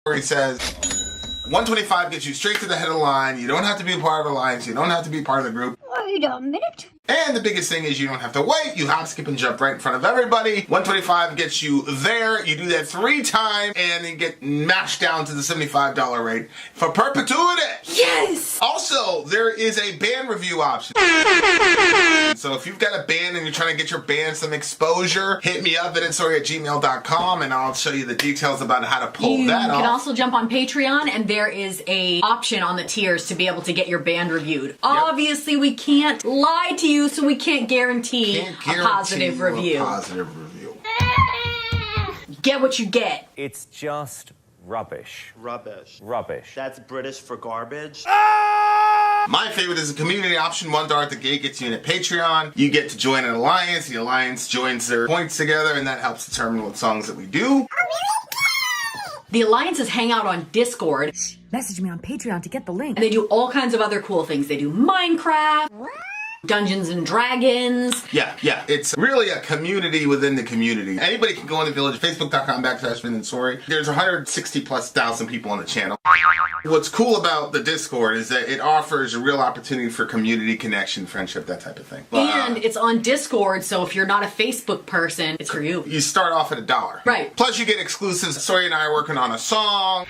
where he says, 125 gets you straight to the head of the line. You don't have to be a part of the alliance. You don't have to be part of the group. Wait a minute. And the biggest thing is you don't have to wait. You hop, skip, and jump right in front of everybody. 125 gets you there. You do that 3 times, and then get mashed down to the $75 rate for perpetuity. Yes! Also, there is a band review option. So if you've got a band and you're trying to get your band some exposure, hit me up at sori@gmail.com, and I'll show you the details about how to pull that off. You can also jump on Patreon, and there is a option on the tiers to be able to get your band reviewed. Yep. Obviously, we can't lie to you, so we can't guarantee a positive review. Get what you get. It's just rubbish. Rubbish. Rubbish. That's British for garbage. My favorite is a community option. $1 at the gate gets you in at Patreon. You get to join an alliance. The alliance joins their points together, and that helps determine what songs that we do. The alliances hang out on Discord. Message me on Patreon to get the link. And they do all kinds of other cool things. They do Minecraft, Dungeons and Dragons. Yeah. It's really a community within the community. Anybody can go in the village, facebook.com/VinandSori. There's 160,000+ people on the channel. What's cool about the Discord is that it offers a real opportunity for community connection, friendship, that type of thing. And it's on Discord, so if you're not a Facebook person, it's for you. You start off at $1. Right. Plus you get exclusives. Sori and I are working on a song.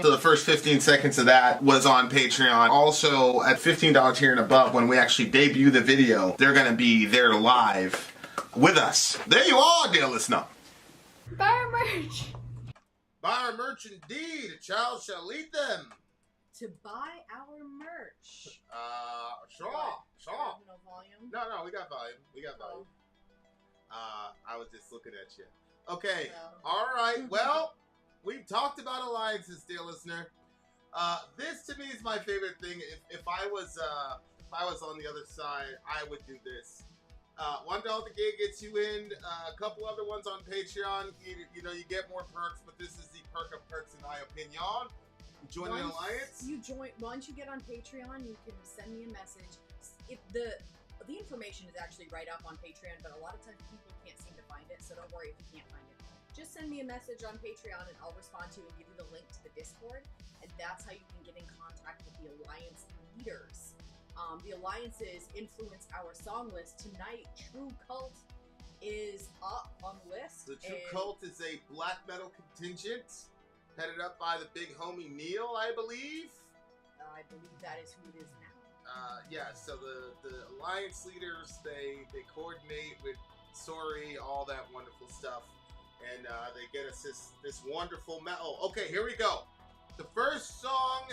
So the first 15 seconds of that was on Patreon. Also, at $15 tier and above, when we actually debut the video, they're going to be there live with us. There you are, dear listener. Buy our merch. Buy our merch indeed. A child shall eat them. To buy our merch. Sure. No volume? No, we got volume. I was just looking at you. Okay. All right. Well, we've talked about alliances, dear listener. This to me is my favorite thing. If I was on the other side, I would do this. $1 the gate gets you in. A couple other ones on Patreon. You know, you get more perks, but this is the perk of perks in my opinion. Join an alliance. Once you get on Patreon, you can send me a message. If the information is actually right up on Patreon, but a lot of times people can't seem to find it, so don't worry if you can't find it. Just send me a message on Patreon and I'll respond to you and give you the link to the Discord, and that's how you can get in contact with the Alliance leaders. The Alliances influence our song list. Tonight, True Cult is up on the list. The True Cult is a black metal contingent headed up by the big homie Neil, I believe. I believe that is who it is now. Yeah, so the Alliance leaders, they coordinate with Sori, all that wonderful stuff. And they get us this wonderful metal. Okay, here we go. The first song,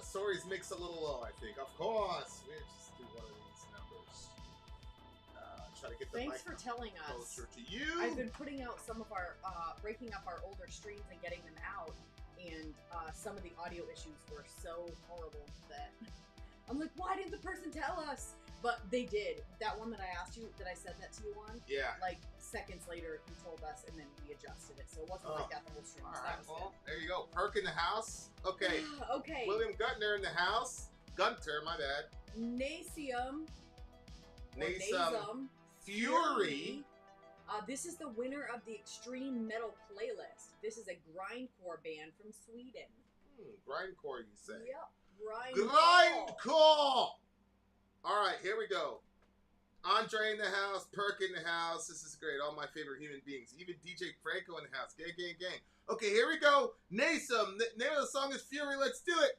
Sori's mix a little low, I think. Of course, we'll just do one of these numbers. Try to get the Thanks for telling us. Closer to you. I've been putting out some of our, breaking up our older streams and getting them out, and some of the audio issues were so horrible that I'm like, why didn't the person tell us? But they did. That one that I asked you, that I said that to you on, yeah. Like seconds later, he told us, and then we adjusted it. So it wasn't like that the whole stream. All right, well, there you go. Perk in the house. Okay. Okay. William Guntner in the house. Gunter, my bad. Nasum Fury. This is the winner of the Extreme Metal playlist. This is a grindcore band from Sweden. Grindcore, you say? Yep. Grindcore! Alright, here we go. Andre in the house, Perk in the house. This is great. All my favorite human beings. Even DJ Franco in the house. Gang, gang, gang. Okay, here we go. Nasum. The name of the song is Fury. Let's do it.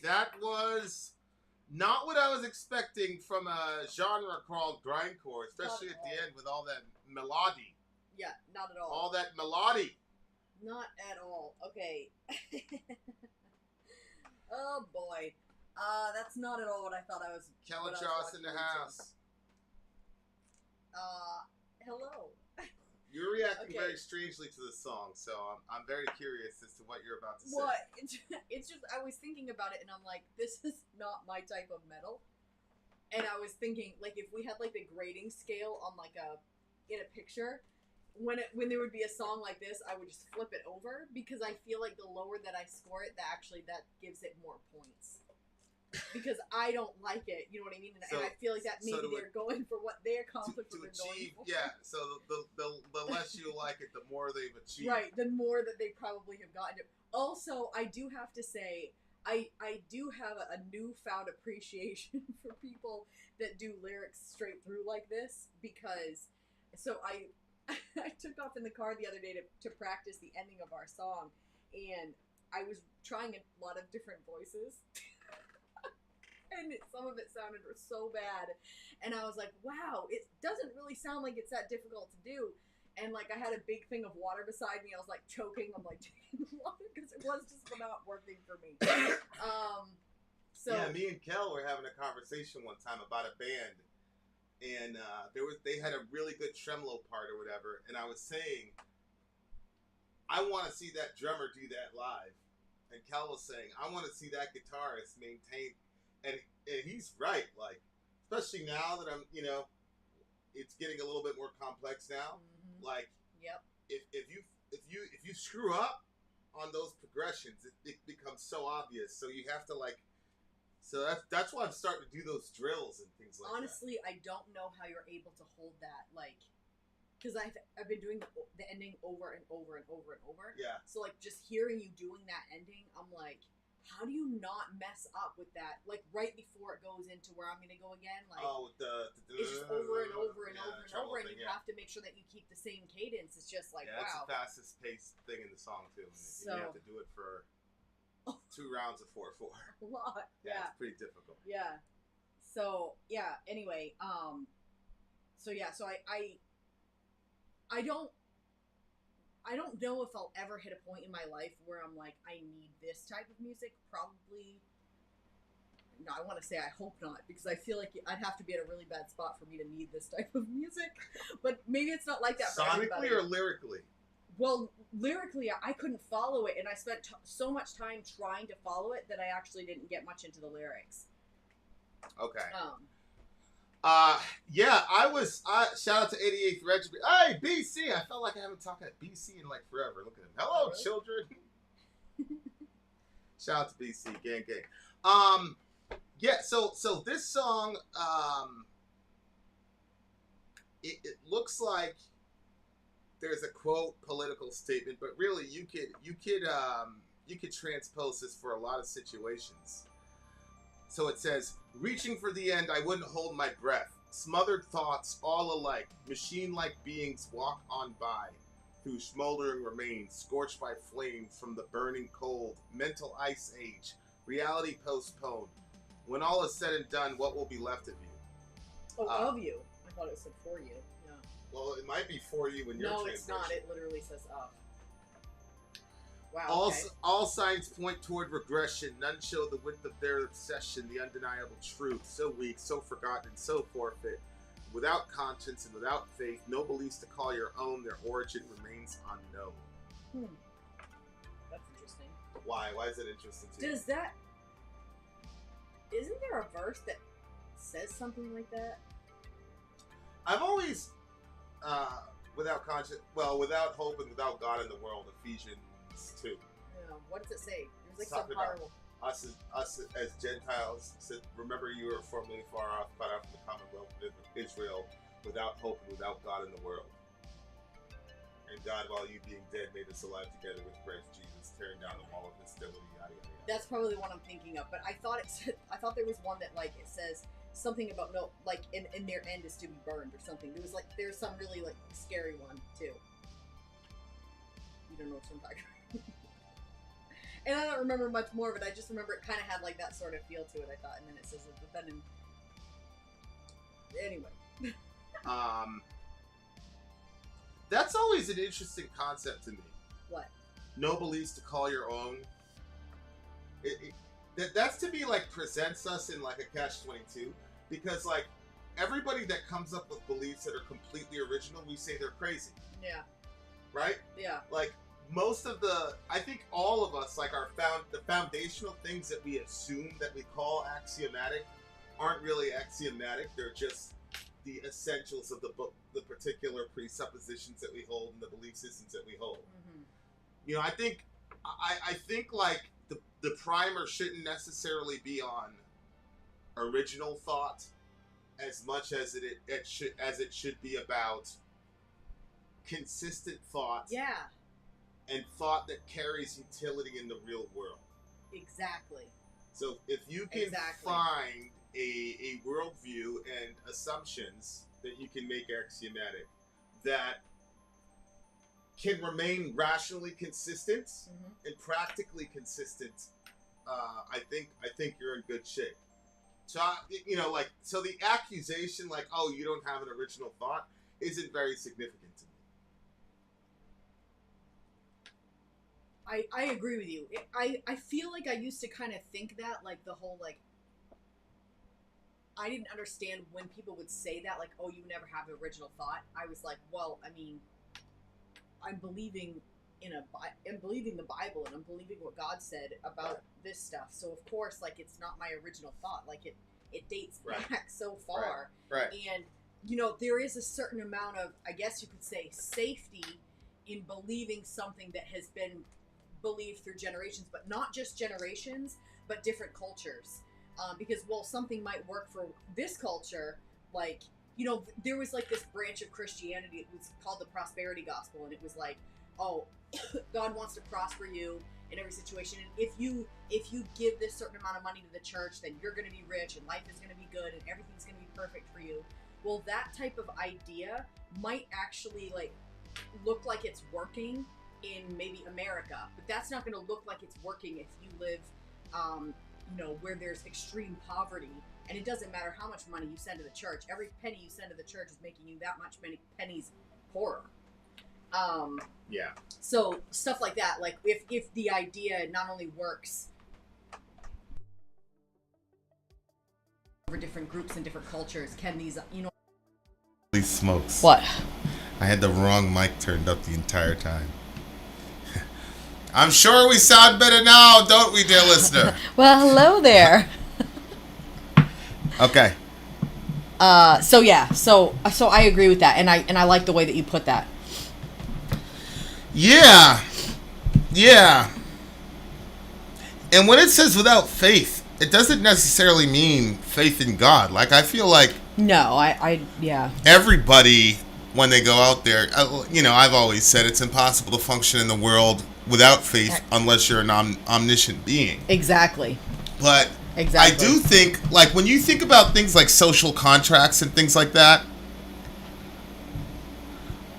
that was not what I was expecting from a genre called grindcore, especially at the end with all that melody. Yeah, not at all. All that melody. Not at all. Okay. Oh boy. That's not at all what I thought I was. Kalachoss in the house. Hello. You're reacting Okay. very strangely to the song, so I'm very curious as to what you're about to say. What? It's just, I was thinking about it and I'm like, this is not my type of metal. And I was thinking, like, if we had like the grading scale on like in a picture, when there would be a song like this, I would just flip it over because I feel like the lower that I score it, that gives it more points. Because I don't like it, you know what I mean? And I feel like that maybe they're going for what they accomplished. To achieve, yeah. So the less you like it, the more they've achieved. Right, the more that they probably have gotten it. Also, I do have to say, I do have a newfound appreciation for people that do lyrics straight through like this because, so I took off in the car the other day to practice the ending of our song, and I was trying a lot of different voices. And some of it sounded so bad. And I was like, wow, it doesn't really sound like it's that difficult to do. And like I had a big thing of water beside me. I was like choking. I'm like taking the water because it was just not working for me. So yeah, me and Kel were having a conversation one time about a band. And they had a really good tremolo part or whatever. And I was saying, I want to see that drummer do that live. And Kel was saying, I want to see that guitarist maintain. And he's right, like, especially now that I'm, it's getting a little bit more complex now. Mm-hmm. Like, yep. If you screw up on those progressions, it becomes so obvious. So you have to so that's why I'm starting to do those drills and things like Honestly, that. I don't know how you're able to hold that, because I've been doing the ending over and over and over and over. Yeah. So just hearing you doing that ending, I'm like, how do you not mess up with that? Like right before it goes into where I'm gonna go again, it's just over and over and over and over, and you have to make sure that you keep the same cadence. It's just like, wow. That's the fastest paced thing in the song too. So, you have to do it for 2 rounds of 4/4. A lot. Yeah, it's pretty difficult. Yeah. So yeah. Anyway, So I don't know if I'll ever hit a point in my life where I'm like, I need this type of music. Probably. No, I want to say I hope not, because I feel like I'd have to be at a really bad spot for me to need this type of music. But maybe it's not like that for everybody. Sonically or lyrically? Well, lyrically, I couldn't follow it, and I spent so much time trying to follow it that I actually didn't get much into the lyrics. Okay. Yeah, shout out to 88th Regiment. Hey, BC! I felt like I haven't talked at BC in forever. Look at him. Hello, really? Children. Shout out to BC. Gang, gang. Yeah, so this song, it looks like there's a quote political statement, but really you could transpose this for a lot of situations. So it says, reaching for the end, I wouldn't hold my breath. Smothered thoughts, all alike. Machine-like beings walk on by. Through smoldering remains, scorched by flames from the burning cold. Mental ice age. Reality postponed. When all is said and done, what will be left of you? Oh, of you. I thought it said for you. Yeah. Well, it might be for you when you're No, it's not. It literally says of. Wow, all signs point toward regression. None show the width of their obsession, the undeniable truth. So weak, so forgotten, and so forfeit. Without conscience and without faith, no beliefs to call your own, their origin remains unknown. That's interesting. Why? Why is it interesting to you? Isn't there a verse that says something like that? I've always, without hope and without God in the world, Ephesians 2. Yeah, what does it say? There's some horrible. Us as Gentiles, remember you were formerly far off, cut out from the commonwealth of Israel, without hope and without God in the world. And God, while you being dead, made us alive together with Christ Jesus, tearing down the wall of hostility. Yada, yada, yada. That's probably the one I'm thinking of, but I thought there was one that it says something about in their end is to be burned or something. There's some really scary one too. You don't know what I'm talking about. And I don't remember much more of it. I just remember it kind of had like that sort of feel to it, I thought. And then it says it, but then anyway. That's always an interesting concept to me. What? No beliefs to call your own. That's to me like presents us in like a catch-22, because like everybody that comes up with beliefs that are completely original, we say they're crazy. Yeah. Right? Yeah. Like most of I think all of us, like the foundational things that we assume that we call axiomatic aren't really axiomatic. They're just the essentials of the book, the particular presuppositions that we hold and the belief systems that we hold. Mm-hmm. You know, I think like the primer shouldn't necessarily be on original thought as much as it should be about consistent thought. Yeah. And thought that carries utility in the real world. Exactly. So if you can find a worldview and assumptions that you can make axiomatic that can remain rationally consistent and practically consistent, I think you're in good shape. So so the accusation like, oh, you don't have an original thought isn't very significant to me. I agree with you. I feel like I used to kind of think that, like the whole like, I didn't understand when people would say that, like, oh, you never have an original thought. I was like, well, I mean, I'm believing the Bible, and I'm believing what God said about this stuff. So of course, like, it's not my original thought. Like it dates back so far. Right. And there is a certain amount of, I guess you could say, safety in believing something that has been believed through generations, but not just generations, but different cultures. Because while something might work for this culture, like, there was like this branch of Christianity, it was called the prosperity gospel, and it was like, oh, God wants to prosper you in every situation, and if you give this certain amount of money to the church, then you're going to be rich, and life is going to be good, and everything's going to be perfect for you. Well, that type of idea might actually like look like it's working in maybe America, but that's not going to look like it's working if you live where there's extreme poverty, and it doesn't matter how much money you send to the church. Every penny you send to the church is making you that much many pennies poorer. Yeah. So stuff like that, like if the idea not only works over different groups and different cultures, can these, Holy smokes. What? I had the wrong mic turned up the entire time. I'm sure we sound better now, don't we, dear listener? Well, hello there. Okay. So I agree with that, and I like the way that you put that. Yeah. And when it says without faith, it doesn't necessarily mean faith in God. Like, I feel like everybody, when they go out there, I've always said it's impossible to function in the world without faith unless you're an omniscient being. Exactly. But I do think, like, when you think about things like social contracts and things like that,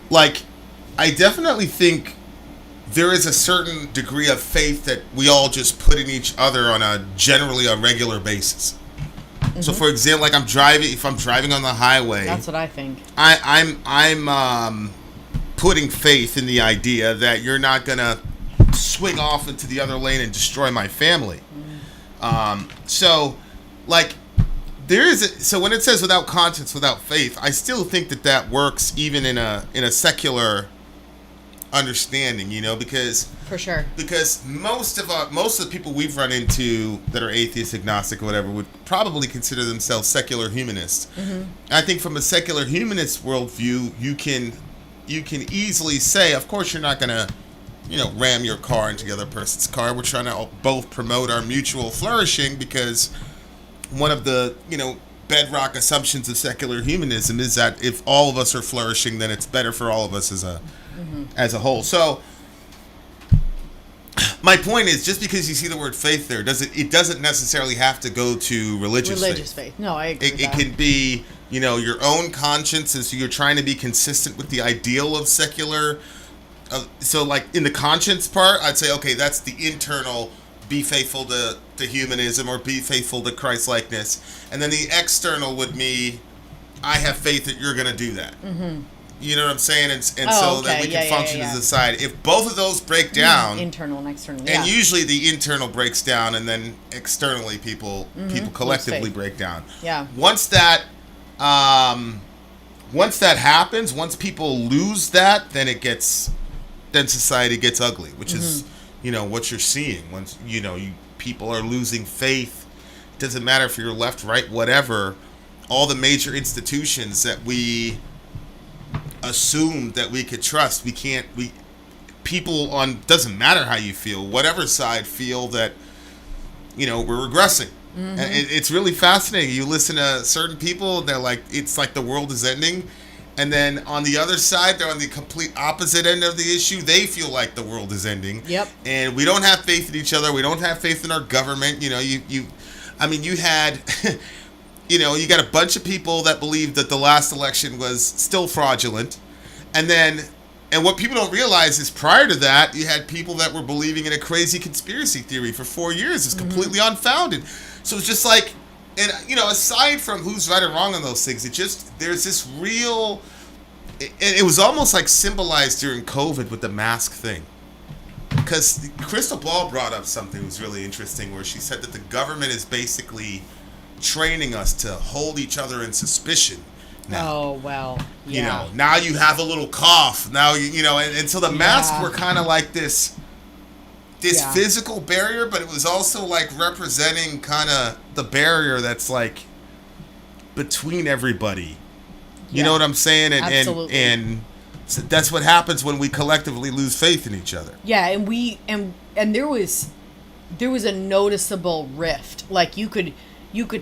like, I definitely think there is a certain degree of faith that we all just put in each other on a regular basis. Mm-hmm. So, for example, like if I'm driving on the highway, that's what I think. I'm putting faith in the idea that you're not gonna swing off into the other lane and destroy my family. So, like, so when it says without conscience, without faith, I still think that works even in a secular understanding, because for sure, because most of the people we've run into that are atheist, agnostic, or whatever would probably consider themselves secular humanists. Mm-hmm. I think from a secular humanist worldview, you can easily say, of course, you're not gonna ram your car into the other person's car. We're trying to both promote our mutual flourishing, because one of the bedrock assumptions of secular humanism is that if all of us are flourishing, then it's better for all of us as a whole. So my point is, just because you see the word faith there, it doesn't necessarily have to go to religious faith. No, I agree. It can be your own conscience, and so you're trying to be consistent with the ideal of secular so like in the conscience part, I'd say, okay, that's the internal, be faithful to humanism or be faithful to Christ-likeness. And then the external would be, I have faith that you're going to do that. Mm-hmm. You know what I'm saying? And so that we can function as a society. If both of those break down... Internal and external, And usually the internal breaks down, and then externally people collectively break down. Yeah. Once that happens, once people lose that, then society gets ugly, which is, what you're seeing. Once, people are losing faith. It doesn't matter if you're left, right, whatever. All the major institutions that we assumed that we could trust, people on, doesn't matter how you feel, whatever side feel that, we're regressing. Mm-hmm. And it's really fascinating. You listen to certain people, they're like, it's like the world is ending. And then on the other side, they're on the complete opposite end of the issue. They feel like the world is ending. Yep. And we don't have faith in each other. We don't have faith in our government. You had, you got a bunch of people that believed that the last election was still fraudulent. And what people don't realize is prior to that, you had people that were believing in a crazy conspiracy theory for 4 years. It's completely unfounded. So it's just like, and, aside from who's right or wrong on those things, there's this real, it was almost like symbolized during COVID with the mask thing. Because Crystal Ball brought up something that was really interesting, where she said that the government is basically training us to hold each other in suspicion now. Oh, well, yeah. Now you have a little cough. Now, and so the masks were kind of like this physical barrier, but it was also like representing kind of the barrier that's like between everybody. You know what I'm saying? Absolutely. And so that's what happens when we collectively lose faith in each other. Yeah, and there was a noticeable rift. Like you could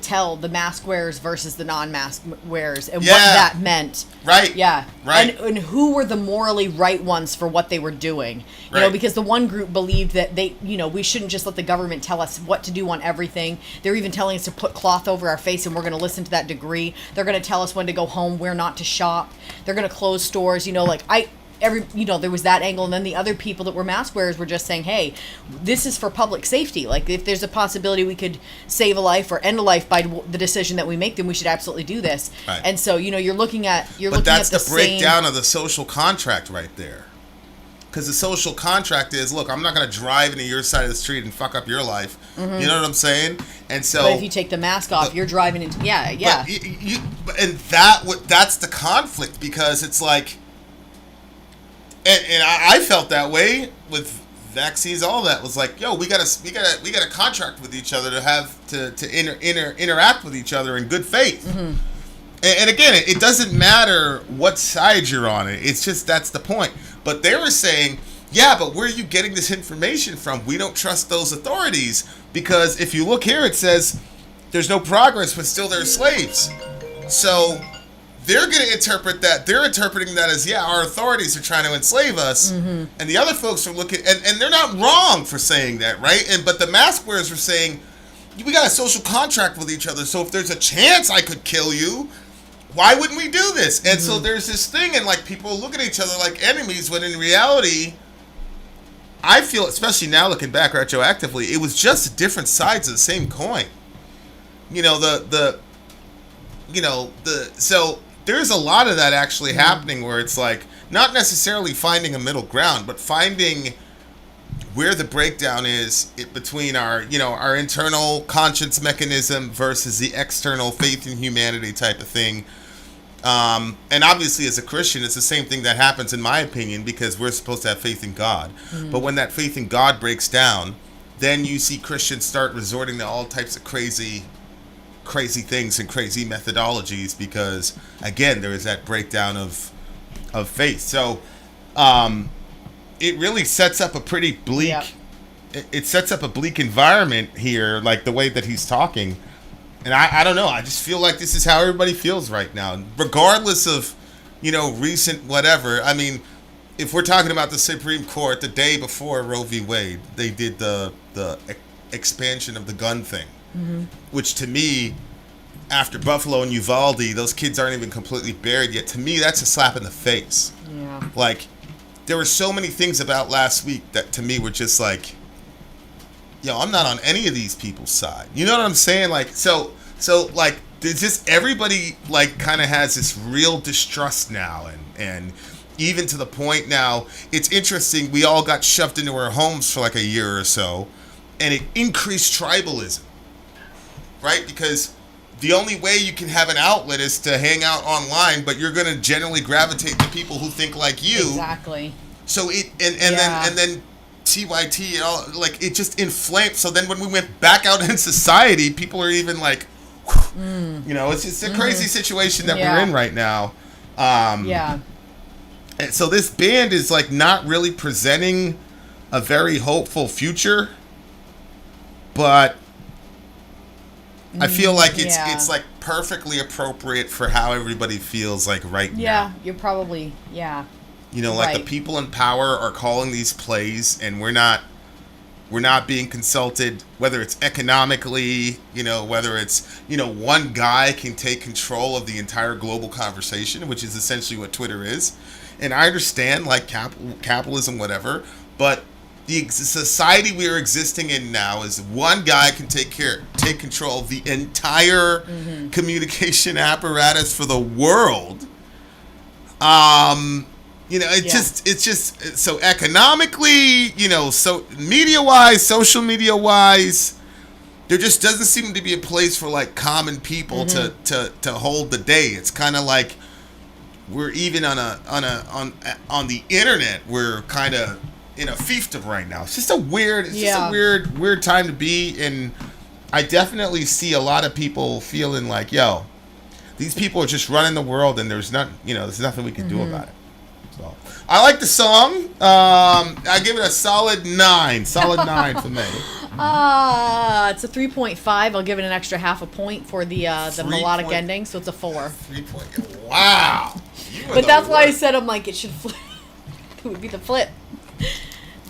tell the mask wearers versus the non-mask wearers and what that meant. Right. Yeah. Right. And who were the morally right ones for what they were doing. You know, because the one group believed that we shouldn't just let the government tell us what to do on everything. They're even telling us to put cloth over our face and we're going to listen to that degree. They're going to tell us when to go home, where not to shop. They're going to close stores. There was that angle, and then the other people that were mask wearers were just saying, hey, this is for public safety. Like, if there's a possibility we could save a life or end a life by the decision that we make, then we should absolutely do this. Right. And so, you're looking at But that's the breakdown of the social contract right there. Because the social contract is, look, I'm not going to drive into your side of the street and fuck up your life. Mm-hmm. You know what I'm saying? And so, but if you take the mask off, you're driving into that's the conflict, because it's like. And I felt that way with vaccines. All that was like, yo, we got a contract with each other to have to interact with each other in good faith. Mm-hmm. And again, it doesn't matter what side you're on. It's just that's the point. But they were saying, yeah, but where are you getting this information from? We don't trust those authorities, because if you look here, it says there's no progress, but still they're slaves. So. They're going to interpret that. They're interpreting that as, our authorities are trying to enslave us. Mm-hmm. And the other folks are looking, and they're not wrong for saying that, right? But the mask wearers were saying, we got a social contract with each other, so if there's a chance I could kill you, why wouldn't we do this? And so there's this thing, and like people look at each other like enemies, when in reality, I feel, especially now looking back retroactively, it was just different sides of the same coin. So there's a lot of that actually happening, where it's like not necessarily finding a middle ground, but finding where the breakdown is between our internal conscience mechanism versus the external faith in humanity type of thing. And obviously as a Christian, it's the same thing that happens, in my opinion, because we're supposed to have faith in God. Mm. But when that faith in God breaks down, then you see Christians start resorting to all types of crazy things and crazy methodologies, because again, there is that breakdown of faith. So it really sets up a pretty bleak it sets up a bleak environment here, like the way that he's talking. And I don't know, I just feel like this is how everybody feels right now, regardless of recent whatever. I mean, if we're talking about the Supreme Court, the day before Roe v. Wade, they did the expansion of the gun thing. Mm-hmm. Which to me, after Buffalo and Uvalde, those kids aren't even completely buried yet. To me, that's a slap in the face. Yeah. Like, there were so many things about last week that to me were just like, yo, I'm not on any of these people's side. You know what I'm saying? Like, so like, there's just everybody like kind of has this real distrust now, and even to the point now, it's interesting. We all got shoved into our homes for like a year or so, and it increased tribalism, right? Because the only way you can have an outlet is to hang out online, but you're going to generally gravitate to people who think like you. Exactly. So it and then TYT, and all, like, it just inflamed. So then when we went back out in society, people are even like, you know, it's just a crazy situation that we're in right now. And so this band is like not really presenting a very hopeful future, but I feel like it's like perfectly appropriate for how everybody feels like right now. Yeah, you're probably, You know, like the people in power are calling these plays, and we're not being consulted, whether it's economically, you know, whether it's, you know, one guy can take control of the entire global conversation, which is essentially what Twitter is. And I understand, like, capitalism, whatever, but the society we are existing in now is one guy can take control of the entire communication apparatus for the world. You know, it's just so economically, you know, so media-wise, social media-wise, there just doesn't seem to be a place for like common people to hold the day. It's kind of like we're even on the internet, we're kind of in a fiefdom right now. It's just a weird, weird time to be, and I definitely see a lot of people feeling like, yo, these people are just running the world, and there's nothing we can do about it. So I like the song. I give it a solid 9. Solid 9 for me. It's a 3.5. I'll give it an extra half a point for the melodic ending, so it's a 4. 3 point. Wow. But that's why I said I'm like it should flip. It would be the flip.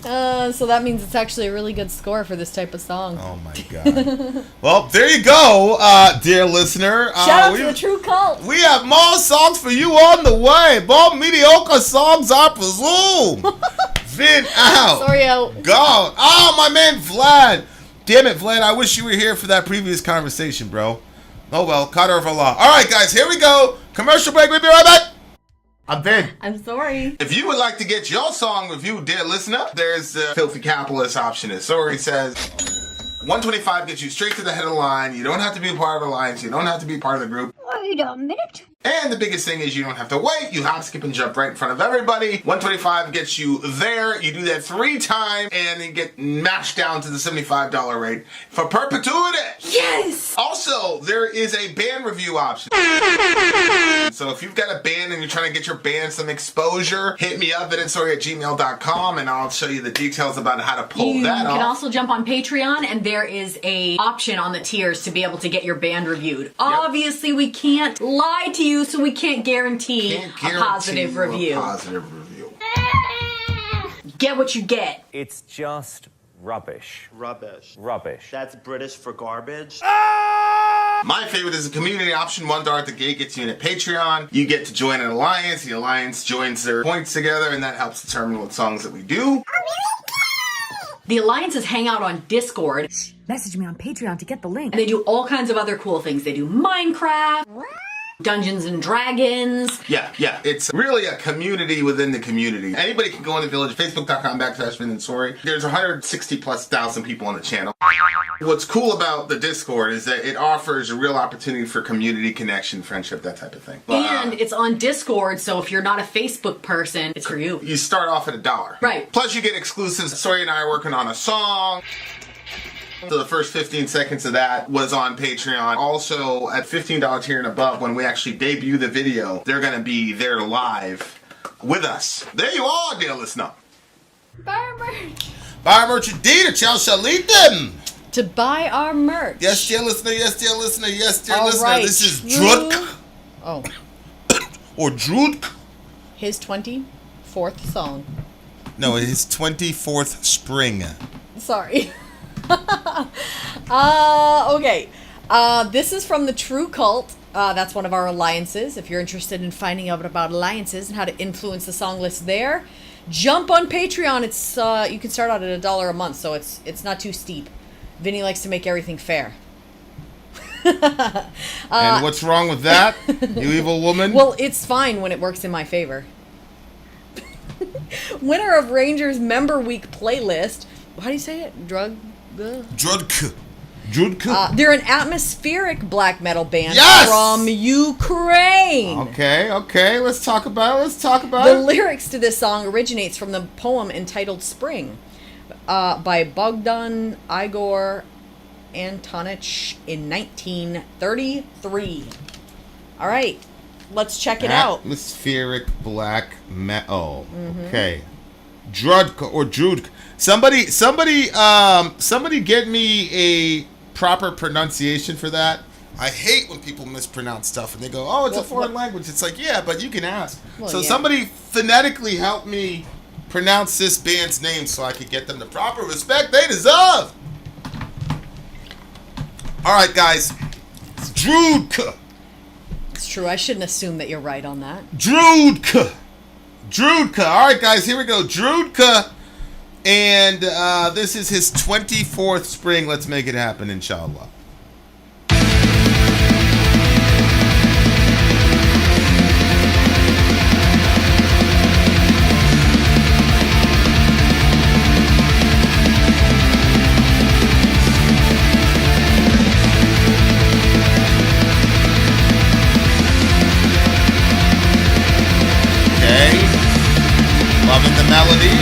So that means it's actually a really good score for this type of song. Oh my god. Well, there you go, dear listener. Shout out to the True Cult. We have more songs for you on the way. More mediocre songs, I presume. Vin out. Sorry, out. Gone. Oh, my man Vlad. Damn it, Vlad. I wish you were here for that previous conversation, bro. Oh well, Qatar of Allah. All right, guys, here we go. Commercial break. We'll be right back. I'm Vin. I'm sorry. If you would like to get your song reviewed, dear listener, there's the filthy capitalist option. As Sori says, 125 gets you straight to the head of the line. You don't have to be a part of the alliance. You don't have to be part of the group. Wait a minute. And the biggest thing is you don't have to wait. You hop, skip, and jump right in front of everybody. 125 gets you there. You do that 3 times, and you get mashed down to the $75 rate for perpetuity. Yes! Also, there is a band review option. So if you've got a band and you're trying to get your band some exposure, hit me up at itsori@gmail.com, and I'll show you the details about how to pull that off. You can also jump on Patreon, and there is a option on the tiers to be able to get your band reviewed. Obviously, we can't lie to you, so we can't guarantee a positive review. Get what you get. It's just rubbish. Rubbish. Rubbish. That's British for garbage. My favorite is the community option. $1 at the gate gets you in at Patreon. You get to join an alliance. The alliance joins their points together, and that helps determine what songs that we do. The alliances hang out on Discord. Message me on Patreon to get the link. And they do all kinds of other cool things. They do Minecraft, Dungeons and Dragons. Yeah. It's really a community within the community. Anybody can go in the village. Facebook.com/Vin and Sori. There's 160,000+ people on the channel. What's cool about the Discord is that it offers a real opportunity for community connection, friendship, that type of thing. But, and it's on Discord, so if you're not a Facebook person, it's for you. You start off at $1. Right. Plus you get exclusives. Sori and I are working on a song. So the first 15 seconds of that was on Patreon. Also, at $15 tier and above, when we actually debut the video, they're going to be there live with us. There you are, dear listener. Buy our merch. Buy our merch indeed, or shall lead them. To buy our merch. Yes, dear listener, yes, dear listener, yes, dear All listener. right. This is Drudkh. Oh. Or Drudkh. His 24th song. No, his 24th spring. Sorry. Okay. This is from the True Cult. That's one of our alliances. If you're interested in finding out about alliances and how to influence the song list there, Jump on Patreon. It's you can start out at $1 a month, so it's not too steep. Vinny likes to make everything fair. And what's wrong with that, you evil woman? Well, it's fine when it works in my favor. Winner of Rangers Member Week playlist. How do you say it? Drudkh. They're an atmospheric black metal band Yes! from Ukraine. Okay. Let's talk about it. The lyrics to this song originates from the poem entitled Spring by Bogdan Igor Antonich in 1933. All right, let's check it out. Atmospheric black metal. Okay. Drudkh. Somebody get me a proper pronunciation for that. I hate when people mispronounce stuff and they go, "Oh, it's a foreign language." It's like, yeah, but you can ask. Somebody phonetically help me pronounce this band's name so I could get them the proper respect they deserve. All right, guys. It's Drudkh. It's true. I shouldn't assume that you're right on that. Drudkh. All right, guys. Here we go. Drudkh. And this is his 24th spring. Let's make it happen, inshallah. Okay. Loving the melody.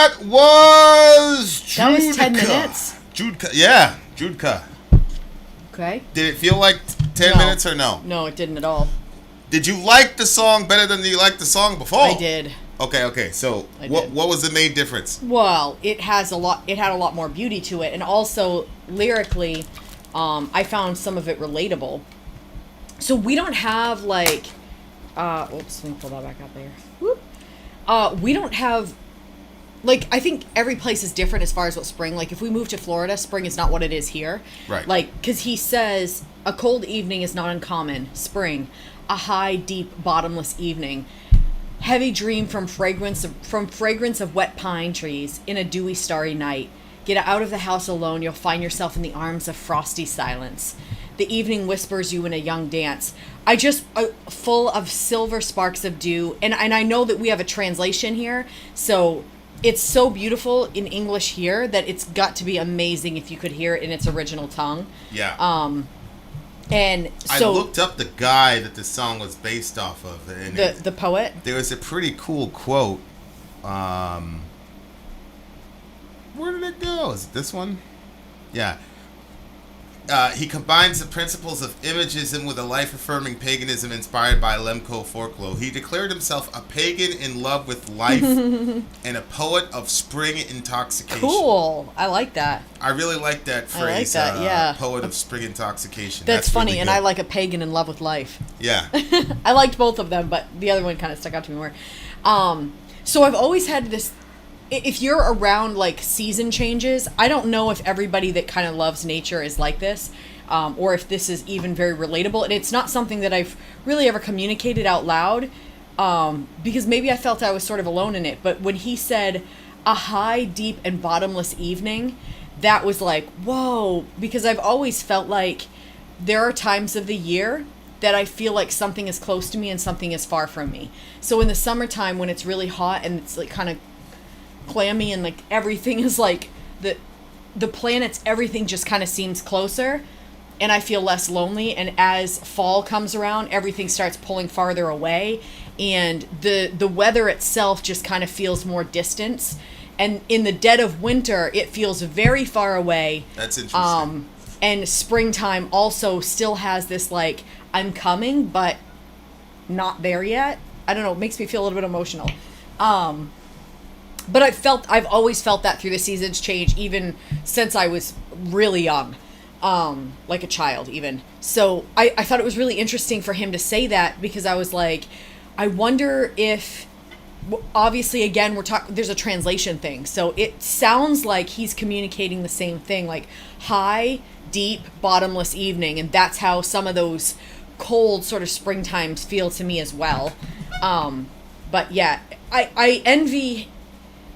That was Drudkh. That was 10 minutes. Drudkh. Yeah, Drudkh. Okay. Did it feel like 10 minutes or no? No, it didn't at all. Did you like the song better than you liked the song before? I did. Okay. So what was the main difference? Well, it had a lot more beauty to it, and also lyrically, I found some of it relatable. So we don't have like, oops, let me pull that back up there. Whoop. We don't have, like, I think every place is different as far as what spring. Like, if we move to Florida, spring is not what it is here. Right. Like, because he says a cold evening is not uncommon. Spring, a high, deep, bottomless evening. Heavy dream from fragrance of wet pine trees in a dewy, starry night. Get out of the house alone, you'll find yourself in the arms of frosty silence. The evening whispers you in a young dance. Full of silver sparks of dew. And I know that we have a translation here, so it's so beautiful in English here that it's got to be amazing if you could hear it in its original tongue. Yeah. And so I looked up the guy that the song was based off of. And the poet? There was a pretty cool quote. Where did it go? Is it this one? Yeah. He combines the principles of imagism with a life-affirming paganism inspired by Lemko folklore. He declared himself a pagan in love with life and a poet of spring intoxication. Cool. I like that. I really like that phrase. I like that, yeah. Poet of spring intoxication. That's funny, really and good. I like a pagan in love with life. Yeah. I liked both of them, but the other one kind of stuck out to me more. So I've always had this, if you're around like season changes, I don't know if everybody that kind of loves nature is like this, or if this is even very relatable. And it's not something that I've really ever communicated out loud, because maybe I felt I was sort of alone in it. But when he said a high, deep, and bottomless evening, that was like, whoa, because I've always felt like there are times of the year that I feel like something is close to me and something is far from me. So in the summertime when it's really hot and it's like kind of clammy and like everything is like the planets, everything just kind of seems closer and I feel less lonely. And as fall comes around, everything starts pulling farther away and the weather itself just kind of feels more distance. And in the dead of winter, it feels very far away. That's interesting. And springtime also still has this like, I'm coming, but not there yet. I don't know. It makes me feel a little bit emotional. But I've always felt that through the seasons change, even since I was really young, like a child even. So I thought it was really interesting for him to say that, because I was like, I wonder if, obviously again, there's a translation thing. So it sounds like he's communicating the same thing, like high, deep, bottomless evening. And that's how some of those cold sort of springtimes feel to me as well. But yeah, I envy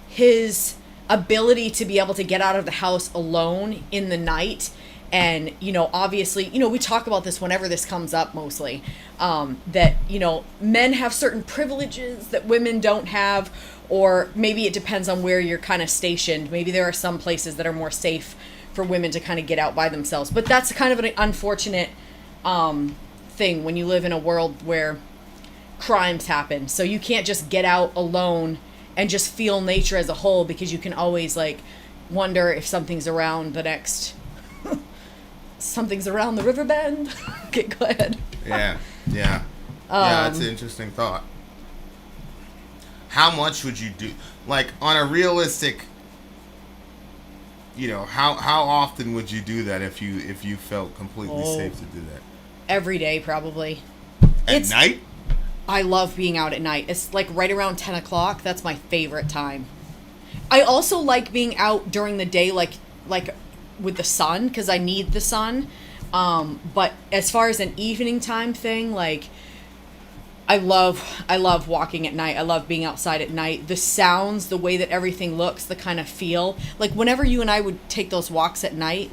his ability to be able to get out of the house alone in the night. And, you know, obviously, you know, we talk about this whenever this comes up mostly, that, you know, men have certain privileges that women don't have, or maybe it depends on where you're kind of stationed. Maybe there are some places that are more safe for women to kind of get out by themselves. But that's kind of an unfortunate thing when you live in a world where crimes happen. So you can't just get out alone and just feel nature as a whole, because you can always like wonder if something's around the next something's around the river bend. Okay, go ahead. Yeah that's an interesting thought. How much would you do, like, on a realistic, you know, how often would you do that if you felt completely safe to do that? Every day, probably. At night? I love being out at night. It's like right around 10 o'clock. That's my favorite time. I also like being out during the day, like with the sun, because I need the sun. But as far as an evening time thing, like I love walking at night. I love being outside at night. The sounds, the way that everything looks, the kind of feel. Like whenever you and I would take those walks at night,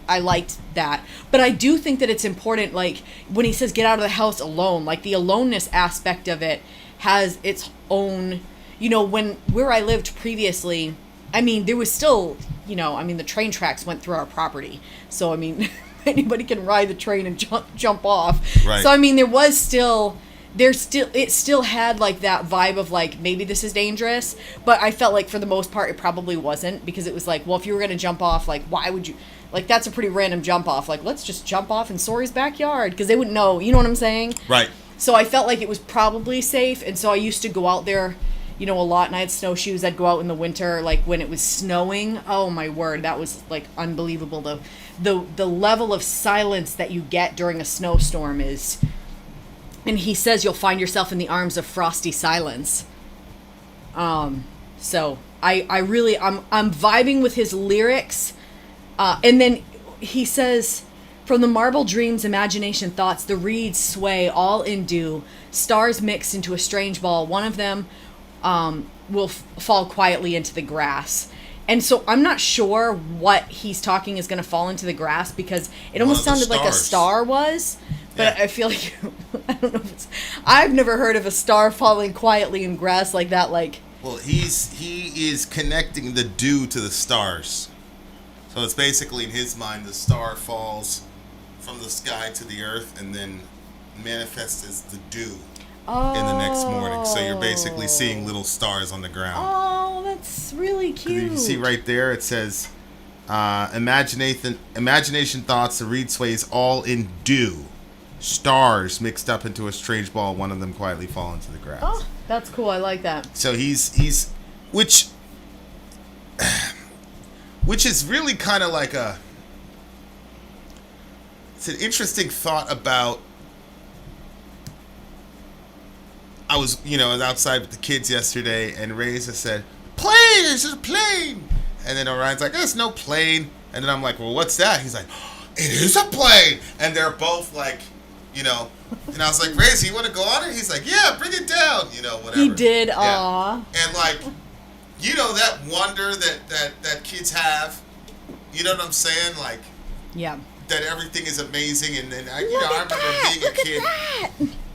I liked that. But I do think that it's important, like, when he says get out of the house alone, like, the aloneness aspect of it has its own, you know, where I lived previously, I mean, there was still, you know, I mean, the train tracks went through our property. So, I mean, anybody can ride the train and jump off. Right. So, I mean, there was still it still had like that vibe of like maybe this is dangerous, but I felt like for the most part it probably wasn't, because it was like, well, if you were gonna jump off, like why would you, like that's a pretty random jump off, like let's just jump off in Sori's backyard, because they wouldn't know, you know what I'm saying? Right. So I felt like it was probably safe, and so I used to go out there, you know, a lot, and I had snowshoes. I'd go out in the winter, like when it was snowing. Oh my word, that was like unbelievable. The level of silence that you get during a snowstorm is, and he says you'll find yourself in the arms of frosty silence. So I really, I'm vibing with his lyrics, and then he says, from the marble dreams, imagination, thoughts, the reeds sway, all in dew. Stars mix into a strange ball. One of them will fall quietly into the grass. And so I'm not sure what he's talking is going to fall into the grass, because it almost sounded like a star was. But yeah. I feel like, I don't know if it's, I've never heard of a star falling quietly in grass like that. Like, well, he is connecting the dew to the stars. So it's basically, in his mind, the star falls from the sky to the earth and then manifests as the dew in the next morning. So you're basically seeing little stars on the ground. Oh, that's really cute. You can see right there, it says, imagination thoughts, the reed sways, all in dew. Stars mixed up into a strange ball, one of them quietly fall into the grass. Oh, that's cool. I like that. So he's which is really kind of like it's an interesting thought about, I was outside with the kids yesterday, and Reza said, plane, there's a plane. And then Orion's like, there's no plane. And then I'm like, well, what's that? He's like, it is a plane. And they're both like, and I was like, Reza, you want to go on it? He's like, yeah, bring it down, whatever. He did, yeah. aw. And like, that wonder that kids have, you know what I'm saying? Like, yeah, that everything is amazing. And then I remember being a kid.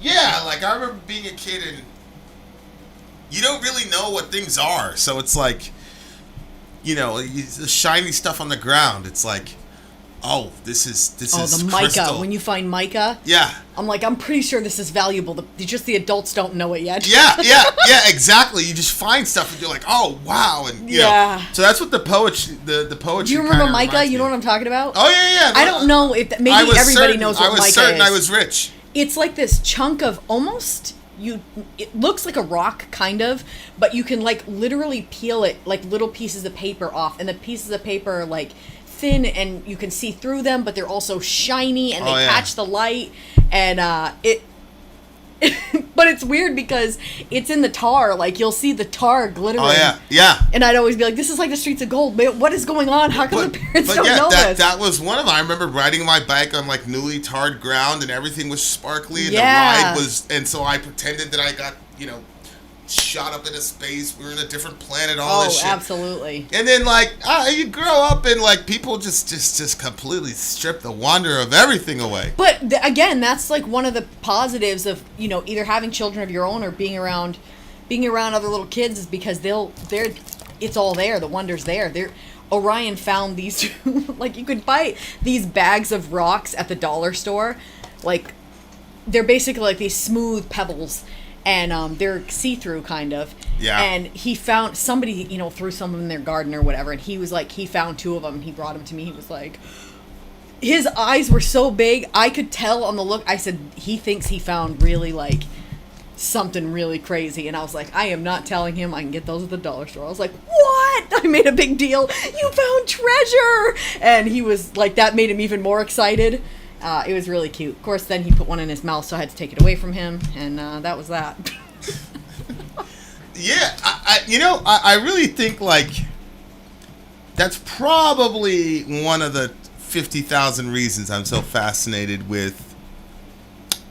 Yeah, like I remember being a kid, and you don't really know what things are. So it's like, the shiny stuff on the ground. It's like, oh, this is the mica. crystal. When you find mica, yeah, I'm like, I'm pretty sure this is valuable. Just the adults don't know it yet. yeah, exactly. You just find stuff and you're like, oh wow, and you know. So that's what the poetry. The poetry. Do you remember mica? You know what I'm talking about? Oh yeah. I don't know if maybe everybody knows what mica is. I was certain I was rich. It's like this chunk of almost, it looks like a rock kind of, but you can like literally peel it like little pieces of paper off, and the pieces of paper are like thin and you can see through them, but they're also shiny and they catch the light, and but it's weird because it's in the tar, like you'll see the tar glittering. Oh yeah. And I'd always be like, this is like the streets of gold. Man, what is going on? How come the parents don't know this? That was one of them. I remember riding my bike on like newly tarred ground, and everything was sparkly, and the ride was, and so I pretended that I got, shot up into space. We were in a different planet, all this shit. Oh, absolutely. And then like you grow up and like people just completely strip the wonder of everything away. But again, that's like one of the positives of either having children of your own or being around other little kids, is because it's all there. The wonder's there. Orion found these like you could buy these bags of rocks at the dollar store, like they're basically like these smooth pebbles. And they're see-through kind of. Yeah. And he found somebody, threw some in their garden or whatever, and he was like, he found 2 of them, and he brought them to me. He was like, his eyes were so big, I could tell on the look. I said, he thinks he found really like something really crazy. And I was like, I am not telling him. I can get those at the dollar store. I was like, what? I made a big deal. You found treasure. And he was like, that made him even more excited. It was really cute. Of course, then he put one in his mouth, so I had to take it away from him, and that was that. Yeah, I really think like that's probably one of the 50,000 reasons I'm so fascinated with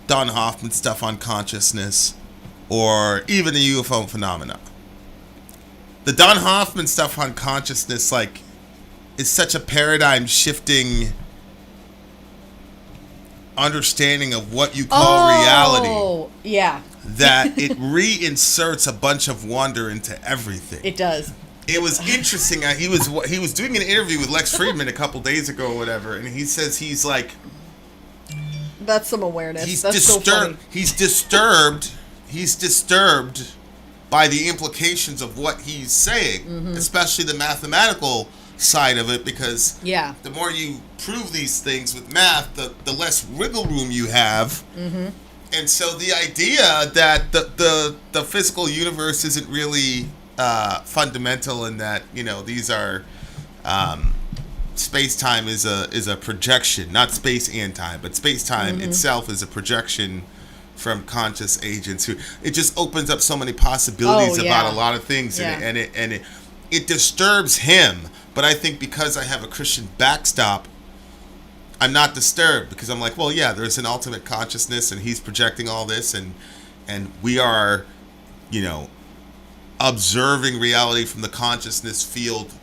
Don Hoffman's stuff on consciousness, or even the UFO phenomena. The Don Hoffman stuff on consciousness, like, is such a paradigm shifting understanding of what you call reality. Yeah. That it reinserts a bunch of wonder into everything. It does. It was interesting. He was doing an interview with Lex Friedman a couple days ago or whatever, and he says he's like, That's some awareness. He's That's disturbed. so funny. He's disturbed. He's disturbed by the implications of what he's saying, especially the mathematical side of it, because the more you prove these things with math, the less wiggle room you have. And so the idea that the physical universe isn't really fundamental, and that these are space-time is a projection, not space and time, but space-time itself is a projection from conscious agents. Who it just opens up so many possibilities about a lot of things, and it disturbs him. But I think because I have a Christian backstop, I'm not disturbed, because I'm like, well, yeah, there's an ultimate consciousness, and he's projecting all this, and we are, observing reality from the consciousness field,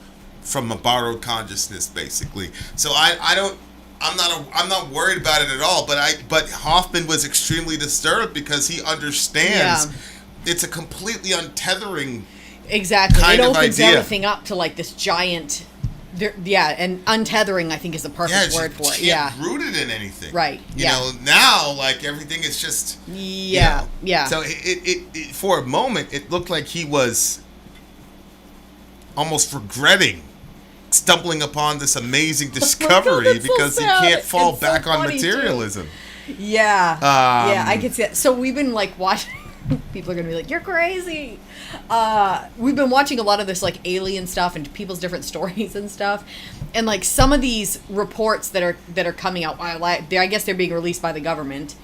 from a borrowed consciousness, basically. So I'm not worried about it at all. But Hoffman was extremely disturbed because he understands it's a completely untethering. Exactly. Kind it of opens idea. everything up to like this giant. And untethering, I think, is the perfect word for it. Yeah, rooted in anything. Right. You know, now like everything is just. Yeah. So it for a moment it looked like he was almost regretting stumbling upon this amazing discovery because he can't fall back on materialism. Yeah. I can see that. So we've been like watching. People are gonna be like, "You're crazy." We've been watching a lot of this like alien stuff and people's different stories and stuff, and like some of these reports that are coming out. I guess they're being released by the government.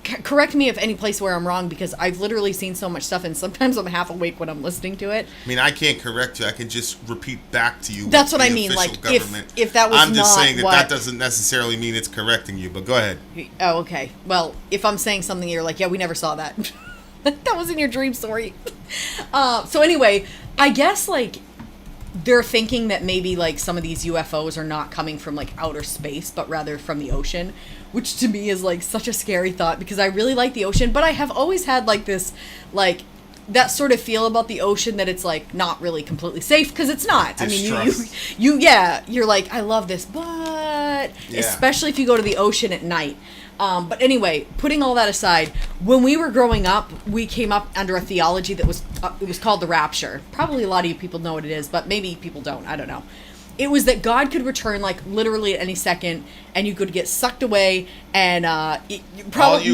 Correct me if any place where I'm wrong, because I've literally seen so much stuff, and sometimes I'm half awake when I'm listening to it. I mean, I can't correct you. I can just repeat back to you. That's what I mean. Like, if that was I'm just not saying that what... that doesn't necessarily mean it's correcting you. But go ahead. Oh, okay. Well, if I'm saying something, you're like, yeah, we never saw that. That was in your dream story. So anyway, I guess like they're thinking that maybe like some of these UFOs are not coming from like outer space, but rather from the ocean, which to me is like such a scary thought, because I really like the ocean, but I have always had like this, like that sort of feel about the ocean that it's like not really completely safe, because it's not. Distrust. I mean, you're like, I love this, but especially if you go to the ocean at night. But anyway, putting all that aside, when we were growing up, we came up under a theology that was it was called the rapture. Probably a lot of you people know what it is, but maybe people don't. I don't know. It was that God could return like literally at any second, and you could get sucked away, and probably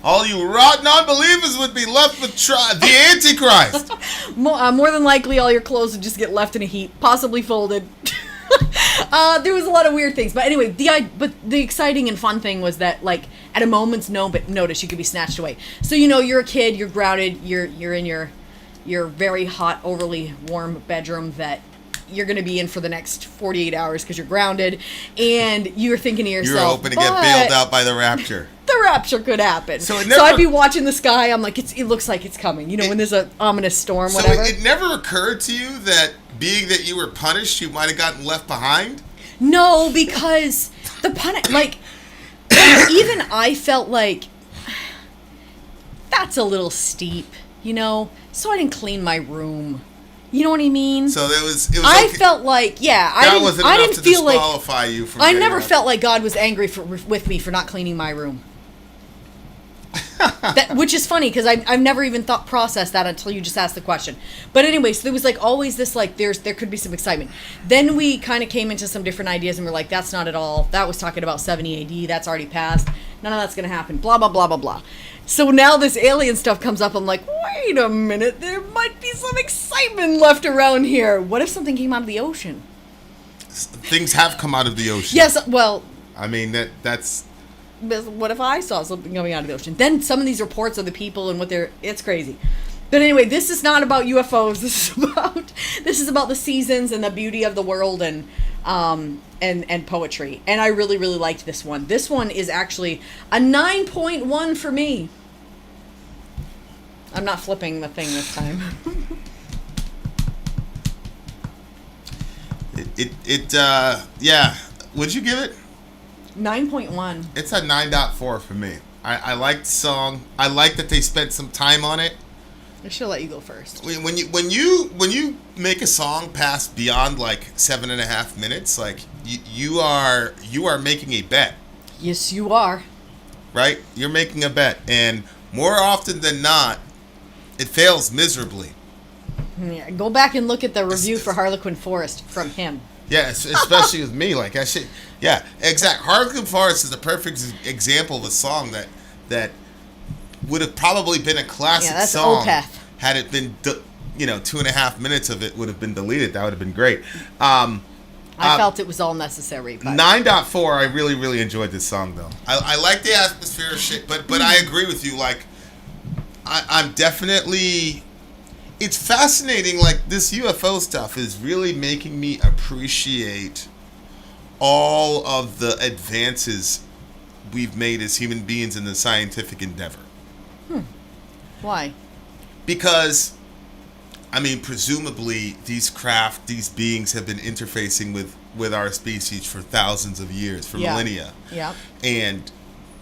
all you rotten unbelievers would be left with the Antichrist. More than likely, all your clothes would just get left in a heap, possibly folded. There was a lot of weird things, but anyway, the exciting and fun thing was that like at a moment's notice you could be snatched away. So you're a kid, you're grounded, you're in your very hot, overly warm bedroom that you're going to be in for the next 48 hours because you're grounded, and you're thinking to yourself, you're hoping to get bailed out by the rapture. The rapture could happen. So I'd be watching the sky. I'm like, it looks like it's coming. When there's an ominous storm, whatever. So it never occurred to you that being that you were punished, you might have gotten left behind? No, because the like even I felt like that's a little steep, so I didn't clean my room. You know what I mean? So it was I okay. Felt like, I didn't feel disqualify you from I never felt like God was angry with me for not cleaning my room. Which is funny, because I've never even processed that until you just asked the question. But anyway, so there was like always this like there could be some excitement. Then we kind of came into some different ideas, and we're like, that's not at all. That was talking about 70 AD. That's already passed. None of that's gonna happen. Blah blah blah blah blah. So now this alien stuff comes up. I'm like, wait a minute. There might be some excitement left around here. What if something came out of the ocean? Things have come out of the ocean. Yes. Well. I mean that's. What if I saw something coming out of the ocean? Then some of these reports of the people and it's crazy. But anyway, this is not about UFOs. This is about the seasons and the beauty of the world and poetry. And I really, really liked this one. This one is actually a 9.1 for me. I'm not flipping the thing this time. Yeah. Would you give it? 9.1. It's a 9.4 for me. I like the song. I like that they spent some time on it. I should let you go first. When you make a song pass beyond like 7.5 minutes, like you are making a bet. Yes, you are. right? You're making a bet, and more often than not, it fails miserably. Yeah, go back and look at the review for Harlequin Forest from him. Yeah, especially with me, like I should. Yeah, exact. Harlequin Forest is the perfect example of a song that would have probably been a classic song Opeth. had it been, 2.5 minutes of it would have been deleted. That would have been great. I felt it was all necessary. But 9.4, I really, really enjoyed this song, though. I like the atmosphere of shit, but I agree with you. Like, I'm definitely... It's fascinating, like, this UFO stuff is really making me appreciate all of the advances we've made as human beings in the scientific endeavor. Why? Because, I mean, presumably these beings have been interfacing with our species for thousands of years, for millennia. Yeah. And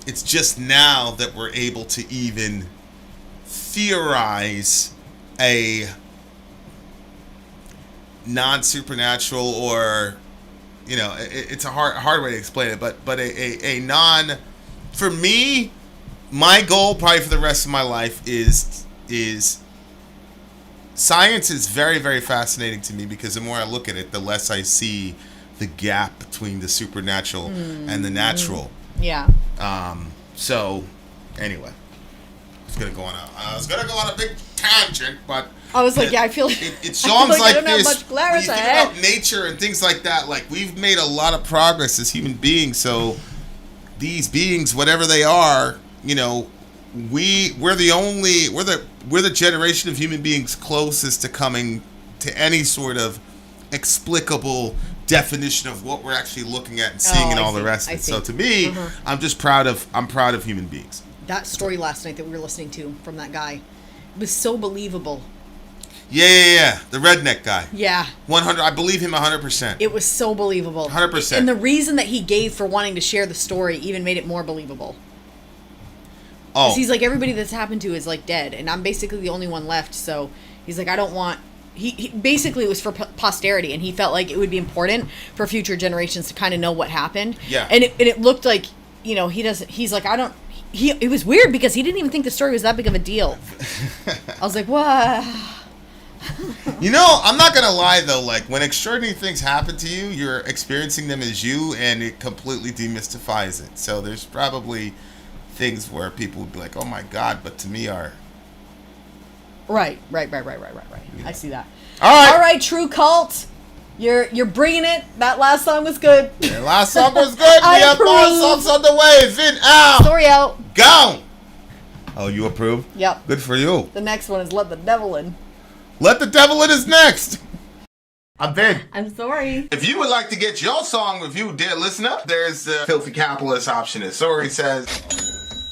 it's just now that we're able to even theorize a non-supernatural, or, it's a hard way to explain it, but a non, for me, my goal probably for the rest of my life is science is very, very fascinating to me, because the more I look at it, the less I see the gap between the supernatural and the natural. Yeah. So, anyway, I was gonna go on a big tangent, but I was like, I feel it's songs like this. When you think clarity. about nature and things like that, like, we've made a lot of progress as human beings. So these beings, whatever they are, we're the generation of human beings closest to coming to any sort of explicable definition of what we're actually looking at and seeing and all the rest of it. So to me, I'm proud of human beings. That story last night that we were listening to from that guy, it was so believable. Yeah. The redneck guy. Yeah. 100. I believe him 100%. It was so believable. 100%. And the reason that he gave for wanting to share the story even made it more believable. Oh. He's like, everybody that's happened to is like dead, and I'm basically the only one left. So he's like, I don't want. He basically, it was for posterity, and he felt like it would be important for future generations to kind of know what happened. Yeah. And it looked like, he doesn't. He's like, I don't. It was weird because he didn't even think the story was that big of a deal. I was like, what? I'm not gonna lie though, like, when extraordinary things happen to you, you're experiencing them as you, and it completely demystifies it. So there's probably things where people would be like, oh my God, but to me are... Right. I see that. All right, True Cult. You're bringing it. That last song was good. The last song was good. We have more songs on the way. Vin out. Story out. Gone. Oh, you approve? Yep. Good for you. The next one is Let the Devil In. Let the Devil In is next. I'm Vin. I'm sorry. If you would like to get your song reviewed, dear listener, there's the Filthy Capitalist option. As Sori says,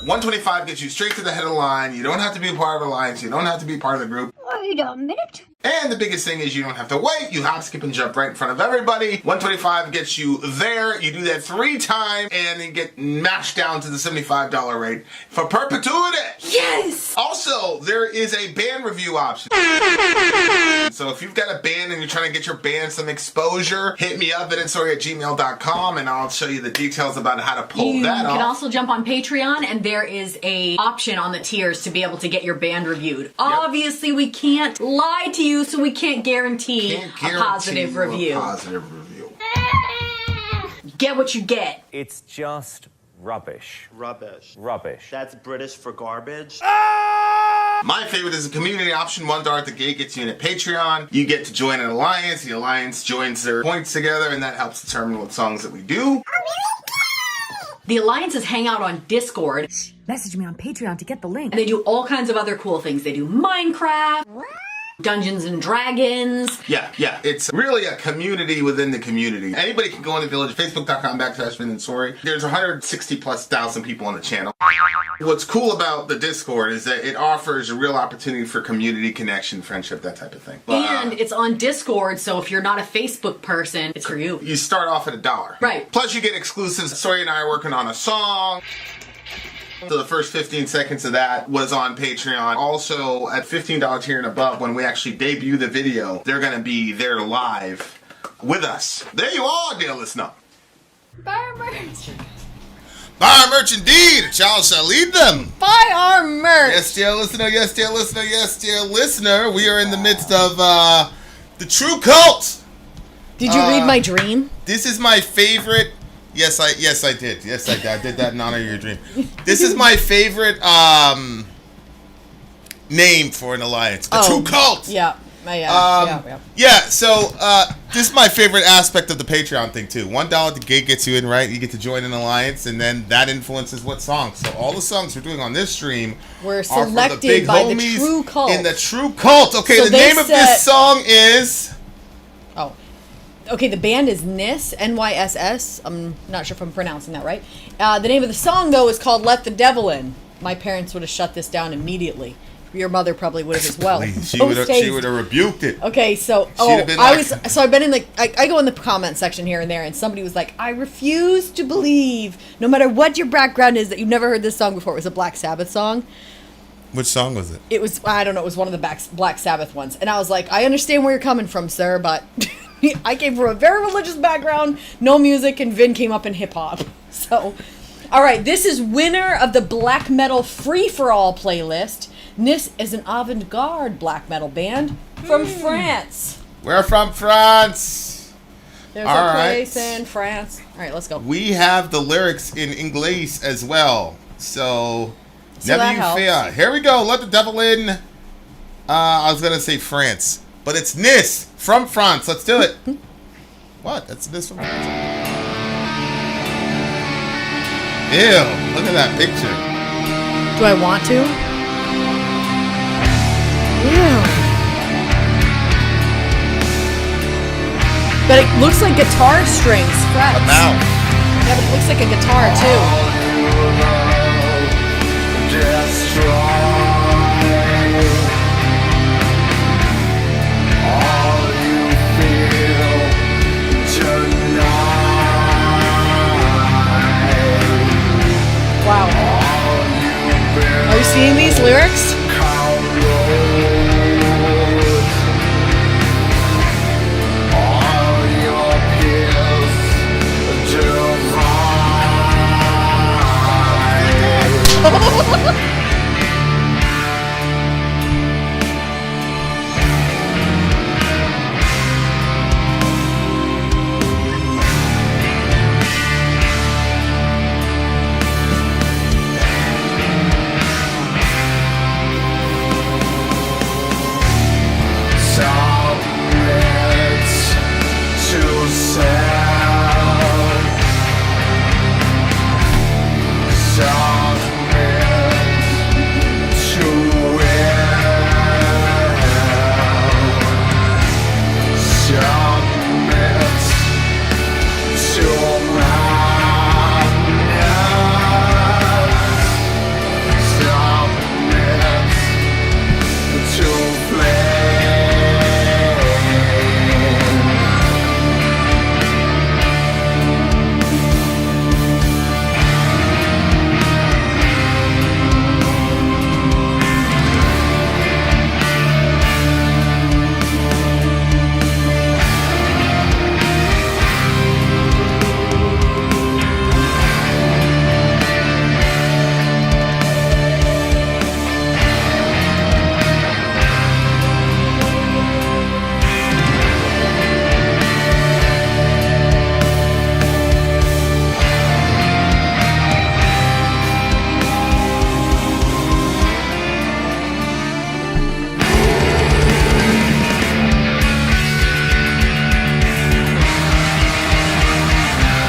125 gets you straight to the head of the line. You don't have to be a part of the alliance. You don't have to be part of the group. Wait a minute. And the biggest thing is you don't have to wait. You hop, skip, and jump right in front of everybody. 125 gets you there. You do that 3 times, and then get mashed down to the $75 rate for perpetuity. Yes! Also, there is a band review option. So if you've got a band and you're trying to get your band some exposure, hit me up at insori@gmail.com, and I'll show you the details about how to pull that off. You can also jump on Patreon, and there is a option on the tiers to be able to get your band reviewed. Yep. Obviously, we can't lie to you, so we can't guarantee a positive review. Get what you get. It's just rubbish. Rubbish. That's British for garbage. My favorite is the community option. $1 at the gate gets you in a Patreon. You get to join an alliance. The alliance joins their points together, and that helps determine what songs that we do. The alliances hang out on Discord. Message me on Patreon to get the link. And they do all kinds of other cool things. They do Minecraft, Dungeons and Dragons. Yeah. It's really a community within the community. Anybody can go in the village, facebook.com/Vin and Sori. There's 160,000+ people on the channel. What's cool about the Discord is that it offers a real opportunity for community connection, friendship, that type of thing. And it's on Discord, so if you're not a Facebook person, it's for you. You start off at $1. Right. Plus you get exclusives. Sori and I are working on a song. So the first 15 seconds of that was on Patreon. Also, at $15 tier and above, when we actually debut the video, they're going to be there live with us. There you are, dear listener. Buy our merch indeed. A child shall lead them. Buy our merch. Yes, dear listener. Yes, dear listener. Yes, dear listener. We are in the midst of the true cult. Did you read my dream? This is my favorite. Yes, I did. Yes, I did. I did that in honor of your dream. This is my favorite name for an alliance. A true cult. Yeah. Yeah, so this is my favorite aspect of the Patreon thing too. $1 to gig gets you in, right? You get to join an alliance, and then that influences what songs. So all the songs we're doing on this stream were selected by the true cult. In the true cult. Okay, so the name of this song is. Oh, okay. The band is Nyss, NYSS. I'm not sure if I'm pronouncing that right. The name of the song though is called "Let the Devil In." My parents would have shut this down immediately. Your mother probably would have as well. She would have rebuked it. Okay, so I've been in I go in the comment section here and there, and somebody was like, I refuse to believe, no matter what your background is, that you've never heard this song before. It was a Black Sabbath song. Which song was it? It was, I don't know, it was one of the Black Sabbath ones. And I was like, I understand where you're coming from, sir, but I came from a very religious background, no music, and Vin came up in hip hop. So, all right, this is winner of the Black Metal Free for All playlist. Nyss is an avant-garde black metal band from France. We're from France. There's a place in France. All right, let's go. We have the lyrics in English as well. So never you fear. Here we go. Let the devil in. I was going to say France, but it's Nyss from France. Let's do it. What? That's Nyss from France. Ew, look at that picture. Do I want to? Yeah. But it looks like guitar strings, frets. A mouth. Yeah, but it looks like a guitar too. Wow. Are you seeing these lyrics?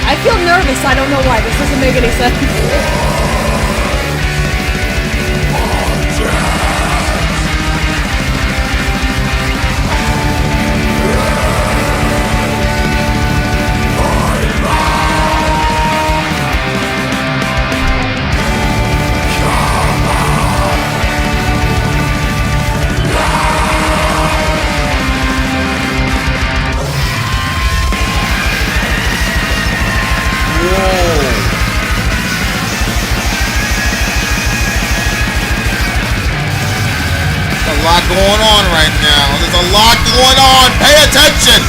I feel nervous. I don't know why. This doesn't make any sense. A lot going on right now. There's a lot going on. Pay attention.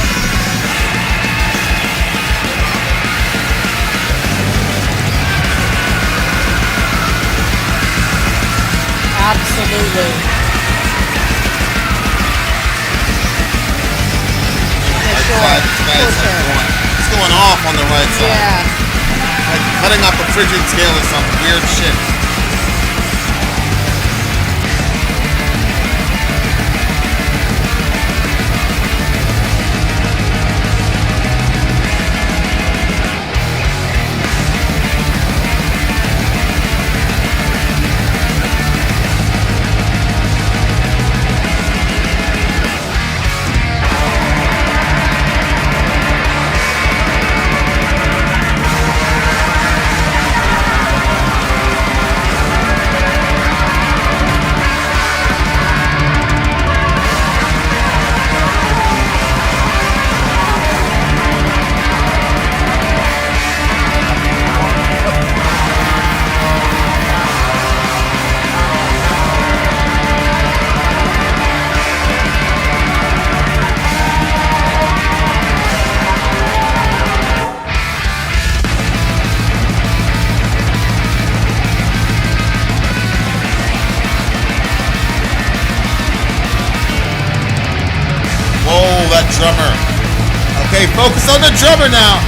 Absolutely. Right side, this guy's like it's going off on the right side. Yeah. Like cutting up a frigid scale or some weird shit. That drummer. Okay, focus on the drummer now.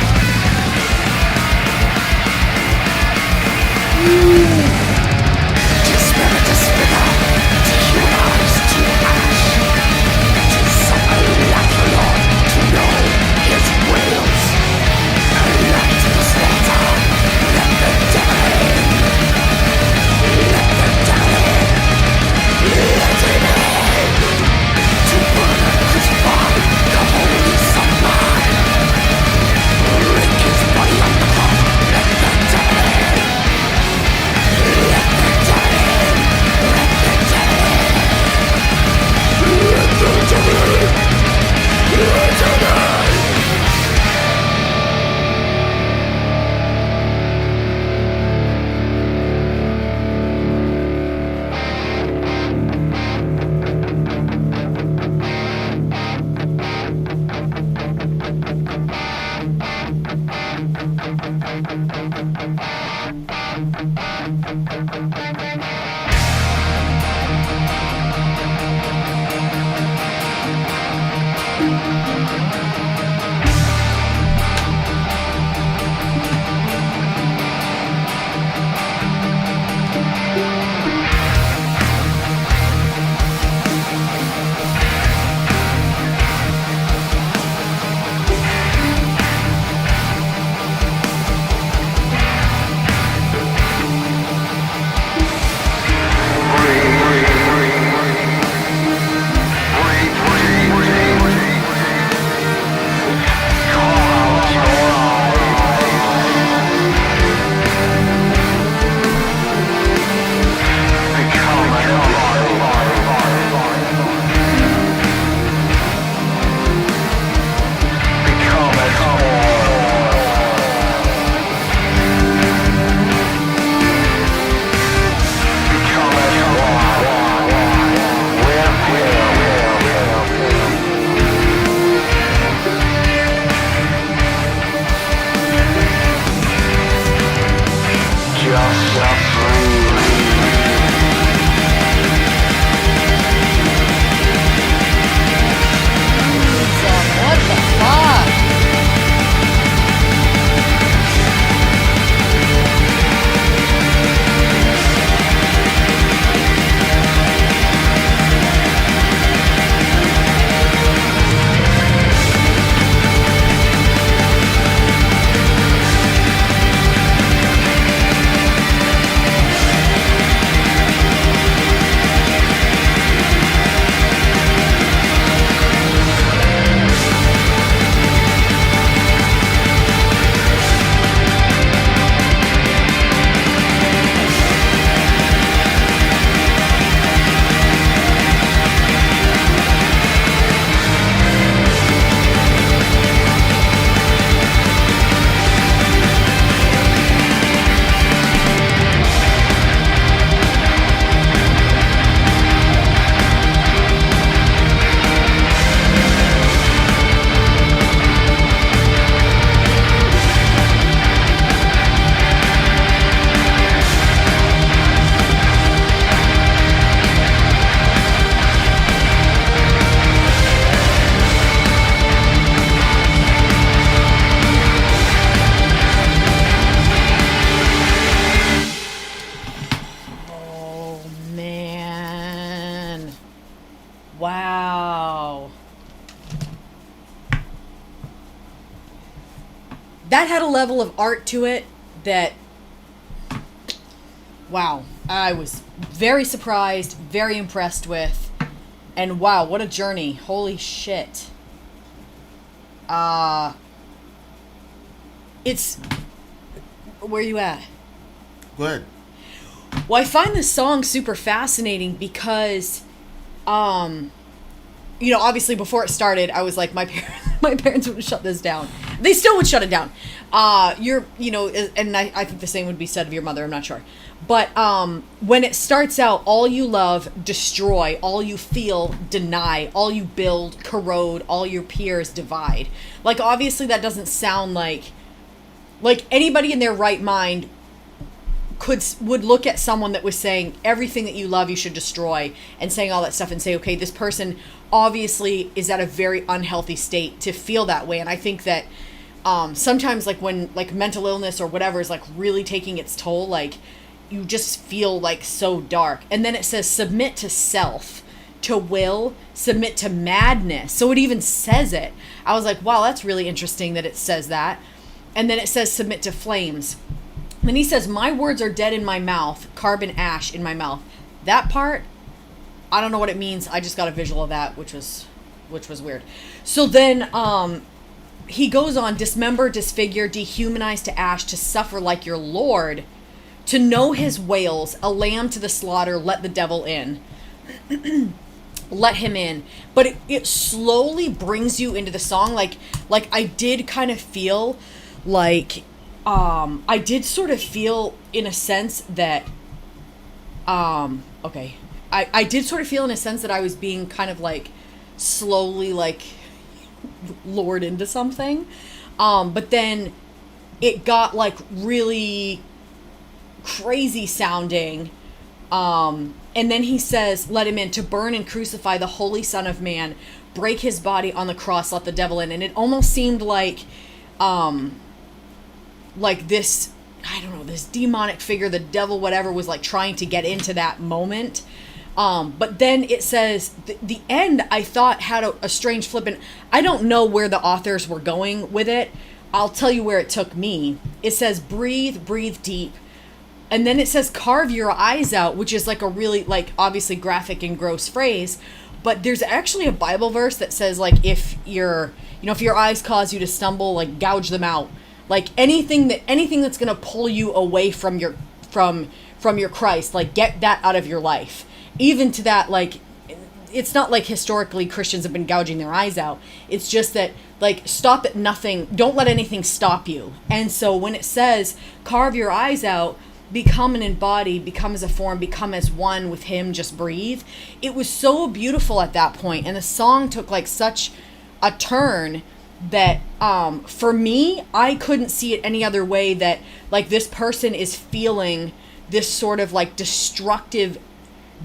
that had a level of art to it that, wow, I was very surprised, very impressed with, and wow, what a journey. Holy shit. It's, where you at? Good. Well, I find this song super fascinating because, you know, obviously before it started, I was like, my parents would have shut this down. They still would shut it down. You know, and I think the same would be said of your mother, I'm not sure. But when it starts out, all you love, destroy. All you feel, deny. All you build, corrode. All your peers, divide. Like, obviously that doesn't sound like anybody in their right mind would look at someone that was saying everything that you love you should destroy, and saying all that stuff, and say, okay, this person obviously is at a very unhealthy state to feel that way. And I think that sometimes, like, when like mental illness or whatever is like really taking its toll, like, you just feel like so dark. And then it says submit to self, to will, submit to madness. So it even says it. I was like, wow, that's really interesting that it says that. And then it says submit to flames. And he says, my words are dead in my mouth, carbon ash in my mouth. That part, I don't know what it means. I just got a visual of that, which was weird. So then he goes on, dismember, disfigure, dehumanize to ash, to suffer like your Lord, to know his wails, a lamb to the slaughter, let the devil in. Let him in. But it slowly brings you into the song. Like I did kind of feel like, I did sort of feel in a sense that, okay. I did sort of feel in a sense that I was being kind of like slowly like lured into something. But then it got like really crazy sounding. And then he says, let him in, to burn and crucify the holy Son of Man, break his body on the cross, let the devil in. And it almost seemed like this, I don't know, this demonic figure, the devil, whatever, was like trying to get into that moment. But then it says, the end, I thought, had a strange flip. And I don't know where the authors were going with it. I'll tell you where it took me. It says, breathe, breathe deep. And then it says, carve your eyes out, which is like a really, like, obviously graphic and gross phrase. But there's actually a Bible verse that says, like, if your eyes cause you to stumble, like, gouge them out. Like, anything that's going to pull you away from your Christ, like, get that out of your life. Even to that, like, it's not like historically Christians have been gouging their eyes out. It's just that, like, stop at nothing. Don't let anything stop you. And so when it says, carve your eyes out, become an embodied, become as a form, become as one with him, just breathe. It was so beautiful at that point. And the song took, like, such a turn that, for me, I couldn't see it any other way that, like, this person is feeling this sort of, like, destructive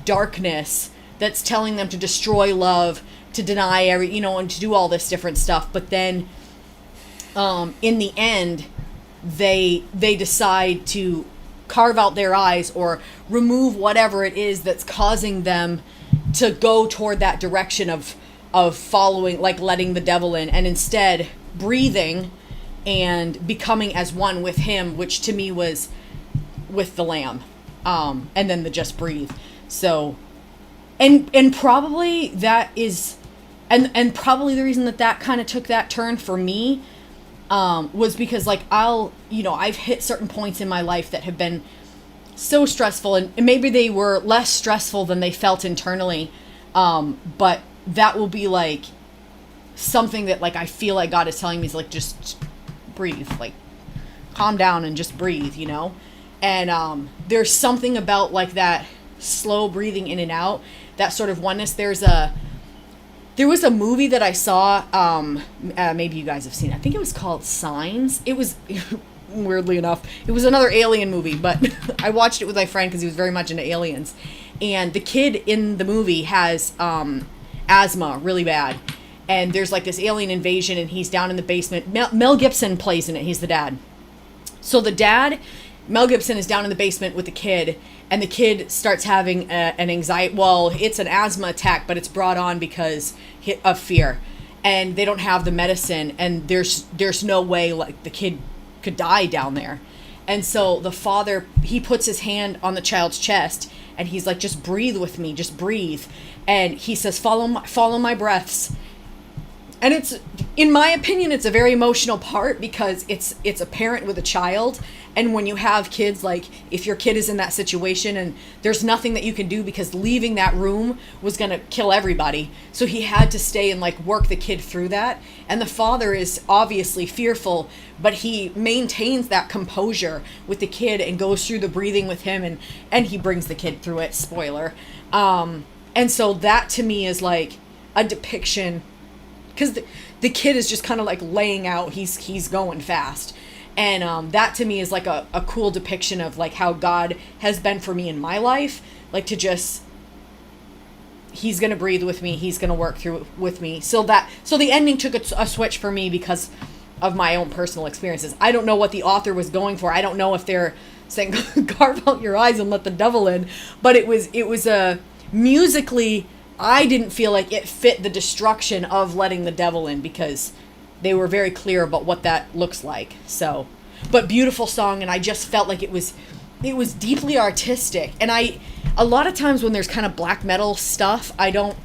darkness that's telling them to destroy love, to deny and to do all this different stuff. But then, in the end, they decide to carve out their eyes or remove whatever it is that's causing them to go toward that direction of following, like, letting the devil in, and instead breathing and becoming as one with him, which to me was with the lamb, and then the just breathe. So, and probably that is, and probably the reason that kind of took that turn for me, was because, like, I've hit certain points in my life that have been so stressful, and maybe they were less stressful than they felt internally, but that will be, like, something that, like, I feel like God is telling me is, like, just breathe, like, calm down and just breathe, and there's something about, like, that slow breathing in and out, that sort of oneness. There was a movie that I saw, maybe you guys have seen it. I think it was called Signs. It was, weirdly enough, it was another alien movie, but I watched it with my friend because he was very much into aliens. And the kid in the movie has asthma really bad. And there's, like, this alien invasion, and he's down in the basement. Mel Gibson plays in it. He's the dad. So the dad, Mel Gibson, is down in the basement with the kid, and the kid starts having an anxiety. Well, it's an asthma attack, but it's brought on because of fear, and they don't have the medicine, and there's no way, like, the kid could die down there. And so the father, he puts his hand on the child's chest and he's like, just breathe with me, just breathe. And he says, follow my breaths. And it's, in my opinion, it's a very emotional part because it's a parent with a child. And when you have kids, like if your kid is in that situation and there's nothing that you can do because leaving that room was going to kill everybody. So he had to stay and like work the kid through that. And the father is obviously fearful, but he maintains that composure with the kid and goes through the breathing with him, and he brings the kid through it. Spoiler. And so that to me is like a depiction, because the kid is just kind of like laying out, he's going fast. And that to me is like a cool depiction of like how God has been for me in my life. Like to just, he's going to breathe with me. He's going to work through with me. So the ending took a switch for me because of my own personal experiences. I don't know what the author was going for. I don't know if they're saying carve out your eyes and let the devil in, but it was musically, I didn't feel like it fit the destruction of letting the devil in because they were very clear about what that looks like. So, but beautiful song, and I just felt like it was deeply artistic. And a lot of times when there's kind of black metal stuff, I don't,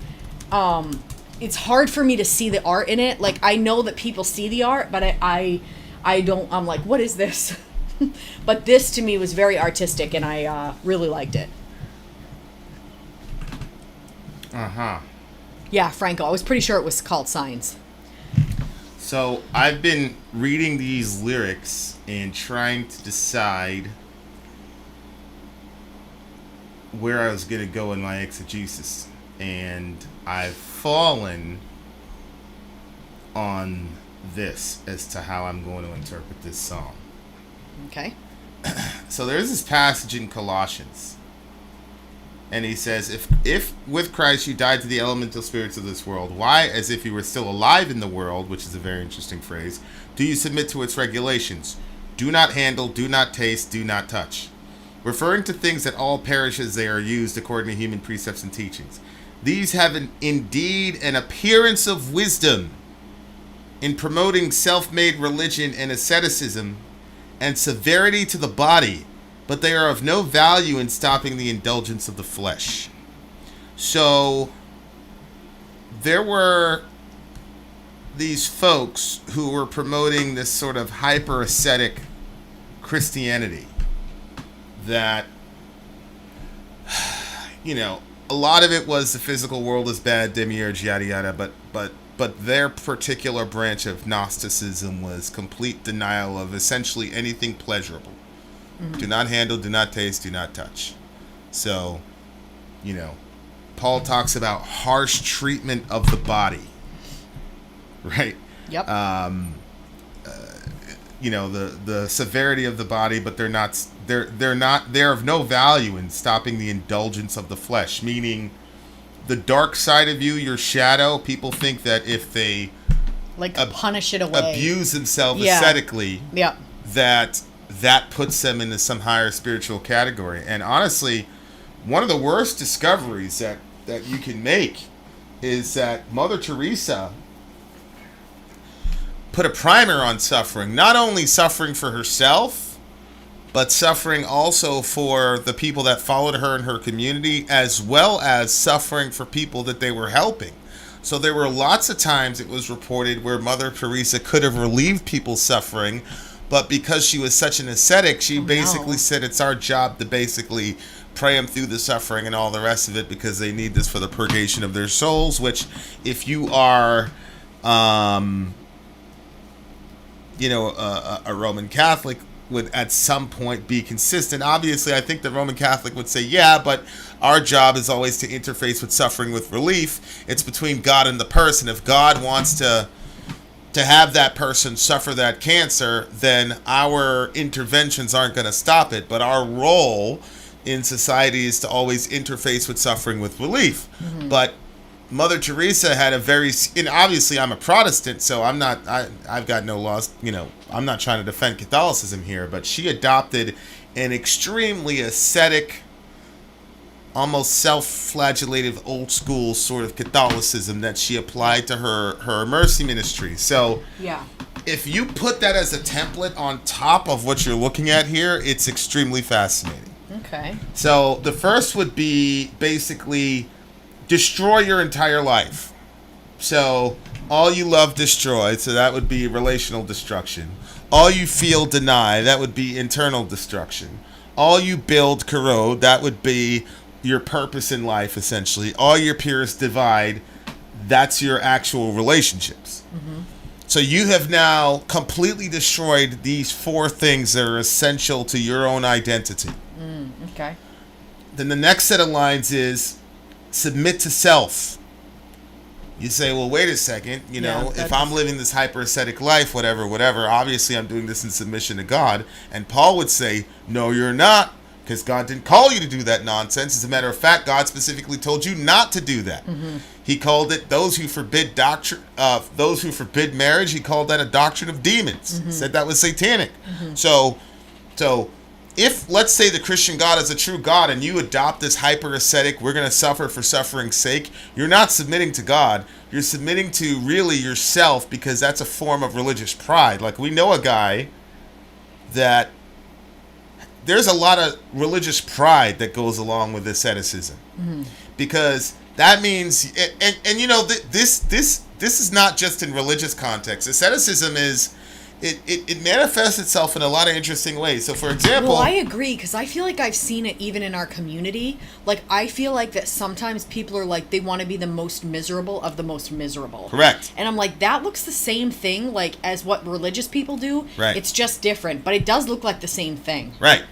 it's hard for me to see the art in it. Like I know that people see the art, but I don't, I'm like, what is this? But this to me was very artistic, and I really liked it. Uh-huh. Yeah, Franco. I was pretty sure it was called Signs. So I've been reading these lyrics and trying to decide where I was going to go in my exegesis. And I've fallen on this as to how I'm going to interpret this song. Okay. So there's this passage in Colossians. And he says, if with Christ you died to the elemental spirits of this world, why, as if you were still alive in the world, which is a very interesting phrase, do you submit to its regulations? Do not handle, do not taste, do not touch. Referring to things that all perish as they are used according to human precepts and teachings. These have indeed an appearance of wisdom in promoting self-made religion and asceticism and severity to the body, but they are of no value in stopping the indulgence of the flesh. So there were these folks who were promoting this sort of hyper-ascetic Christianity that, you know, a lot of it was the physical world is bad, demiurge, yada yada, but their particular branch of Gnosticism was complete denial of essentially anything pleasurable. Mm-hmm. Do not handle, do not taste, do not touch. So, you know, Paul talks about harsh treatment of the body, right? Yep. You know, the severity of the body, but they're of no value in stopping the indulgence of the flesh, meaning the dark side of you, your shadow. People think that if they like punish it away, abuse themselves ascetically, that puts them into some higher spiritual category. And honestly, one of the worst discoveries that you can make is that Mother Teresa put a primer on suffering, not only suffering for herself, but suffering also for the people that followed her in her community, as well as suffering for people that they were helping. So there were lots of times it was reported where Mother Teresa could have relieved people's suffering, but because she was such an ascetic, she basically said it's our job to basically pray them through the suffering and all the rest of it because they need this for the purgation of their souls, which if you are you know, a Roman Catholic would at some point be consistent. Obviously, I think the Roman Catholic would say, yeah, but our job is always to interface with suffering with relief. It's between God and the person. If God wants to have that person suffer that cancer, then our interventions aren't going to stop it. But our role in society is to always interface with suffering with relief. Mm-hmm. But Mother Teresa had a very, and obviously I'm a Protestant, so I've got no loss, you know, I'm not trying to defend Catholicism here, but she adopted an extremely ascetic almost self-flagellative old school sort of Catholicism that she applied to her mercy ministry. So yeah, if you put that as a template on top of what you're looking at here, it's extremely fascinating. Okay. So the first would be basically destroy your entire life. So all you love, destroy. So that would be relational destruction. All you feel, deny. That would be internal destruction. All you build, corrode. That would be your purpose in life, essentially. All your peers, divide. That's your actual relationships. Mm-hmm. So you have now completely destroyed these 4 things that are essential to your own identity. Okay. Then the next set of lines is submit to self. You say, well, wait a second. You know, if I'm living this hyper-ascetic life, whatever, obviously I'm doing this in submission to God. And Paul would say, no, you're not, because God didn't call you to do that nonsense. As a matter of fact, God specifically told you not to do that. Mm-hmm. He called it those who forbid marriage. He called that a doctrine of demons. Mm-hmm. Said that was satanic. Mm-hmm. So if, let's say, the Christian God is a true God and you adopt this hyper-ascetic, we're going to suffer for suffering's sake, you're not submitting to God. You're submitting to really yourself, because that's a form of religious pride. Like, we know a guy that there's a lot of religious pride that goes along with asceticism. Mm-hmm. Because that means, and you know, this is not just in religious context. Asceticism is... It manifests itself in a lot of interesting ways. So, for example... Well, I agree, because I feel like I've seen it even in our community. Like, I feel like that sometimes people are like, they want to be the most miserable of the most miserable. Correct. And I'm like, that looks the same thing, like, as what religious people do. Right. It's just different, but it does look like the same thing. Right.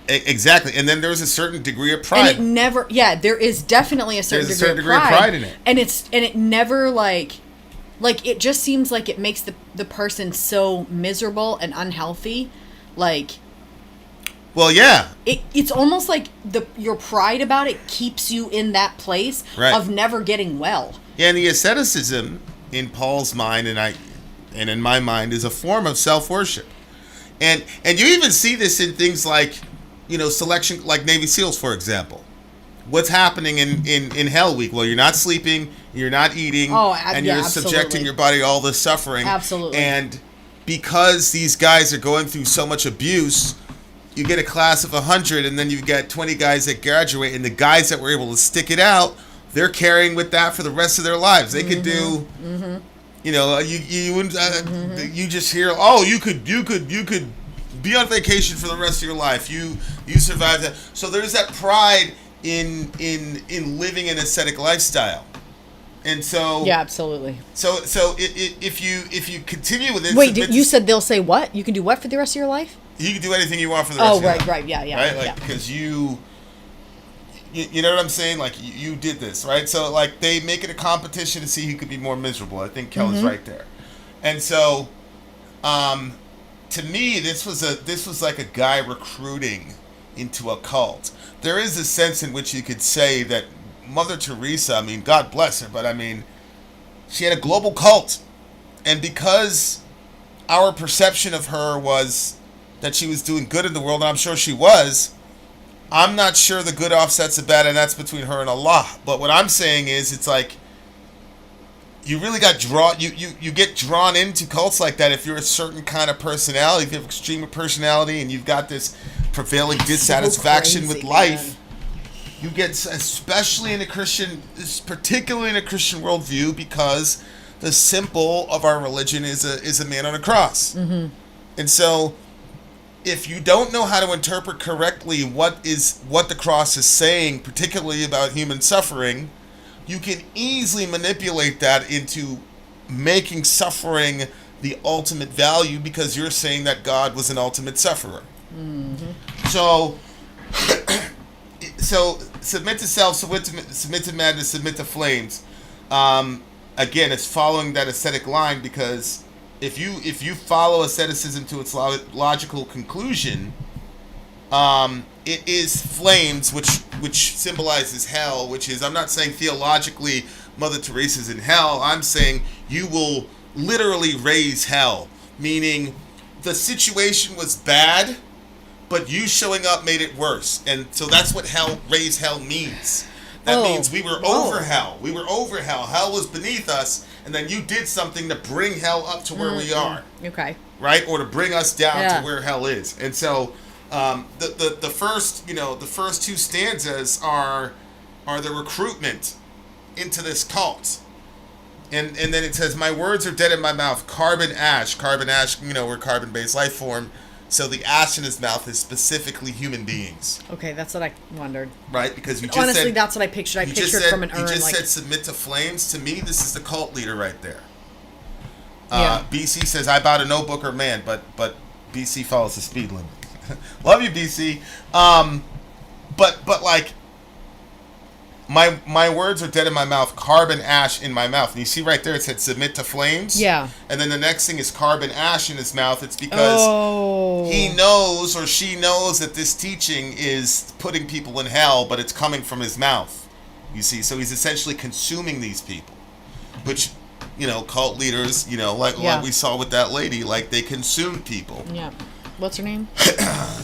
Exactly. And then there's a certain degree of pride. And it never... Yeah, there is definitely a certain degree of pride in it. And it never, like, it just seems like it makes the person so miserable and unhealthy. Like, well, yeah. It's almost like your pride about it keeps you in that place of never getting well. Yeah, and the asceticism in Paul's mind and in my mind is a form of self-worship. And you even see this in things like, you know, selection, like Navy SEALs, for example. What's happening in Hell Week? Well, you're not sleeping, you're not eating, and you're subjecting your body to all this suffering. Absolutely. And because these guys are going through so much abuse, you get a class of 100, and then you get 20 guys that graduate, and the guys that were able to stick it out, they're carrying with that for the rest of their lives. They could do, you know, you just hear, oh, you could be on vacation for the rest of your life. You survived that. So there's that pride in living an ascetic lifestyle. And so yeah, absolutely. So if you continue with it, wait, you said they'll say what? You can do what for the rest of your life? You can do anything you want for the rest of your life. Oh, right, yeah. Right? Like, because you know what I'm saying? Like, you did this, right? So, like, they make it a competition to see who could be more miserable. I think Kelly's right there. And so, to me, this was like a guy recruiting into a cult. There is a sense in which you could say that Mother Teresa, I mean, God bless her, but I mean, she had a global cult. And because our perception of her was that she was doing good in the world, and I'm sure she was, I'm not sure the good offsets the bad, and that's between her and Allah. But what I'm saying is, it's like, you really got you get drawn into cults like that if you're a certain kind of personality, if you have extreme personality, and you've got this prevailing dissatisfaction with life. You get, especially in a Christian, particularly in a Christian worldview, because the symbol of our religion is a man on a cross. Mm-hmm. And so, if you don't know how to interpret correctly what the cross is saying, particularly about human suffering, you can easily manipulate that into making suffering the ultimate value, because you're saying that God was an ultimate sufferer. Mm-hmm. So submit to self, submit to madness, submit to flames. Again, it's following that ascetic line, because if you follow asceticism to its logical conclusion, it is flames, which symbolizes hell. Which is, I'm not saying theologically Mother Teresa's in hell. I'm saying you will literally raise hell, meaning the situation was bad, but you showing up made it worse. And so that's what raise hell means. That means we were over hell. We were over hell. Hell was beneath us, and then you did something to bring hell up to where we are. Okay. Right? Or to bring us down to where hell is. And so the first, the first two stanzas are the recruitment into this cult. And then it says, my words are dead in my mouth, carbon ash. Carbon ash, we're carbon-based life form. So the ash in his mouth is specifically human beings. Okay, that's what I wondered. Right? Because you just honestly, said, that's what I pictured. I pictured from an urn. You just said submit to flames. To me, this is the cult leader right there. BC says, I bought a notebook or man, but BC follows the speed limit. Love you, BC. But like, my words are dead in my mouth, carbon ash in my mouth. And you see right there, it said submit to flames. Yeah. And then the next thing is carbon ash in his mouth. It's because he knows or she knows that this teaching is putting people in hell, but it's coming from his mouth. You see, so he's essentially consuming these people, which, cult leaders, like we saw with that lady, like they consume people. Yeah. What's her name?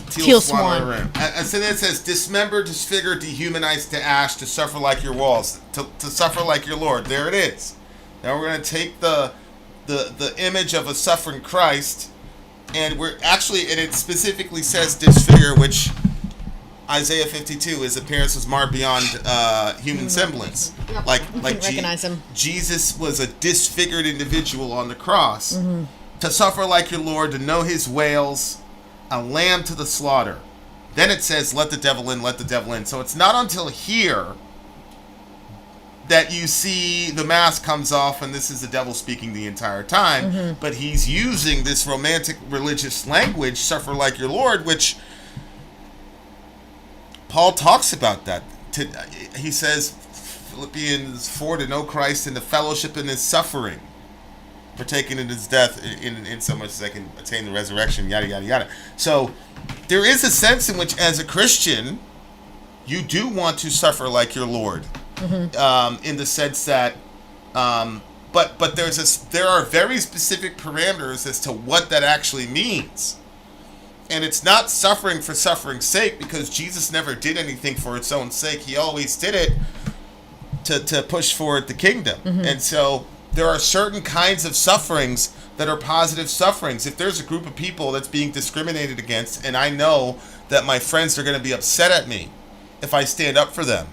Teal Swan. And so then it says, dismember, disfigure, dehumanize to ash, to suffer like your walls, to suffer like your Lord. There it is. Now we're going to take the image of a suffering Christ, and and it specifically says disfigure, which Isaiah 52, his appearance was marred beyond human semblance. Yep. Like recognize him. Jesus was a disfigured individual on the cross. Mm-hmm. To suffer like your Lord, to know his wails, a lamb to the slaughter. Then it says, let the devil in, let the devil in. So it's not until here that you see the mask comes off and this is the devil speaking the entire time. Mm-hmm. But he's using this romantic religious language, suffer like your Lord, which Paul talks about that. He says, Philippians 4, to know Christ and the fellowship in his suffering, partaking in his death in so much as I can attain the resurrection, yada, yada, yada. So there is a sense in which, as a Christian, you do want to suffer like your Lord. Mm-hmm. In the sense that, but there are very specific parameters as to what that actually means. And it's not suffering for suffering's sake, because Jesus never did anything for its own sake. He always did it to push forward the kingdom. Mm-hmm. And so there are certain kinds of sufferings that are positive sufferings. If there's a group of people that's being discriminated against, and I know that my friends are going to be upset at me if I stand up for them,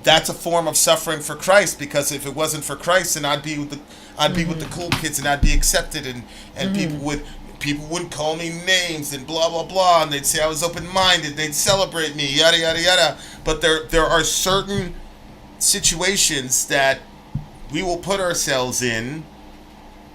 that's a form of suffering for Christ, because if it wasn't for Christ, then I'd be with the cool kids, and I'd be accepted, and mm-hmm. people wouldn't call me names and blah blah blah, and they'd say I was open-minded, they'd celebrate me, yada yada yada. But there are certain situations that we will put ourselves in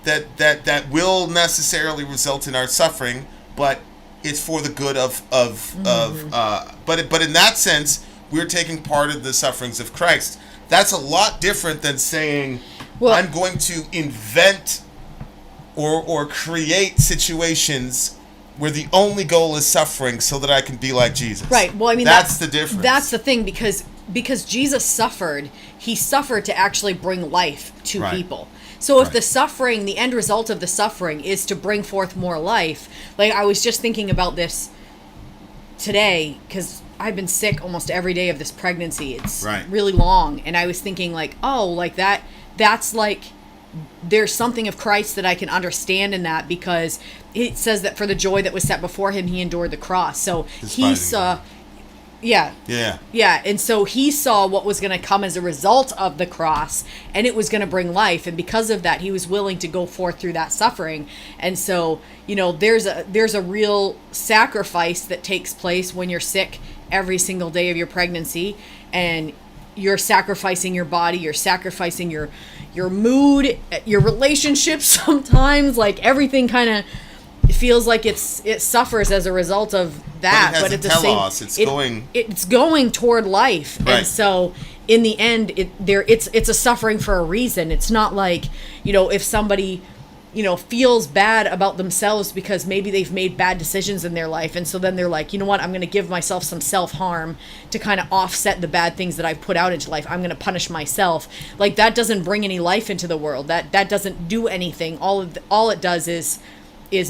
that will necessarily result in our suffering, but it's for the good but in that sense, we're taking part of the sufferings of Christ. That's a lot different than saying, I'm going to invent or create situations where the only goal is suffering so that I can be like Jesus. Right. Well, I mean, that's the difference. That's the thing, because Jesus suffered, he suffered to actually bring life to people. So if the end result of the suffering is to bring forth more life, like I was just thinking about this today, because I've been sick almost every day of this pregnancy. It's really long. And I was thinking like, that's like, there's something of Christ that I can understand in that, because it says that for the joy that was set before him, he endured the cross. So he saw, yeah. And so he saw what was going to come as a result of the cross, and it was going to bring life. And because of that, he was willing to go forth through that suffering. And so, there's a real sacrifice that takes place when you're sick every single day of your pregnancy, and you're sacrificing your body, you're sacrificing your mood, your relationships sometimes, like everything kind of feels like it suffers as a result of that. But at the same, it's going toward life. Right. And so in the end, it's a suffering for a reason. It's not like, if somebody feels bad about themselves because maybe they've made bad decisions in their life, and so then they're like, you know what, I'm going to give myself some self-harm to kind of offset the bad things that I've put out into life. I'm going to punish myself. Like, that doesn't bring any life into the world. That doesn't do anything. All it does is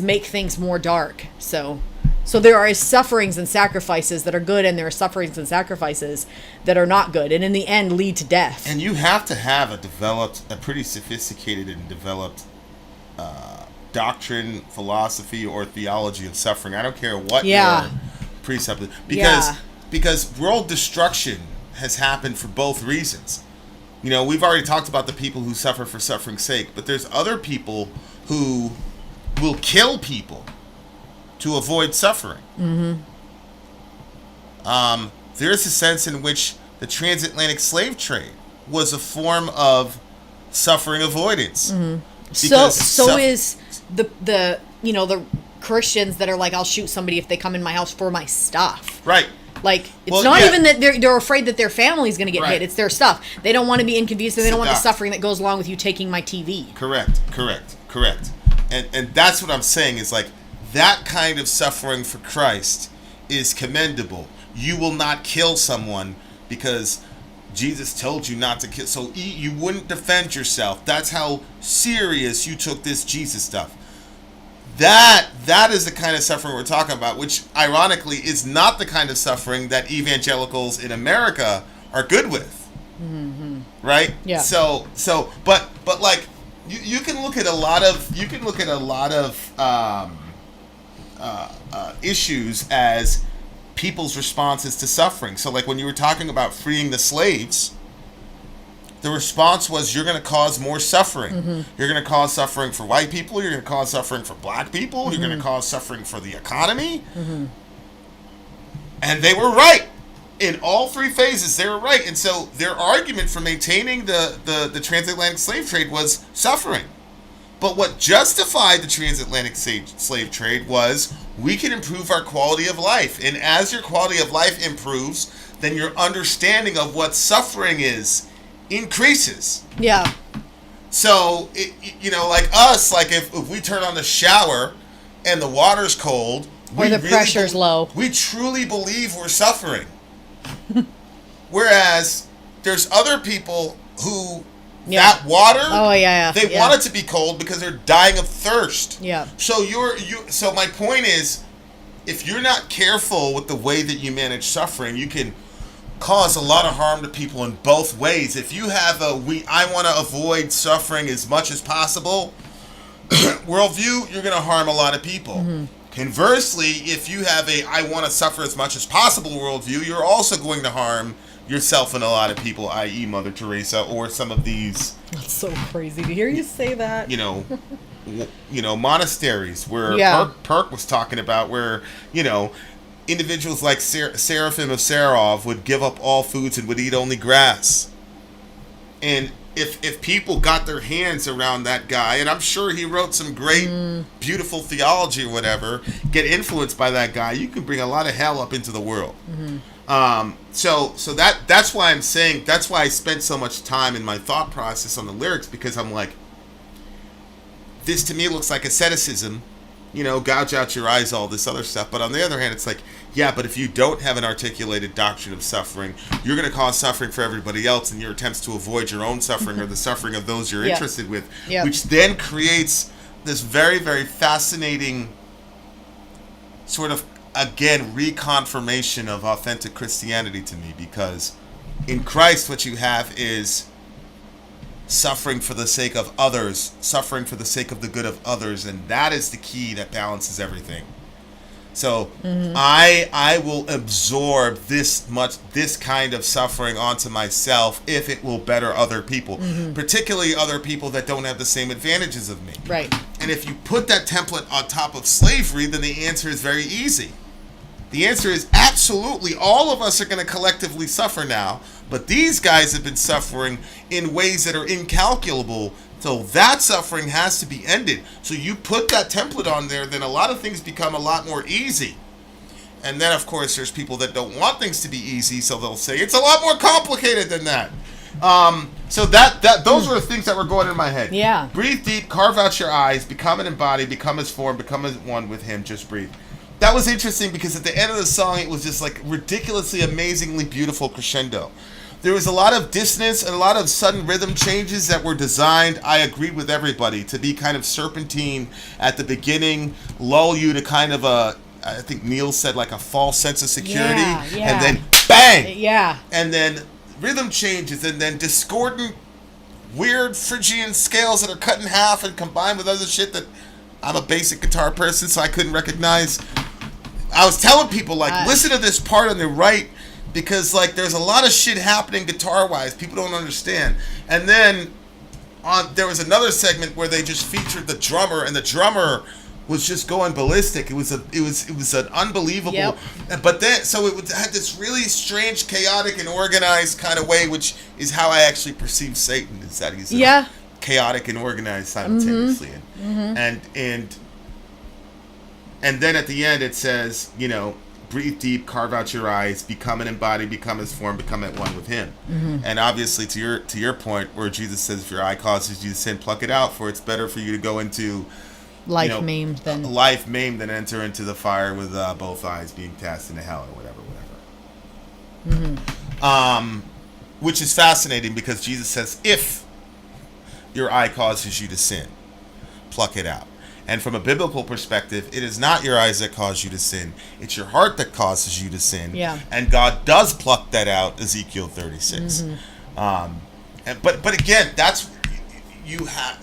make things more dark. So there are sufferings and sacrifices that are good, and there are sufferings and sacrifices that are not good, and in the end lead to death. And you have to have a pretty sophisticated and developed doctrine, philosophy, or theology of suffering. I don't care what your precept is. Because world destruction has happened for both reasons. You know, we've already talked about the people who suffer for suffering's sake, but there's other people who will kill people to avoid suffering. There's a sense in which the transatlantic slave trade was a form of suffering avoidance. So is the Christians that are like, I'll shoot somebody if they come in my house for my stuff. Right. Like, it's not even that they're afraid that their family's going to get hit. It's their stuff. They don't want to be inconvenienced, and they don't want the suffering that goes along with you taking my TV. Correct. And that's what I'm saying is, like, that kind of suffering for Christ is commendable. You will not kill someone because Jesus told you not to kill. So you wouldn't defend yourself. That's how serious you took this Jesus stuff. That is the kind of suffering we're talking about, which ironically is not the kind of suffering that evangelicals in America are good with. Right? Yeah. So but like you can look at a lot of issues as people's responses to suffering. So like when you were talking about freeing the slaves, the response was, you're going to cause more suffering. You're going to cause suffering for white people. You're going to cause suffering for black people. You're going to cause suffering for the economy. And they were right. In all three phases, they were right. And so their argument for maintaining the transatlantic slave trade was suffering. But what justified the transatlantic slave trade was, we can improve our quality of life. And as your quality of life improves, then your understanding of what suffering is increases. Yeah. So, like us, like if we turn on the shower and the water's cold, or the pressure's low, we truly believe we're suffering. Whereas there's other people who that water, they want it to be cold because they're dying of thirst. Yeah. So so my point is, if you're not careful with the way that you manage suffering, you can cause a lot of harm to people in both ways. If you have I want to avoid suffering as much as possible worldview, you're going to harm a lot of people. Conversely, if you have I want to suffer as much as possible worldview, you're also going to harm yourself and a lot of people, i.e. Mother Teresa or some of these. That's so crazy to hear you say that. Monasteries where Perk was talking about, where individuals like Seraphim of Sarov would give up all foods and would eat only grass. And if people got their hands around that guy, and I'm sure he wrote some great, beautiful theology or whatever, get influenced by that guy, you can bring a lot of hell up into the world. So that's why I'm saying, that's why I spent so much time in my thought process on the lyrics, because I'm like, this to me looks like asceticism. Gouge out your eyes, all this other stuff. But on the other hand, it's like, but if you don't have an articulated doctrine of suffering, you're going to cause suffering for everybody else in your attempts to avoid your own suffering or the suffering of those you're interested with, which then creates this very, very fascinating sort of, again, reconfirmation of authentic Christianity to me, because in Christ what you have is suffering for the sake of others, suffering for the sake of the good of others, and that is the key that balances everything. So I will absorb this kind of suffering onto myself if it will better other people, particularly other people that don't have the same advantages of me. Right. And if you put that template on top of slavery, then the answer is very easy. The answer is absolutely all of us are going to collectively suffer now, but these guys have been suffering in ways that are incalculable, so that suffering has to be ended. So you put that template on there, then a lot of things become a lot more easy. And then, of course, there's people that don't want things to be easy, so they'll say it's a lot more complicated than that. So those were the things that were going in my head. Yeah. Breathe deep, carve out your eyes, become an embodied, become his form, become as one with him, just breathe. That was interesting because at the end of the song, it was just like ridiculously, amazingly beautiful crescendo. there was a lot of dissonance and a lot of sudden rhythm changes that were designed, I agree with everybody, to be kind of serpentine at the beginning, lull you to kind of I think Neil said like a false sense of security, and then bang! Yeah. And then rhythm changes, and then discordant, weird Phrygian scales that are cut in half and combined with other shit that I'm a basic guitar person, so I couldn't recognize. I was telling people, like, listen to this part on the right, because, like, there's a lot of shit happening guitar-wise. People don't understand. And then there was another segment where they just featured the drummer, and the drummer was just going ballistic. It was an unbelievable. Yep. But then, so it had this really strange, chaotic, and organized kind of way, which is how I actually perceive Satan. Is that he's chaotic and organized simultaneously. And then at the end it says, you know, breathe deep, carve out your eyes, become an embodied, become his form, become at one with him. And obviously, to your point, where Jesus says, if your eye causes you to sin, pluck it out, for it's better for you to go into life maimed than enter into the fire with both eyes being cast into hell, or whatever. Which is fascinating, because Jesus says, if your eye causes you to sin, pluck it out. And from a biblical perspective, it is not your eyes that cause you to sin. It's your heart that causes you to sin. Yeah. And God does pluck that out, Ezekiel 36. But again, that's, you have,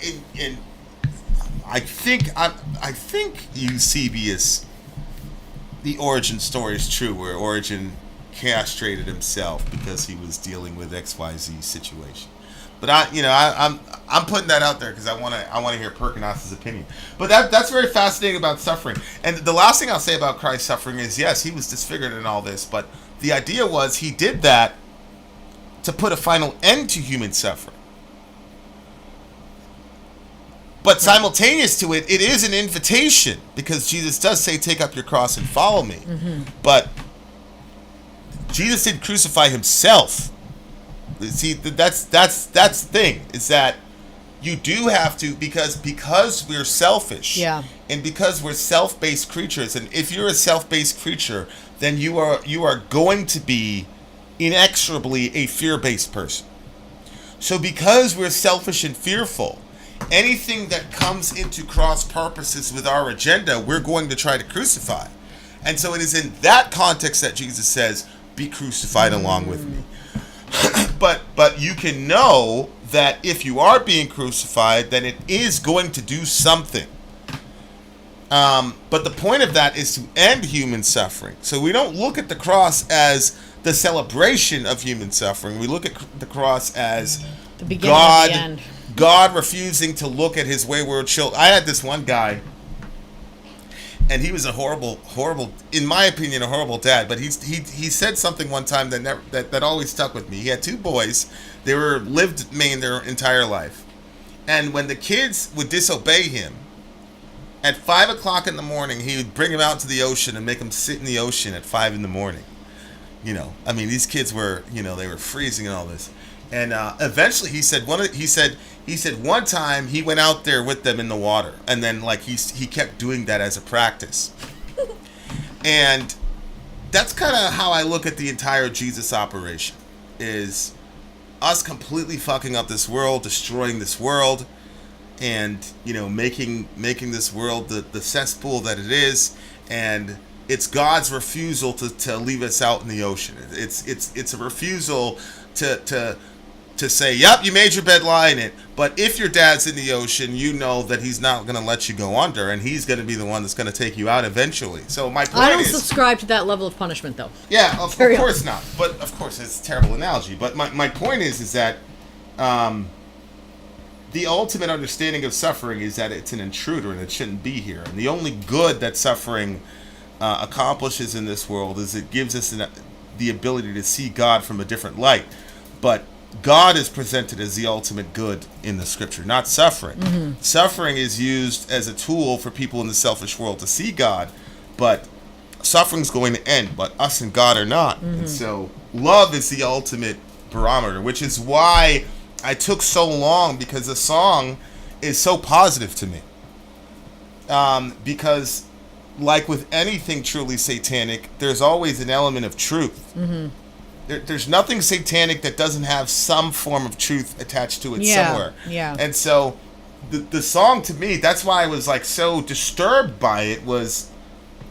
I think Eusebius, the origin story is true, where Origin castrated himself because he was dealing with XYZ situation. But I'm putting that out there because I want to hear Perkinos's opinion. But that's very fascinating about suffering. And the last thing I'll say about Christ's suffering is, yes, he was disfigured in all this, but the idea was he did that to put a final end to human suffering. But simultaneous to it, it is an invitation, because Jesus does say, take up your cross and follow me. But Jesus didn't crucify himself. See, that's the thing, is that you do have to, because we're selfish, and because we're self-based creatures, and if you're a self-based creature, then you are going to be inexorably a fear-based person. So because we're selfish and fearful, anything that comes into cross purposes with our agenda, we're going to try to crucify. And so it is in that context that Jesus says, be crucified along with me. But you can know that if you are being crucified, then it is going to do something. But the point of that is to end human suffering. So we don't look at the cross as the celebration of human suffering. We look at the cross as the beginning of the end. God refusing to look at his wayward children. I had this one guy, and he was a horrible, in my opinion, a horrible dad. But he said something one time that always stuck with me. He had two boys. They lived in Maine their entire life. And when the kids would disobey him, at 5 o'clock in the morning, he would bring them out to the ocean and make them sit in the ocean at 5 in the morning. You know, I mean, these kids were, they were freezing and all this. And eventually, he said one time he went out there with them in the water, and then he kept doing that as a practice. And that's kind of how I look at the entire Jesus operation, is us completely fucking up this world, destroying this world, and making this world the cesspool that it is, and it's God's refusal to leave us out in the ocean. It's a refusal to say, yep, you made your bed, lie in it. But if your dad's in the ocean, you know that he's not going to let you go under, and he's going to be the one that's going to take you out eventually. So my point is, I don't subscribe to that level of punishment, though. Yeah, of course not. But of course, it's a terrible analogy. But my point is that the ultimate understanding of suffering is that it's an intruder and it shouldn't be here. And the only good that suffering accomplishes in this world is it gives us the ability to see God from a different light. But God is presented as the ultimate good in the scripture, not suffering. Mm-hmm. Suffering is used as a tool for people in the selfish world to see God, but suffering's going to end, but us and God are not. Mm-hmm. And so love is the ultimate barometer, which is why I took so long, because the song is so positive to me. Because like with anything truly satanic, there's always an element of truth. Mm-hmm. there's nothing satanic that doesn't have some form of truth attached to it somewhere. Yeah. And so the song, to me, that's why I was like so disturbed by it, was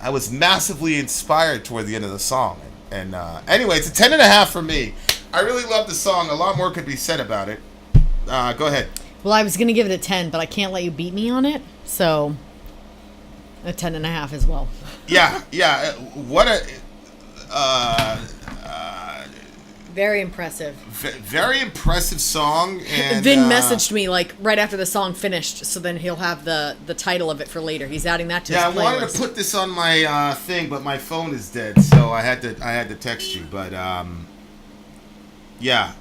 I was massively inspired toward the end of the song. And anyway, it's a 10.5 for me. I really love the song. A lot more could be said about it. Go ahead. Well, I was going to give it a 10, but I can't let you beat me on it. So a 10.5 as well. Yeah. What a... Very impressive. Very impressive song. And Vin messaged me like right after the song finished, so then he'll have the title of it for later. He's adding that to his playlist. Yeah, I wanted to put this on my thing, but my phone is dead, so I had to text you. But yeah.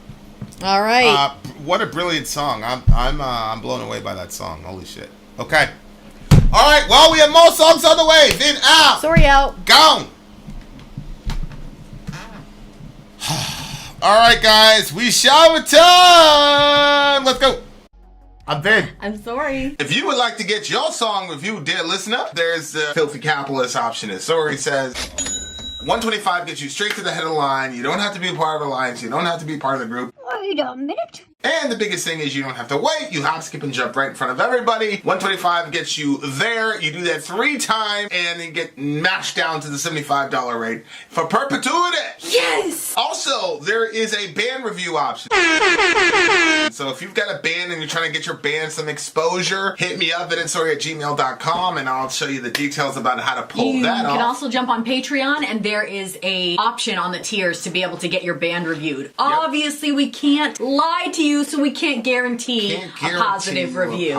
All right. What a brilliant song! I'm blown away by that song. Holy shit. Okay. All right. Well, we have more songs on the way. Vin out. Sorry out. Gone. All right, guys, we shall return. Let's go. I'm Vin. I'm sorry. If you would like to get your song reviewed, dear listener, there's the Filthy Capitalist option. As Sori says, $125 gets you straight to the head of the line. You don't have to be a part of the alliance. You don't have to be part of the group. Wait a minute. And the biggest thing is you don't have to wait. You hop, skip, and jump right in front of everybody. $125 gets you there. You do that 3 times, and then get mashed down to the $75 rate for perpetuity. Yes! Also, there is a band review option. So if you've got a band and you're trying to get your band some exposure, hit me up at insori@gmail.com, and I'll show you the details about how to pull that off. You can also jump on Patreon, and there is a option on the tiers to be able to get your band reviewed. Obviously, we can't lie to you, so we can't guarantee a positive review.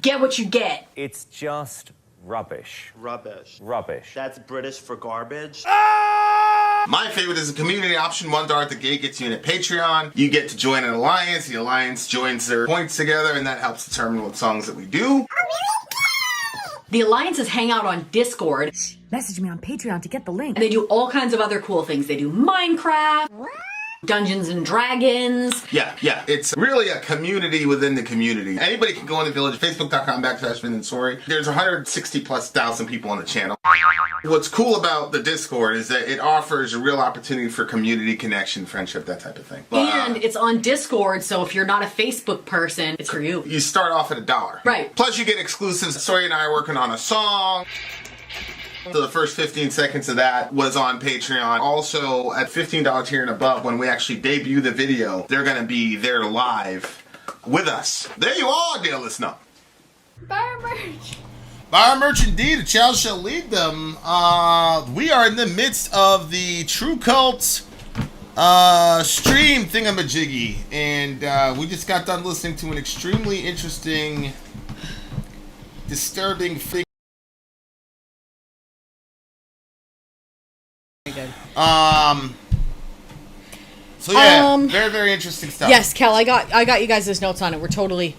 Get what you get. It's just rubbish. Rubbish. Rubbish. That's British for garbage. My favorite is the community option. $1 at the gate gets you in at Patreon. You get to join an alliance. The alliance joins their points together, and that helps determine what songs that we do. The alliances hang out on Discord. Message me on Patreon to get the link. They do all kinds of other cool things. They do Minecraft, Dungeons and Dragons. Yeah. It's really a community within the community. Anybody can go in the village, facebook.com/Vin and Sori. There's 160,000+ people on the channel. What's cool about the Discord is that it offers a real opportunity for community connection, friendship, that type of thing. And it's on Discord, so if you're not a Facebook person, it's for you. You start off at $1. Right. Plus you get exclusives. Sori and I are working on a song. So the first 15 seconds of that was on Patreon. Also, at $15 tier and above, when we actually debut the video, they're going to be there live with us. There you are, dear listener. Buy our merch. Buy our merch indeed. A child shall lead them. We are in the midst of the True Cult stream thingamajiggy. And we just got done listening to an extremely interesting, disturbing thing. So yeah, very, very interesting stuff. Yes, Kel, I got you guys' notes on it. We're totally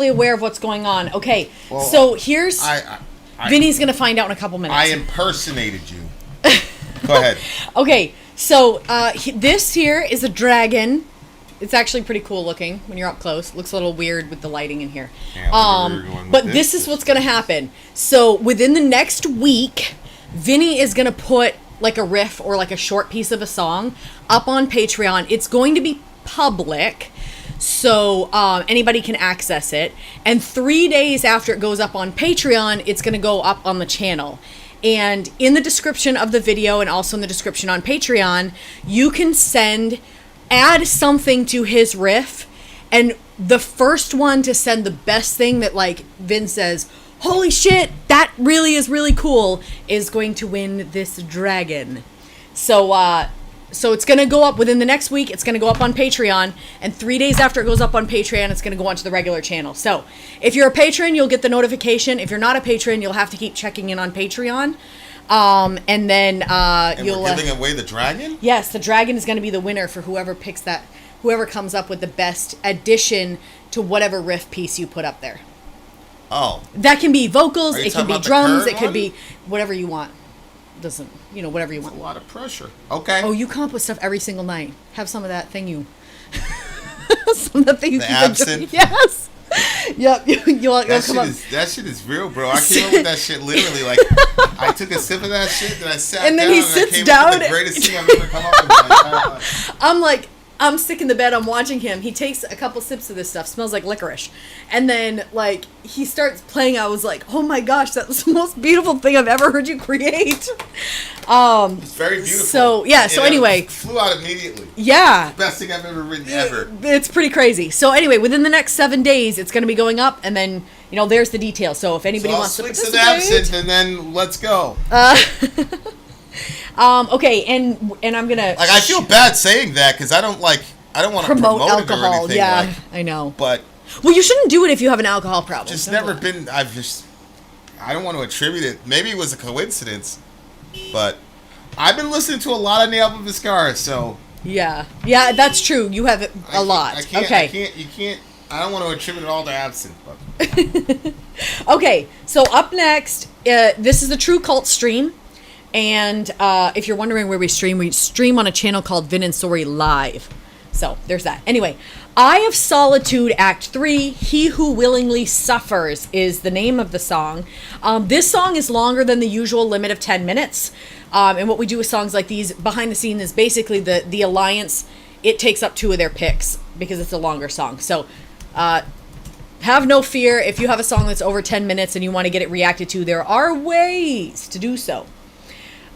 aware of what's going on. Okay, well, so here's Vinny's gonna find out in a couple minutes. I impersonated you. Go ahead. Okay, so this here is a dragon. It's actually pretty cool looking when you're up close. Looks a little weird with the lighting in here. Yeah, but this is what's gonna happen. So within the next week, Vinny is gonna put like a riff or like a short piece of a song up on Patreon. It's going to be public, so anybody can access it. And 3 days after it goes up on Patreon, it's going to go up on the channel. And in the description of the video and also in the description on Patreon, you can add something to his riff. And the first one to send the best thing that like Vin says, holy shit, that really is really cool, is going to win this dragon. So it's going to go up within the next week. It's going to go up on Patreon. And 3 days after it goes up on Patreon, it's going to go onto the regular channel. So if you're a patron, you'll get the notification. If you're not a patron, you'll have to keep checking in on Patreon. And then you'll... we're giving away the dragon? Yes, the dragon is going to be the winner for whoever picks that, whoever comes up with the best addition to whatever riff piece you put up there. Oh. That can be vocals, it can be drums, it could one? be whatever you want. Doesn't, whatever you want. A lot of pressure. Okay. Oh, you come up with stuff every single night. Have some of that thing some of that thing you the keep absinthe. Yes. Yep, you'll come up. That shit is real, bro. I came up with that shit literally. Like, I took a sip of that shit, then I sat and then down, he and sits I came down. up with the greatest thing I've ever come up with in my entire life. I'm sick in the bed. I'm watching him. He takes a couple sips of this stuff. Smells like licorice. And then, like, he starts playing. I was like, oh my gosh, that's the most beautiful thing I've ever heard you create. It's very beautiful. So, yeah. So, anyway. It flew out immediately. Yeah. Best thing I've ever written ever. It's pretty crazy. So, anyway, within the next 7 days, it's going to be going up. And then, you know, there's the details. So, if anybody wants to participate. Absent, and then let's go. Okay, and I'm gonna. Like, I feel bad saying that because I don't want to promote alcohol. it or anything. Yeah, like, I know. But well, you shouldn't do it if you have an alcohol problem. Just never been. I don't want to attribute it. Maybe it was a coincidence, but I've been listening to a lot of Nail Viscara, so. Yeah, that's true. You have a lot. Okay. You can't. I don't want to attribute it all to absinthe. But. Okay, so up next, this is the True Cult stream. And if you're wondering where we stream on a channel called Vin and Sori Live. So there's that. Anyway, Eye of Solitude, Act 3, He Who Willingly Suffers is the name of the song. This song is longer than the usual limit of 10 minutes. And what we do with songs like these behind the scenes is basically the Alliance, it takes up 2 of their picks because it's a longer song. So have no fear. If you have a song that's over 10 minutes and you want to get it reacted to, there are ways to do so.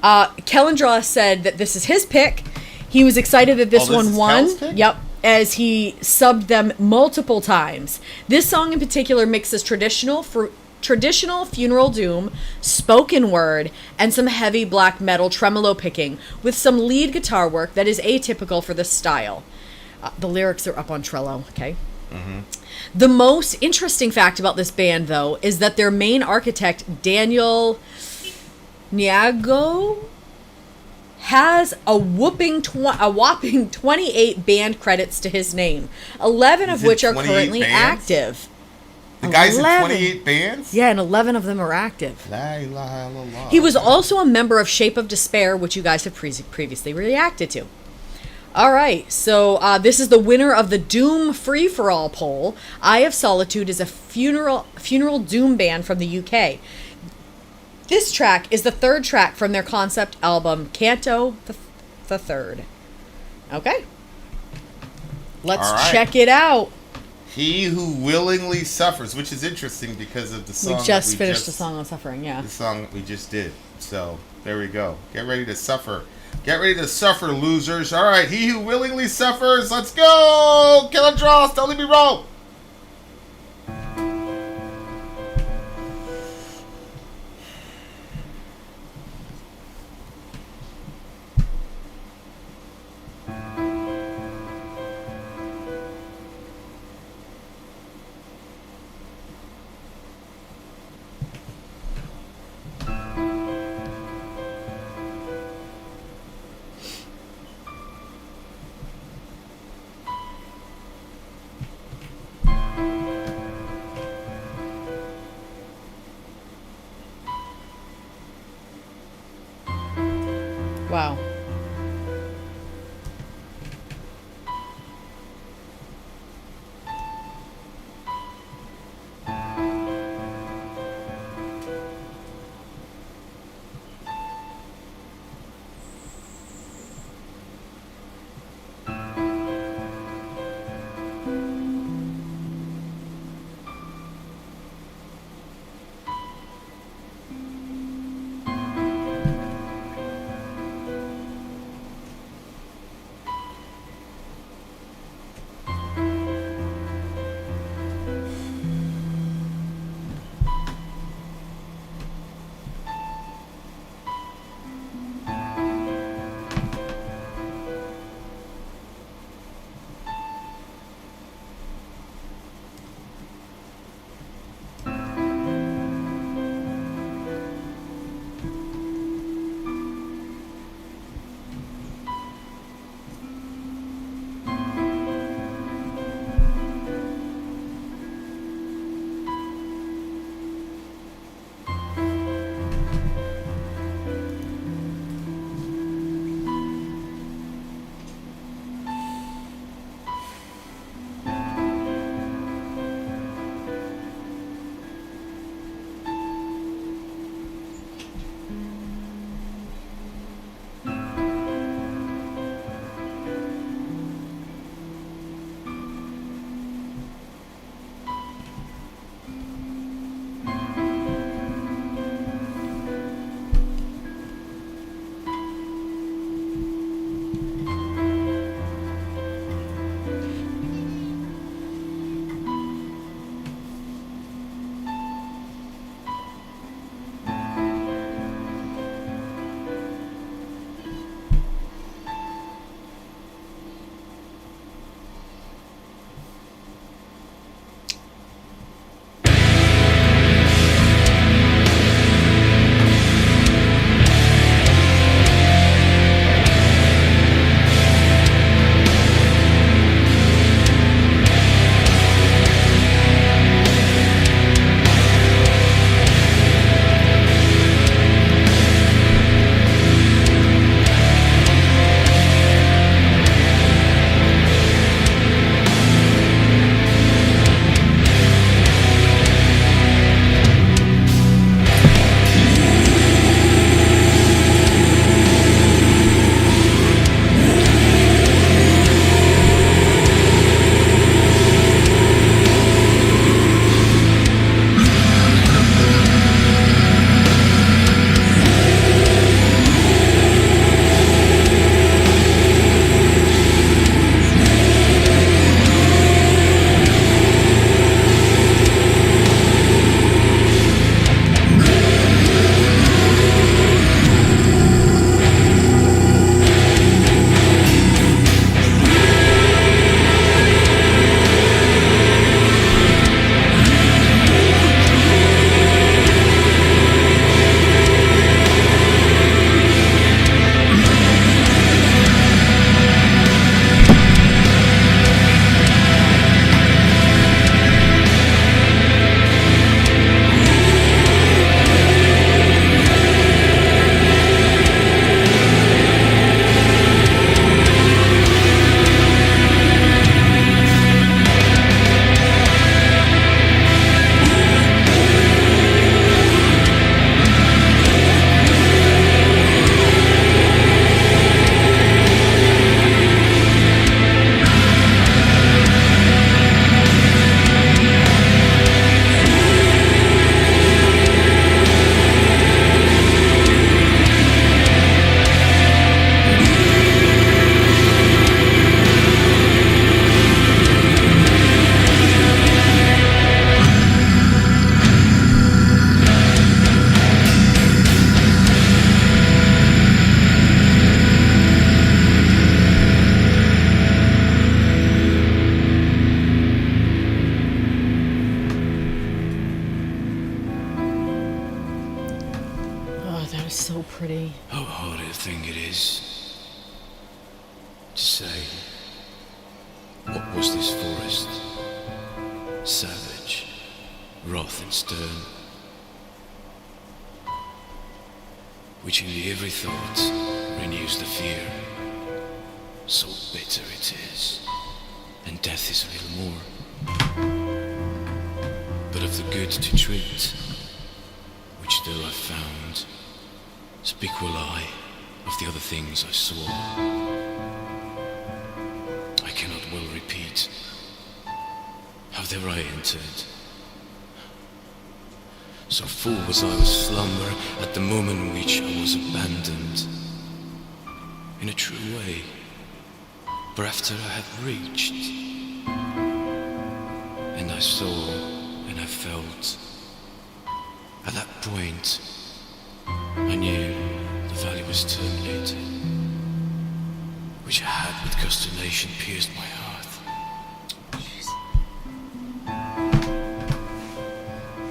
Kellendraw said that this is his pick. He was excited that this one won. Yep, as he subbed them multiple times. This song in particular mixes traditional funeral doom, spoken word, and some heavy black metal tremolo picking with some lead guitar work that is atypical for this style. The lyrics are up on Trello, okay? Mm-hmm. The most interesting fact about this band, though, is that their main architect, Daniel Niago, has a whopping 28 band credits to his name, 11 of which are currently active. The guy's in 28 bands? Yeah, and 11 of them are active. La, la, la, la. He was also a member of Shape of Despair, which you guys have previously reacted to. All right, so this is the winner of the Doom Free-for-All poll. Eye of Solitude is a funeral doom band from the UK. This track is the 3rd track from their concept album, Canto the 3rd. Okay. Let's check it out. He Who Willingly Suffers, which is interesting because of the song. We just finished the song on suffering, yeah. The song that we just did. So, there we go. Get ready to suffer. Get ready to suffer, losers. All right, He Who Willingly Suffers. Let's go. Kill a draw. Don't leave me roll. Wow. it's so pretty. How hard a thing it is to say, what was this forest? Savage, wrath and stern, which in the every thought renews the fear. So bitter it is, and death is a little more. But of the good to treat, which though I found, speak will I of the other things I saw. I cannot well repeat how there I entered. So full was I of slumber at the moment which I was abandoned. In a true way, for after I had reached, and I saw and I felt, at that point I knew the valley was terminated, which had with consternation pierced my heart.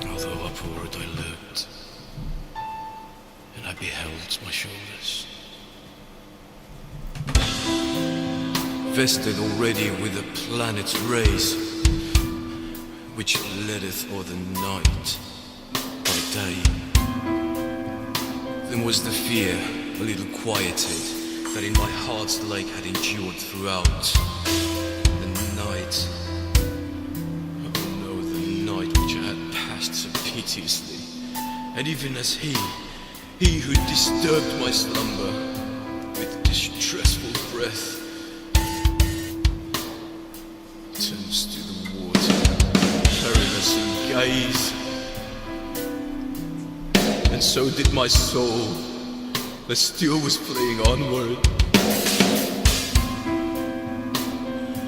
Although upward I looked, and I beheld my shoulders, vested already with the planet's rays, which leadeth o'er the night by day. Then was the fear a little quieted that in my heart's lake had endured throughout the night. Oh no, the night which I had passed so piteously, and even as he who disturbed my slumber with distressful breath turns to the water, perilous in gaze. And so did my soul, that still was fleeing onward,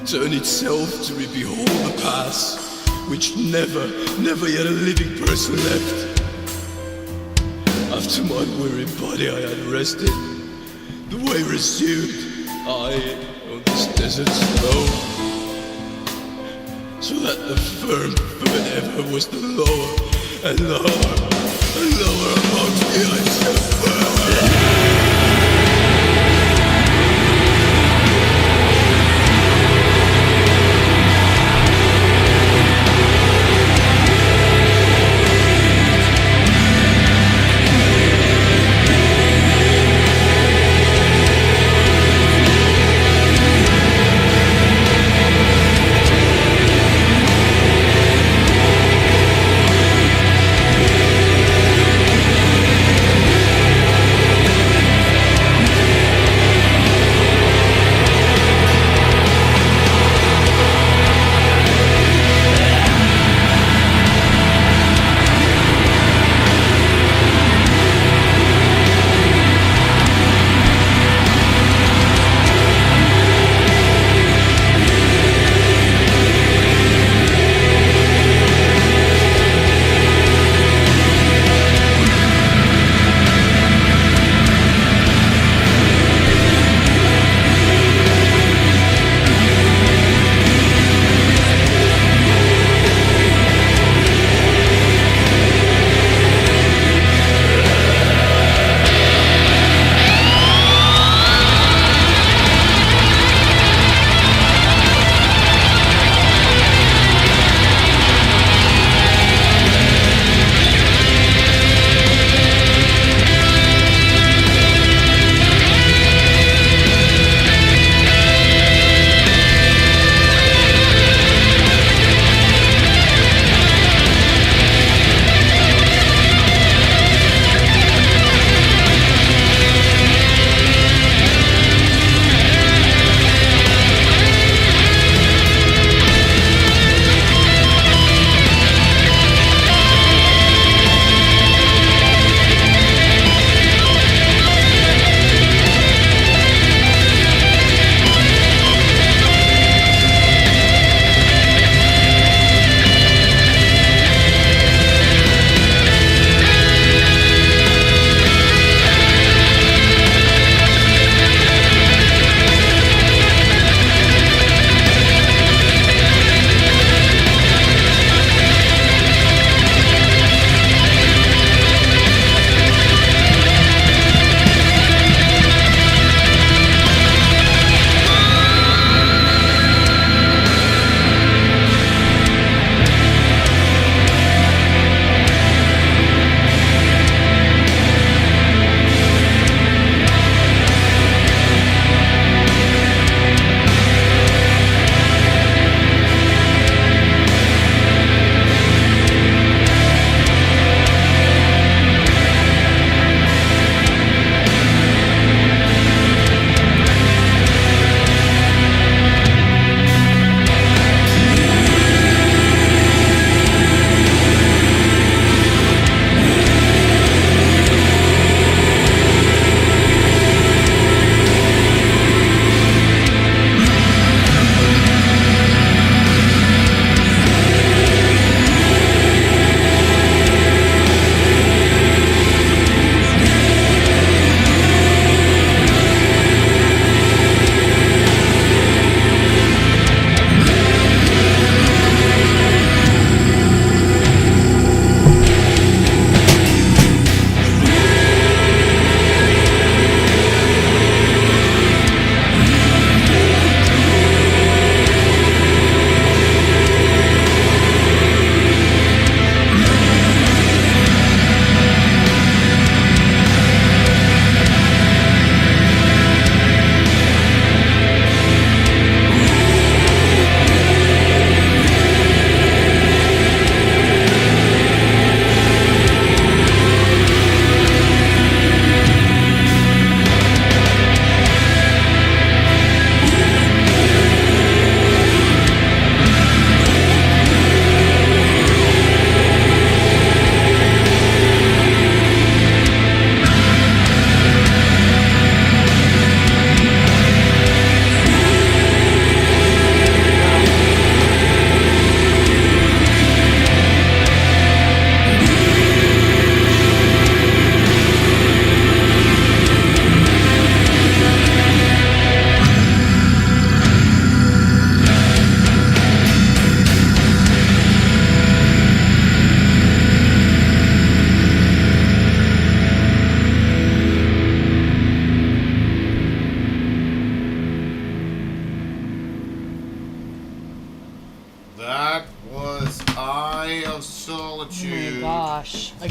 turn itself to behold the past, which never yet a living person left. After my weary body I had rested, the way resumed, I on this desert slow, so that the firm foot ever was the lower and lower amongst the ice and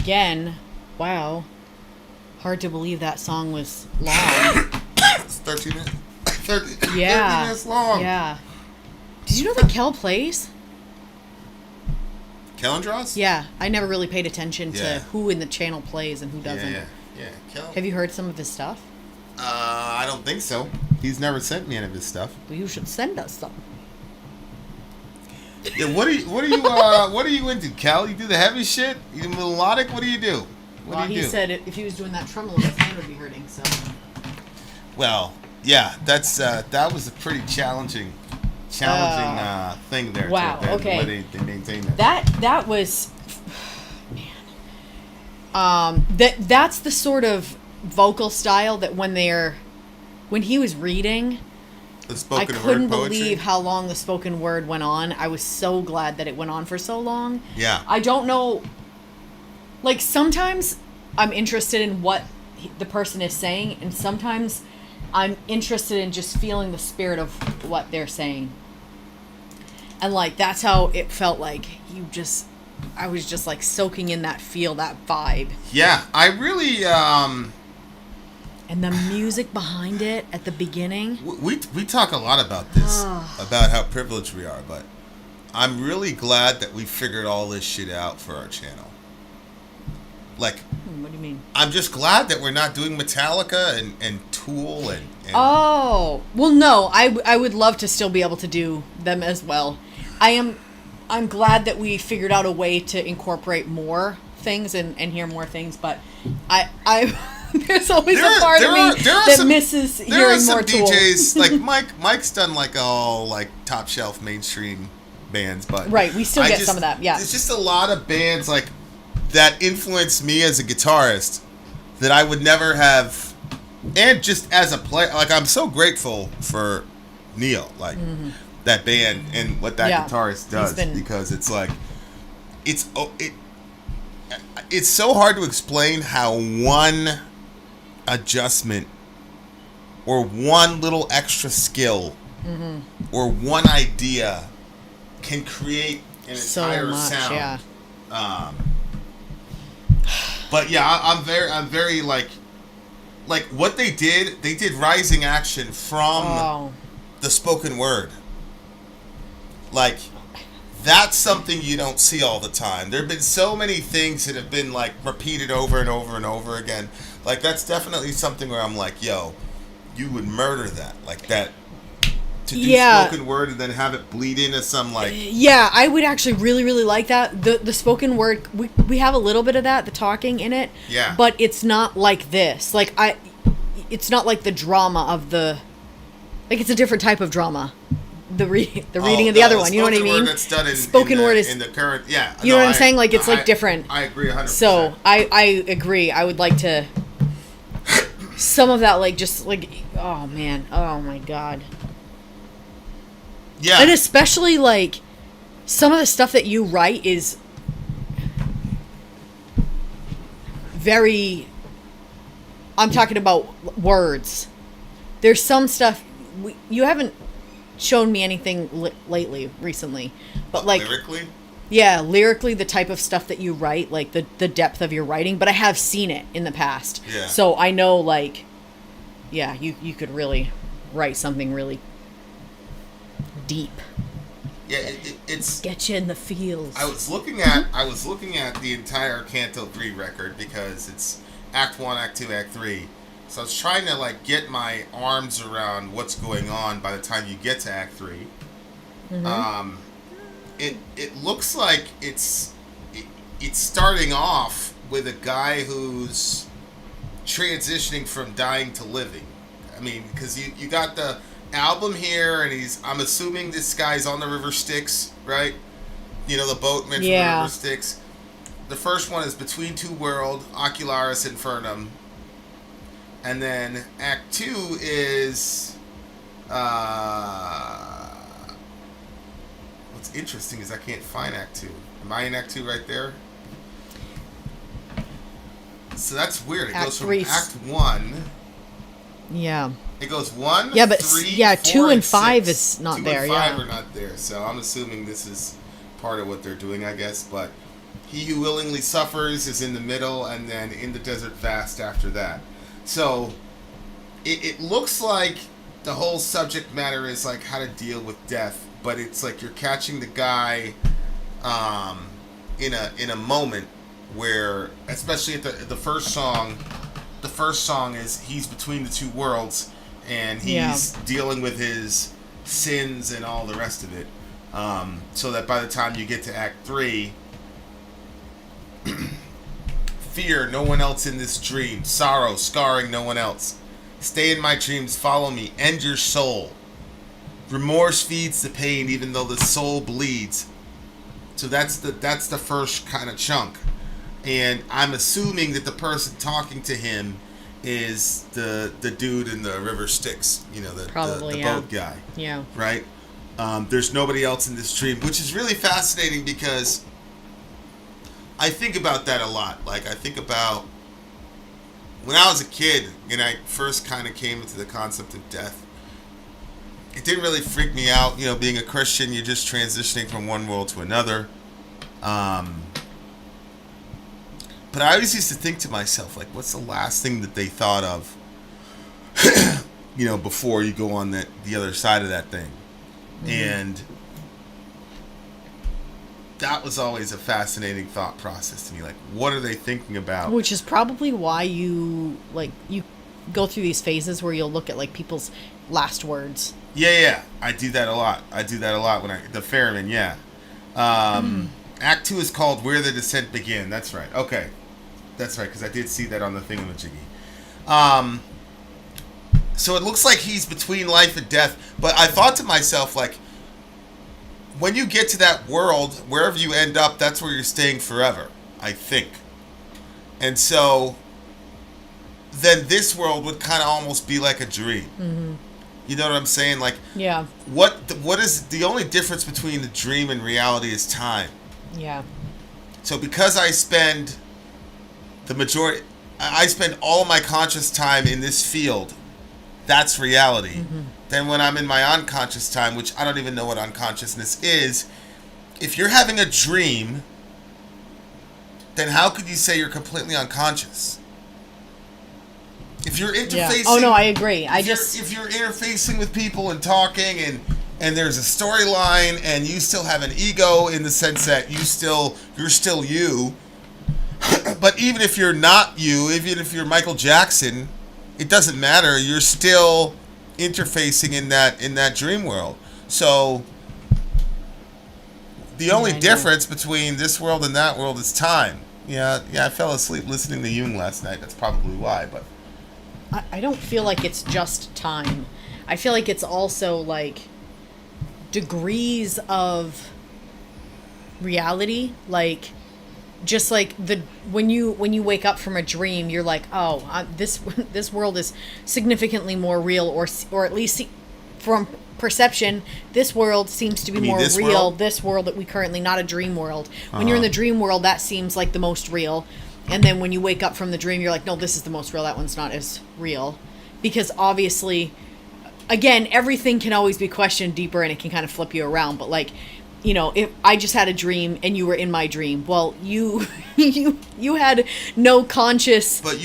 again, wow. Hard to believe that song was long. It's 13 minutes. 30 minutes long. Yeah. Did you know that Kel plays? Kellen draws? Yeah, I never really paid attention Yeah. to who in the channel plays and who doesn't. Yeah. Kellen. Have you heard some of his stuff? I don't think so. He's never sent me any of his stuff. Well, you should send us some. Yeah, what are you into, Cal? You do the heavy shit? You do melodic? What do you do? What do you he do? said if he was doing that tremolo, his hand would be hurting. So. Well, yeah, that was a pretty challenging thing there. Wow. The Okay. way they maintain that. That was, man. That's the sort of vocal style that when he was reading, The spoken I couldn't word poetry. believe how long the spoken word went on. I was so glad that it went on for so long. Yeah. I don't know. Like, sometimes I'm interested in what the person is saying, and sometimes I'm interested in just feeling the spirit of what they're saying. And, like, that's how it felt like. I was just, like, soaking in that feel, that vibe. Yeah, I really, And the music behind it at the beginning. We talk a lot about this, about how privileged we are, but I'm really glad that we figured all this shit out for our channel. Like, What do you mean? I'm just glad that we're not doing Metallica and Tool and Oh, well, no, I would love to still be able to do them as well. I'm glad that we figured out a way to incorporate more things and hear more things, but I there's always a part of me that misses hearing more Tool. There are some DJs, like Mike's done like all like top shelf mainstream bands, but Right, we still get some of that, yeah. There's just a lot of bands like that influenced me as a guitarist that I would never have, and just as a player, like I'm so grateful for Neo, like that band and what that guitarist does, because it's like it's so hard to explain how one adjustment or one little extra skill or one idea can create an entire sound. Yeah. But yeah, I'm very like what they did rising action from the spoken word. Like, that's something you don't see all the time. There have been so many things that have been like repeated over and over and over again. Like, that's definitely something where I'm like, yo, you would murder that. Like that. To do spoken word and then have it bleed into some like... Yeah, I would actually really, really like that. The spoken word, we have a little bit of that, the talking in it. Yeah. But it's not like this. Like, it's not like the drama of the... Like, it's a different type of drama. The reading of the other one, you know what I mean? That's done spoken word is... In the current... Yeah. You know what I'm saying? Like, it's like different. I agree 100%. So, I agree. I would like to... Some of that, like, just like... Oh, man. Oh, my God. Yeah. And especially, like, some of the stuff that you write is very... I'm talking about words. There's some stuff... You haven't shown me anything recently. But, like... Lyrically? Yeah, lyrically, the type of stuff that you write, like, the depth of your writing. But I have seen it in the past. Yeah. So I know, like... Yeah, you could really write something really... deep. Yeah, it's get you in the feels. I was looking at the entire Canto 3 record because it's Act 1, Act 2, Act 3. So I was trying to like get my arms around what's going on by the time you get to Act 3. It looks like it's starting off with a guy who's transitioning from dying to living. I mean, because you got the album here, and I'm assuming this guy's on the River Styx, right? You know, the boatman from the River Styx. The first one is Between Two Worlds, Ocularis Infernum. And then Act 2 is... what's interesting is I can't find Act 2. Am I in Act 2 right there? So that's weird. It goes from Act 1... Yeah. It goes 1, yeah, but 3, 2 4, and 5 6. is not 2 there. and 5 yeah, are not there. So I'm assuming this is part of what they're doing, I guess. But He who willingly suffers is in the middle, and then in the desert fast after that. So it looks like the whole subject matter is like how to deal with death, but it's like you're catching the guy in a moment where, especially at the first song, is he's between the two worlds, and he's dealing with his sins and all the rest of it. So that by the time you get to Act 3, fear no one else in this dream, sorrow scarring no one else. Stay in my dreams, follow me, end your soul. Remorse feeds the pain even though the soul bleeds. So that's the first kind of chunk. And I'm assuming that the person talking to him is the dude in the River Styx, you know, the boat guy. Yeah. Right? There's nobody else in this dream, which is really fascinating because I think about that a lot. Like, I think about when I was a kid and I first kind of came into the concept of death. It didn't really freak me out. You know, being a Christian, you're just transitioning from one world to another. But I always used to think to myself, like, what's the last thing that they thought of, you know, before you go on the other side of that thing? Mm-hmm. And that was always a fascinating thought process to me. Like, what are they thinking about? Which is probably why you go through these phases where you'll look at, like, people's last words. Yeah. I do that a lot. When the Ferryman, yeah. Act 2 is called Where the Descent Began. That's right. Okay. That's right, because I did see that on the thingamajiggy. So it looks like he's between life and death. But I thought to myself, like, when you get to that world, wherever you end up, that's where you're staying forever, I think. And so then this world would kind of almost be like a dream. Mm-hmm. You know what I'm saying? Like, yeah. What is the only difference between the dream and reality is time. Yeah. So because I spend all of my conscious time in this field, that's reality. Mm-hmm. Then when I'm in my unconscious time, which I don't even know what unconsciousness is, if you're having a dream, then how could you say you're completely unconscious? If you're interfacing... Yeah. Oh, no, I agree. If you're interfacing with people and talking and there's a storyline and you still have an ego in the sense that you're still you, but even if you're not you, even if you're Michael Jackson, it doesn't matter. You're still interfacing in that dream world. So the only difference between this world and that world is time. Yeah, I fell asleep listening to Jung last night. That's probably why, but I don't feel like it's just time. I feel like it's also like degrees of reality, like just like when you wake up from a dream, you're like, oh, this world is significantly more real, or at least from perception, this world seems to be more real. World? This world that we currently, not a dream world. When you're in the dream world, that seems like the most real, and then when you wake up from the dream, you're like, no, this is the most real. That one's not as real, because obviously, again, everything can always be questioned deeper, and it can kind of flip you around. But like, you know, if I just had a dream and you were in my dream, well, you had no conscious... But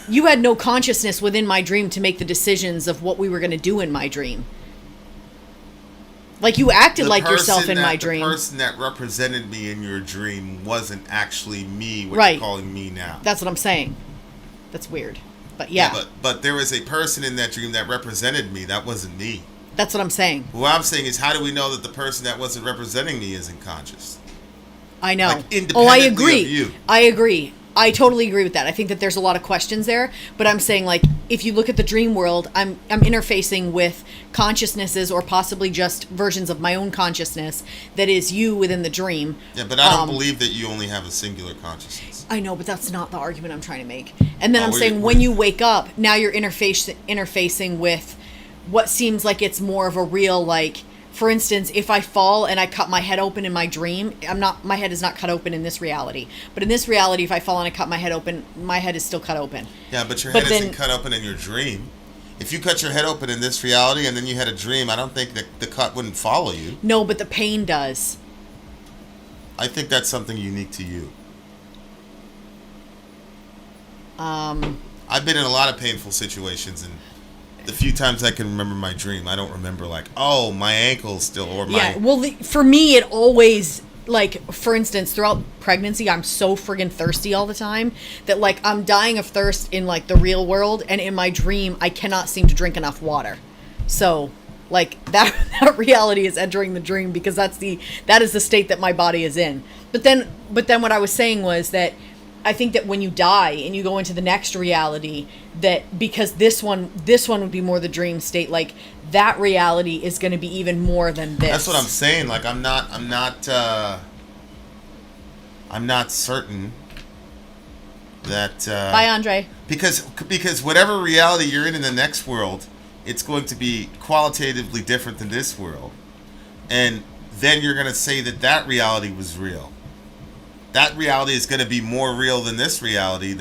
you had no consciousness within my dream to make the decisions of what we were going to do in my dream. Like, you acted like yourself in my dream. The person that represented me in your dream wasn't actually me, what you're calling me now. That's what I'm saying. That's weird. But yeah. But there was a person in that dream that represented me. That wasn't me. That's what I'm saying. What I'm saying is, how do we know that the person that wasn't representing me isn't conscious? I know. Like, independently I agree. Of you. I agree. I totally agree with that. I think that there's a lot of questions there, but I'm saying, like, if you look at the dream world, I'm interfacing with consciousnesses, or possibly just versions of my own consciousness that is you within the dream. Yeah, but I don't believe that you only have a singular consciousness. I know, but that's not the argument I'm trying to make. And then I'm saying, when you wake up, now you're interfacing with what seems like it's more of a real, like, for instance, if I fall and I cut my head open in my dream, my head is not cut open in this reality. But in this reality, if I fall and I cut my head open, my head is still cut open. Yeah, but your head isn't cut open in your dream. If you cut your head open in this reality and then you had a dream, I don't think that the cut wouldn't follow you. No, but the pain does. I think that's something unique to you. I've been in a lot of painful situations, and the few times I can remember my dream, I don't remember like, oh, my ankle's still, or my... Yeah, well, for me, it always, like, for instance, throughout pregnancy, I'm so friggin' thirsty all the time that, like, I'm dying of thirst in, like, the real world, and in my dream, I cannot seem to drink enough water. So, like, that reality is entering the dream because that is the state that my body is in. But then what I was saying was that I think that when you die and you go into the next reality, that because this one would be more the dream state, like that reality is going to be even more than this. That's what I'm saying. Like I'm not certain that Bye, Andre. Because whatever reality you're in the next world, it's going to be qualitatively different than this world. And then you're going to say that reality was real. That reality is going to be more real than this reality.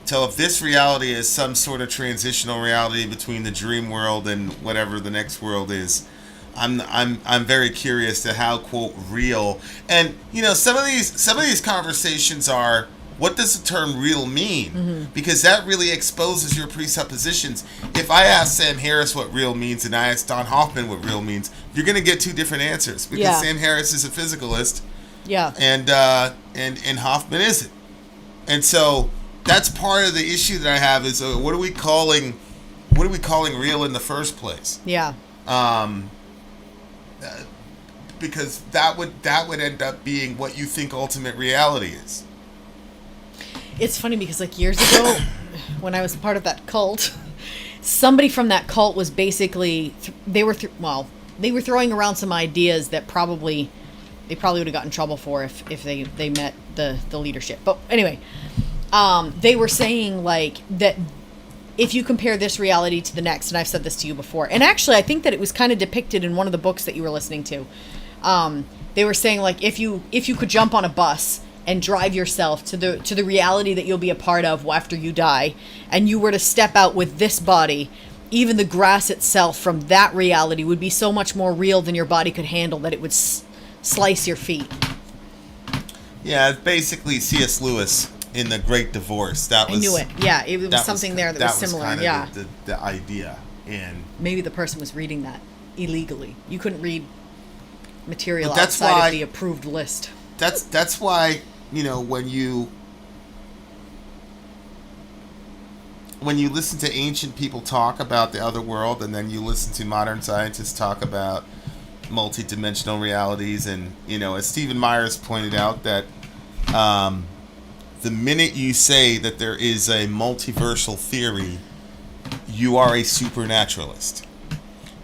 So if this reality is some sort of transitional reality between the dream world and whatever the next world is, I'm very curious to how, quote, real. And you know, some of these conversations are, what does the term real mean? Mm-hmm. Because that really exposes your presuppositions. If I ask Sam Harris what real means and I ask Don Hoffman what real means, you're going to get two different answers. Because Sam Harris is a physicalist. Yeah. And Hoffman isn't. And so that's part of the issue that I have is what are we calling real in the first place? Yeah. Because that would end up being what you think ultimate reality is. It's funny because like years ago when I was part of that cult, somebody from that cult was basically they were throwing around some ideas that they probably would have gotten in trouble for if they met the leadership. But anyway, they were saying like that if you compare this reality to the next, and I've said this to you before, and actually I think that it was kind of depicted in one of the books that you were listening to. They were saying like if you could jump on a bus and drive yourself to the reality that you'll be a part of after you die, and you were to step out with this body, even the grass itself from that reality would be so much more real than your body could handle that it would slice your feet. Yeah, basically C.S. Lewis in The Great Divorce. I knew it. Yeah, it was something there that was similar. Kind of yeah, the idea. And maybe the person was reading that illegally. You couldn't read material outside of the approved list. That's why, you know, when you listen to ancient people talk about the other world, and then you listen to modern scientists talk about multi-dimensional realities, and you know, as Stephen Myers pointed out, that the minute you say that there is a multiversal theory, you are a supernaturalist,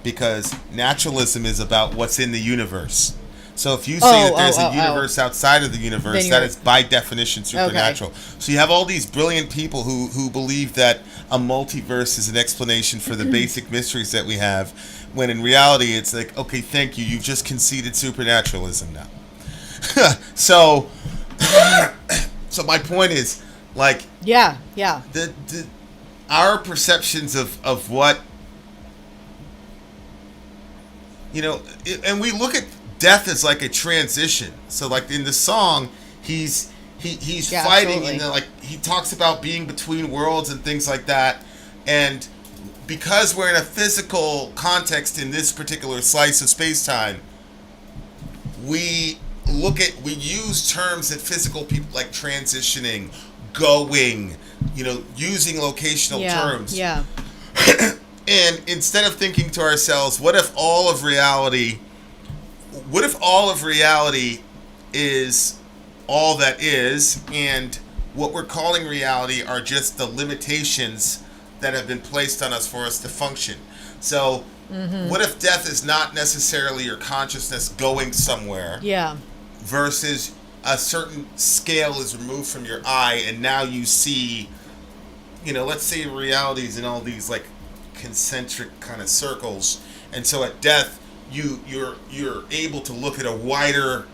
because naturalism is about what's in the universe. So if you say that there's a universe outside of the universe, that is by definition supernatural. Okay. So you have all these brilliant people who believe that a multiverse is an explanation for the basic mysteries that we have, when in reality it's like, okay, thank you, you've just conceded supernaturalism now. So my point is, like, our perceptions of what, you know, and we look at death as like a transition. So like in the song, he's fighting, and like he talks about being between worlds and things like that, and because we're in a physical context in this particular slice of space-time, we use terms that physical people like transitioning, going, you know, using locational terms. Yeah. And instead of thinking to ourselves, what if all of reality is all that is, and what we're calling reality are just the limitations that have been placed on us for us to function. So what if death is not necessarily your consciousness going somewhere? Yeah. Versus a certain scale is removed from your eye, and now you see, you know, let's say reality is in all these like concentric kind of circles, and so at death you're able to look at a wider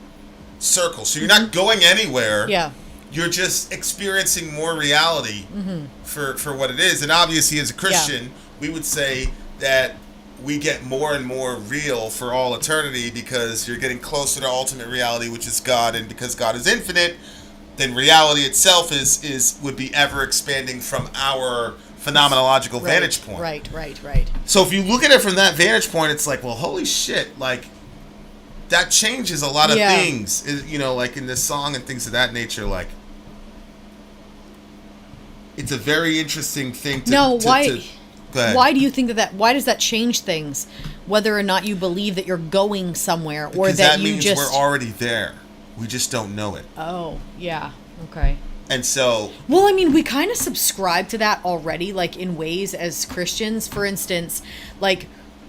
circle. So you're not going anywhere. Yeah. You're just experiencing more reality for what it is. And obviously, as a Christian, we would say that we get more and more real for all eternity because you're getting closer to ultimate reality, which is God, and because God is infinite, then reality itself would be ever expanding from our phenomenological vantage point. Right. So if you look at it from that vantage point, it's like, well, holy shit, like, that changes a lot of things, you know, like in this song and things of that nature. Like, it's a very interesting thing to... No, why... Go ahead. Why do you think why does that change things? Whether or not you believe that you're going somewhere, or because that that you means just... we're already there. We just don't know it. Oh, yeah. Okay. And so... Well, I mean, we kind of subscribe to that already, like, in ways as Christians. For instance, like,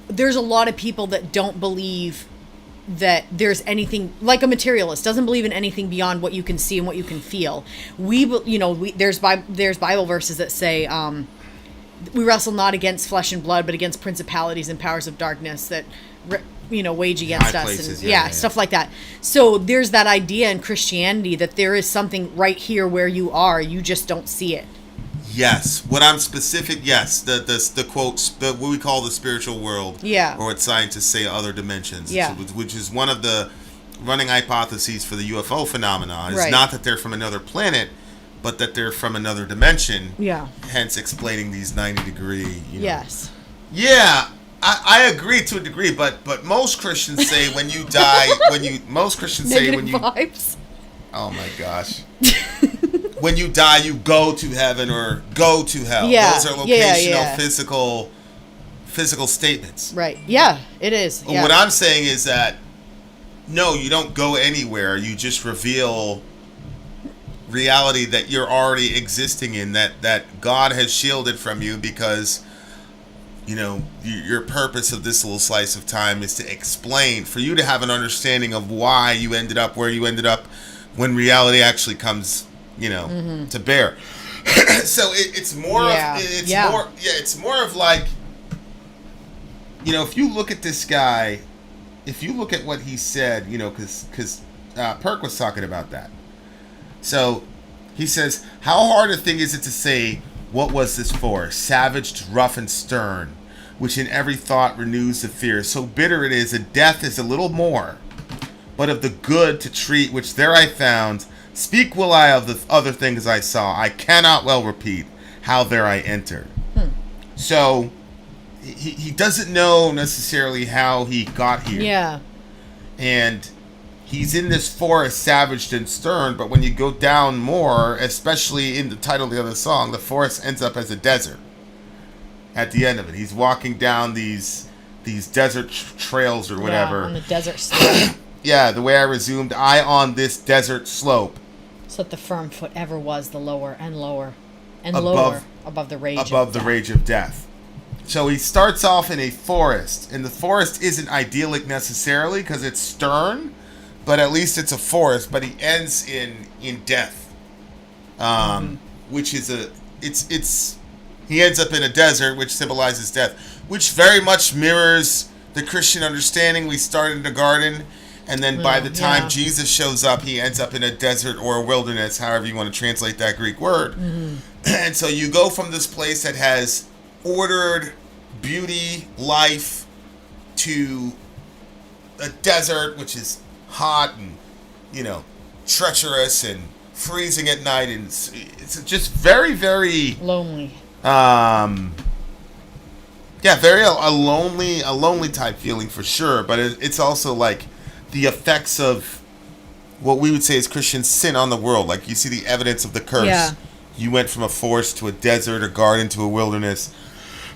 there's a lot of people that don't believe that there's anything, like a materialist, doesn't believe in anything beyond what you can see and what you can feel. There's Bible verses that say, we wrestle not against flesh and blood, but against principalities and powers of darkness that, wage against us. Places, and stuff like that. So there's that idea in Christianity that there is something right here where you are. You just don't see it. Yes. What I'm specific, yes. The quotes, what we call the spiritual world. Yeah. Or what scientists say other dimensions. Yeah. Which is one of the running hypotheses for the UFO phenomena. It's not that they're from another planet, but that they're from another dimension. Yeah. Hence explaining these 90-degree. Yes. Yeah, I agree to a degree, but most Christians say when you die, most Christians say when you vibes. Oh my gosh. When you die, you go to heaven or go to hell. Yeah. Those are locational, physical statements. Right. Yeah, it is. Yeah. What I'm saying is that no, you don't go anywhere. You just reveal reality that you're already existing in, that God has shielded from you because, your purpose of this little slice of time is to explain, for you to have an understanding of why you ended up where you ended up when reality actually comes, to bear. So it's more it's more of like, if you look at this guy, if you look at what he said, because Perk was talking about that. So he says, how hard a thing is it to say, what was this for? Savage, rough, and stern, which in every thought renews the fear. So bitter it is, that death is a little more, but of the good to treat, which there I found. Speak will I of the other things I saw. I cannot well repeat how there I entered. So he doesn't know necessarily how he got here. Yeah. And he's in this forest, savage and stern, but when you go down more, especially in the title of the other song, the forest ends up as a desert at the end of it. He's walking down these desert trails or whatever. Yeah, on the desert slope. Yeah, the way I resumed, I on this desert slope. So that the firm foot ever was the lower and lower and lower above the rage of death. So he starts off in a forest, and the forest isn't idyllic necessarily because it's stern, but at least it's a forest. But he ends in death, which is he ends up in a desert, which symbolizes death, which very much mirrors the Christian understanding. We start in the garden, and then by the time Jesus shows up, he ends up in a desert or a wilderness, however you want to translate that Greek word. And so you go from this place that has ordered beauty, life, to a desert, which is hot and, treacherous and freezing at night, and it's just very, very lonely. Very a lonely type feeling for sure. But it's also like the effects of what we would say is Christian sin on the world. Like you see the evidence of the curse. Yeah. You went from a forest to a desert, a garden to a wilderness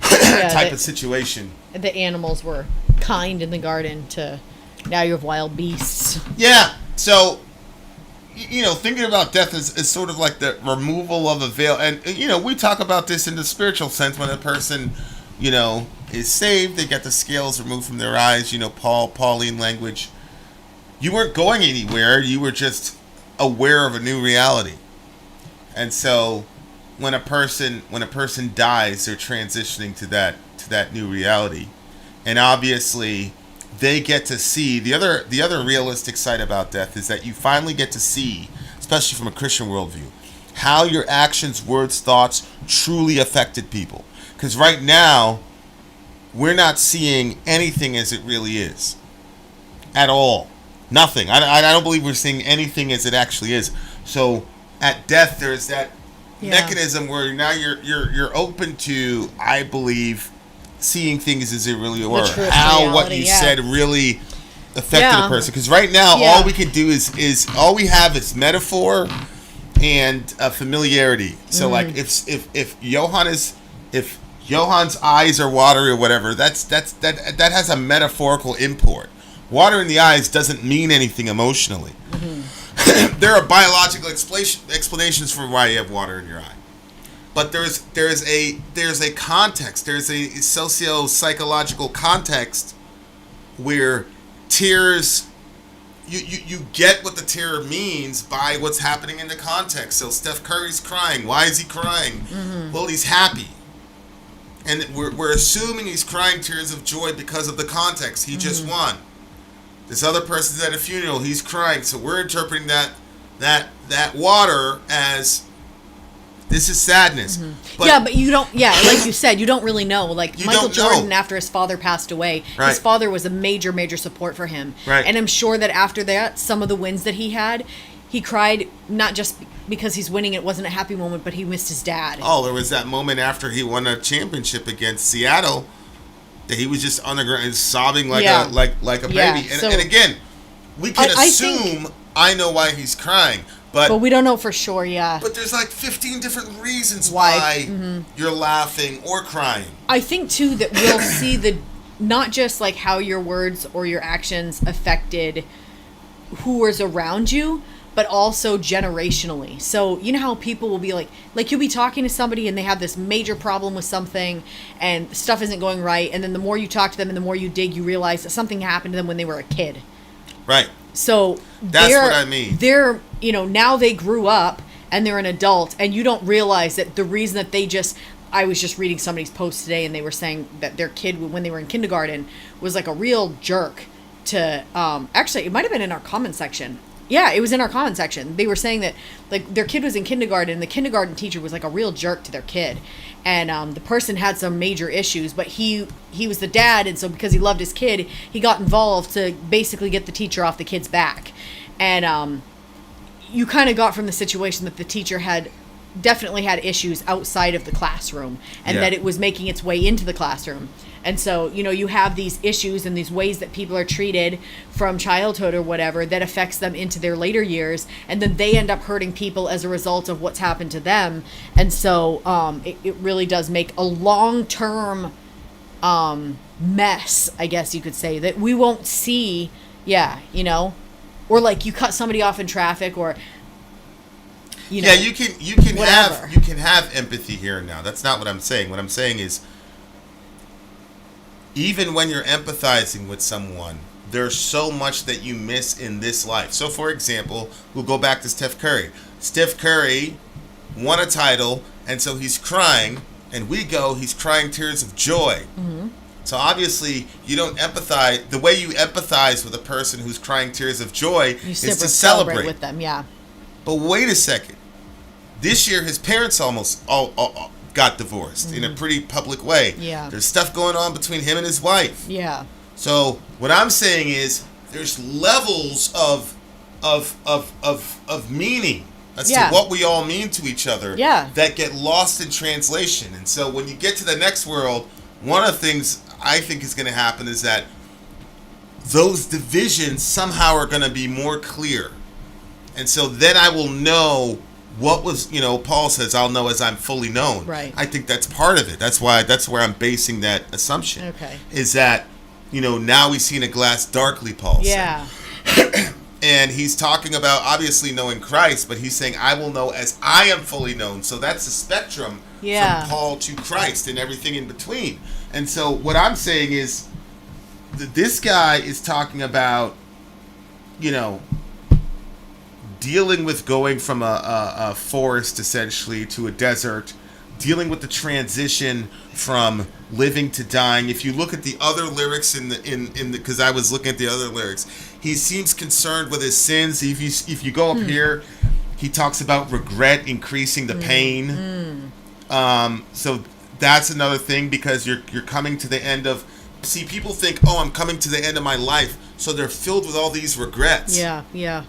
type of situation. The animals were kind in the garden to now you have wild beasts. Yeah. So, thinking about death is sort of like the removal of a veil. And, we talk about this in the spiritual sense when a person, is saved, they get the scales removed from their eyes, Pauline language. You weren't going anywhere. You were just aware of a new reality. And so when a person dies, they're transitioning to that new reality. And obviously they get to see the other realistic side about death is that you finally get to see, especially from a Christian worldview, how your actions, words, thoughts truly affected people. Because right now, we're not seeing anything as it really is. At all. Nothing. I don't believe we're seeing anything as it actually is. So at death, there's that mechanism where now you're open to, I believe, seeing things as it really were. How what you said really affected a person. Because right now, all we can do is all we have is metaphor and familiarity. So like if Johan's eyes are watery or whatever, that has a metaphorical import. Water in the eyes doesn't mean anything emotionally. There are biological explanations for why you have water in your eye, but there's a context. There's a socio-psychological context where tears. You get what the tear means by what's happening in the context. So Steph Curry's crying. Why is he crying? Well, he's happy. And we're assuming he's crying tears of joy because of the context. He just won. This other person's at a funeral. He's crying. So we're interpreting that water as this is sadness. But you don't. Yeah, like you said, you don't really know. Like Michael Jordan, after his father passed away, his father was a major support for him. Right. And I'm sure that after that, some of the wins that he had, he cried not just because he's winning. It wasn't a happy moment, but he missed his dad. Oh, there was that moment after he won a championship against Seattle that he was just on the ground sobbing like a baby. And again, we can assume I know why he's crying. But we don't know for sure, But there's like 15 different reasons why you're laughing or crying. I think, too, that we'll see not just like how your words or your actions affected who was around you, but also generationally. So, you know how people will be like you'll be talking to somebody and they have this major problem with something and stuff isn't going right. And then the more you talk to them and the more you dig, you realize that something happened to them when they were a kid. Right. So that's what I mean. They're, now they grew up and they're an adult, and you don't realize that the reason that I was just reading somebody's post today, and they were saying that their kid, when they were in kindergarten, was like a real jerk to, actually, it might have been in our comment section. Yeah, it was in our comment section. They were saying that like their kid was in kindergarten, and the kindergarten teacher was like a real jerk to their kid. And the person had some major issues, but he was the dad, and so because he loved his kid, he got involved to basically get the teacher off the kid's back. And you kind of got from the situation that the teacher had definitely had issues outside of the classroom, and that it was making its way into the classroom. And so, you have these issues and these ways that people are treated from childhood or whatever that affects them into their later years. And then they end up hurting people as a result of what's happened to them. And so it really does make a long-term mess, I guess you could say, that we won't see. Or like you cut somebody off in traffic, or you can have empathy here and now. That's not what I'm saying. What I'm saying is, even when you're empathizing with someone, there's so much that you miss in this life. So, for example, we'll go back to Steph Curry. Steph Curry won a title, and so he's crying, and he's crying tears of joy. So, obviously, you don't empathize. The way you empathize with a person who's crying tears of joy is to celebrate with them, But wait a second. This year, his parents almost all got divorced in a pretty public way. There's stuff going on between him and his wife. So what I'm saying is there's levels of meaning as to what we all mean to each other that get lost in translation. And so when you get to the next world, one of the things I think is going to happen is that those divisions somehow are going to be more clear. And so then I will know what was, Paul says, I'll know as I'm fully known. Right. I think that's part of it. That's where I'm basing that assumption. Okay. Is that, now we see in a glass darkly, Paul said. And he's talking about obviously knowing Christ, but he's saying, I will know as I am fully known. So that's the spectrum from Paul to Christ and everything in between. And so what I'm saying is this guy is talking about, dealing with going from a forest essentially to a desert, dealing with the transition from living to dying. If you look at the other lyrics in the because I was looking at the other lyrics, he seems concerned with his sins. If you go up here, he talks about regret increasing the pain. So that's another thing, because you're coming to the end of. See, people think, oh, I'm coming to the end of my life, so they're filled with all these regrets. Yeah.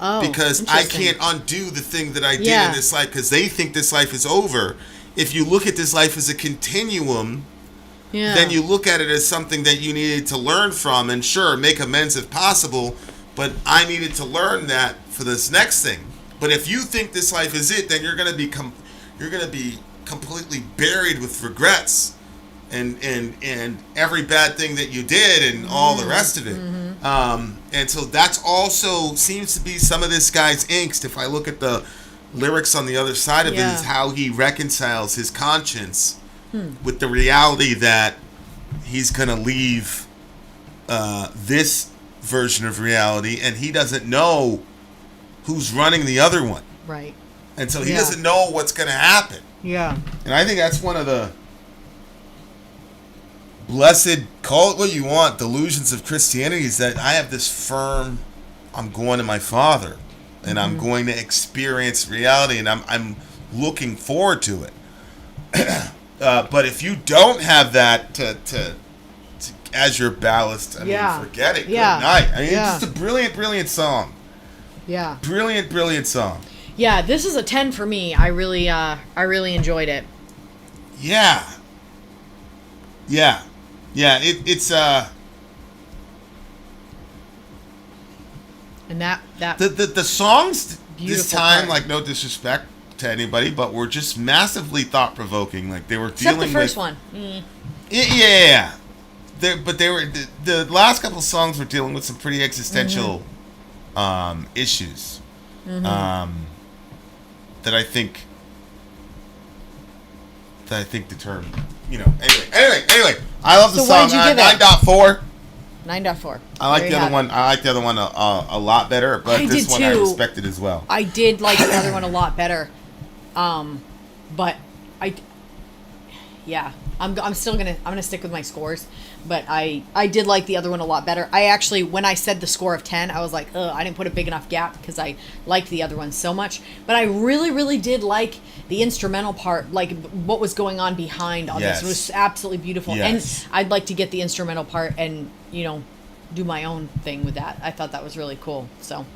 Oh, because I can't undo the thing that I did in this life, because they think this life is over. If you look at this life as a continuum, then you look at it as something that you needed to learn from, and sure, make amends if possible, but I needed to learn that for this next thing. But if you think this life is it, then you're going to be completely buried with regrets and every bad thing that you did and all the rest of it. And so that's also seems to be some of this guy's angst. If I look at the lyrics on the other side of it, is how he reconciles his conscience with the reality that he's going to leave this version of reality, and he doesn't know who's running the other one. Right. And so he doesn't know what's going to happen. Yeah. And I think that's one of the blessed, call it what you want, delusions of Christianity, is that I have this firm, I'm going to my Father, and I'm going to experience reality, and I'm looking forward to it. But if you don't have that to as your ballast, I mean, forget it. Good night. I mean, it's just a brilliant song. Yeah. Brilliant song. Yeah, this is a 10 for me. I really enjoyed it. Yeah. It's and that the songs this time, part. like, no disrespect to anybody, but were just massively thought provoking. Like, they were Except dealing the first with one. Yeah. The last couple of songs were dealing with some pretty existential issues that I think determined, anyway, I love the song. 9.4. 9.4. I like the other one. I like the other one a lot better, but this one I respected as well. I did like the other one a lot better, but I'm still gonna stick with my scores, but I did like the other one a lot better. I actually, when I said the score of 10, I was like, I didn't put a big enough gap because I liked the other one so much. But I really did like the instrumental part, like what was going on behind all this. It was absolutely beautiful. Yes. And I'd like to get the instrumental part and, do my own thing with that. I thought that was really cool. So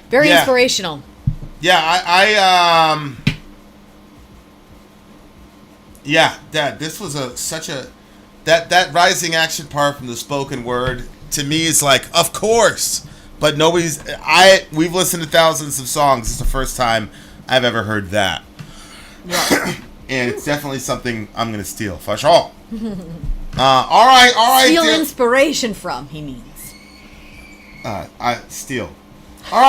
very inspirational. Yeah, Dad, this was that rising action part from the spoken word to me is like, of course, but we've listened to thousands of songs. It's the first time I've ever heard that. Yeah. And it's definitely something I'm going to steal, for sure. All right. Steal inspiration from, he means. Steal.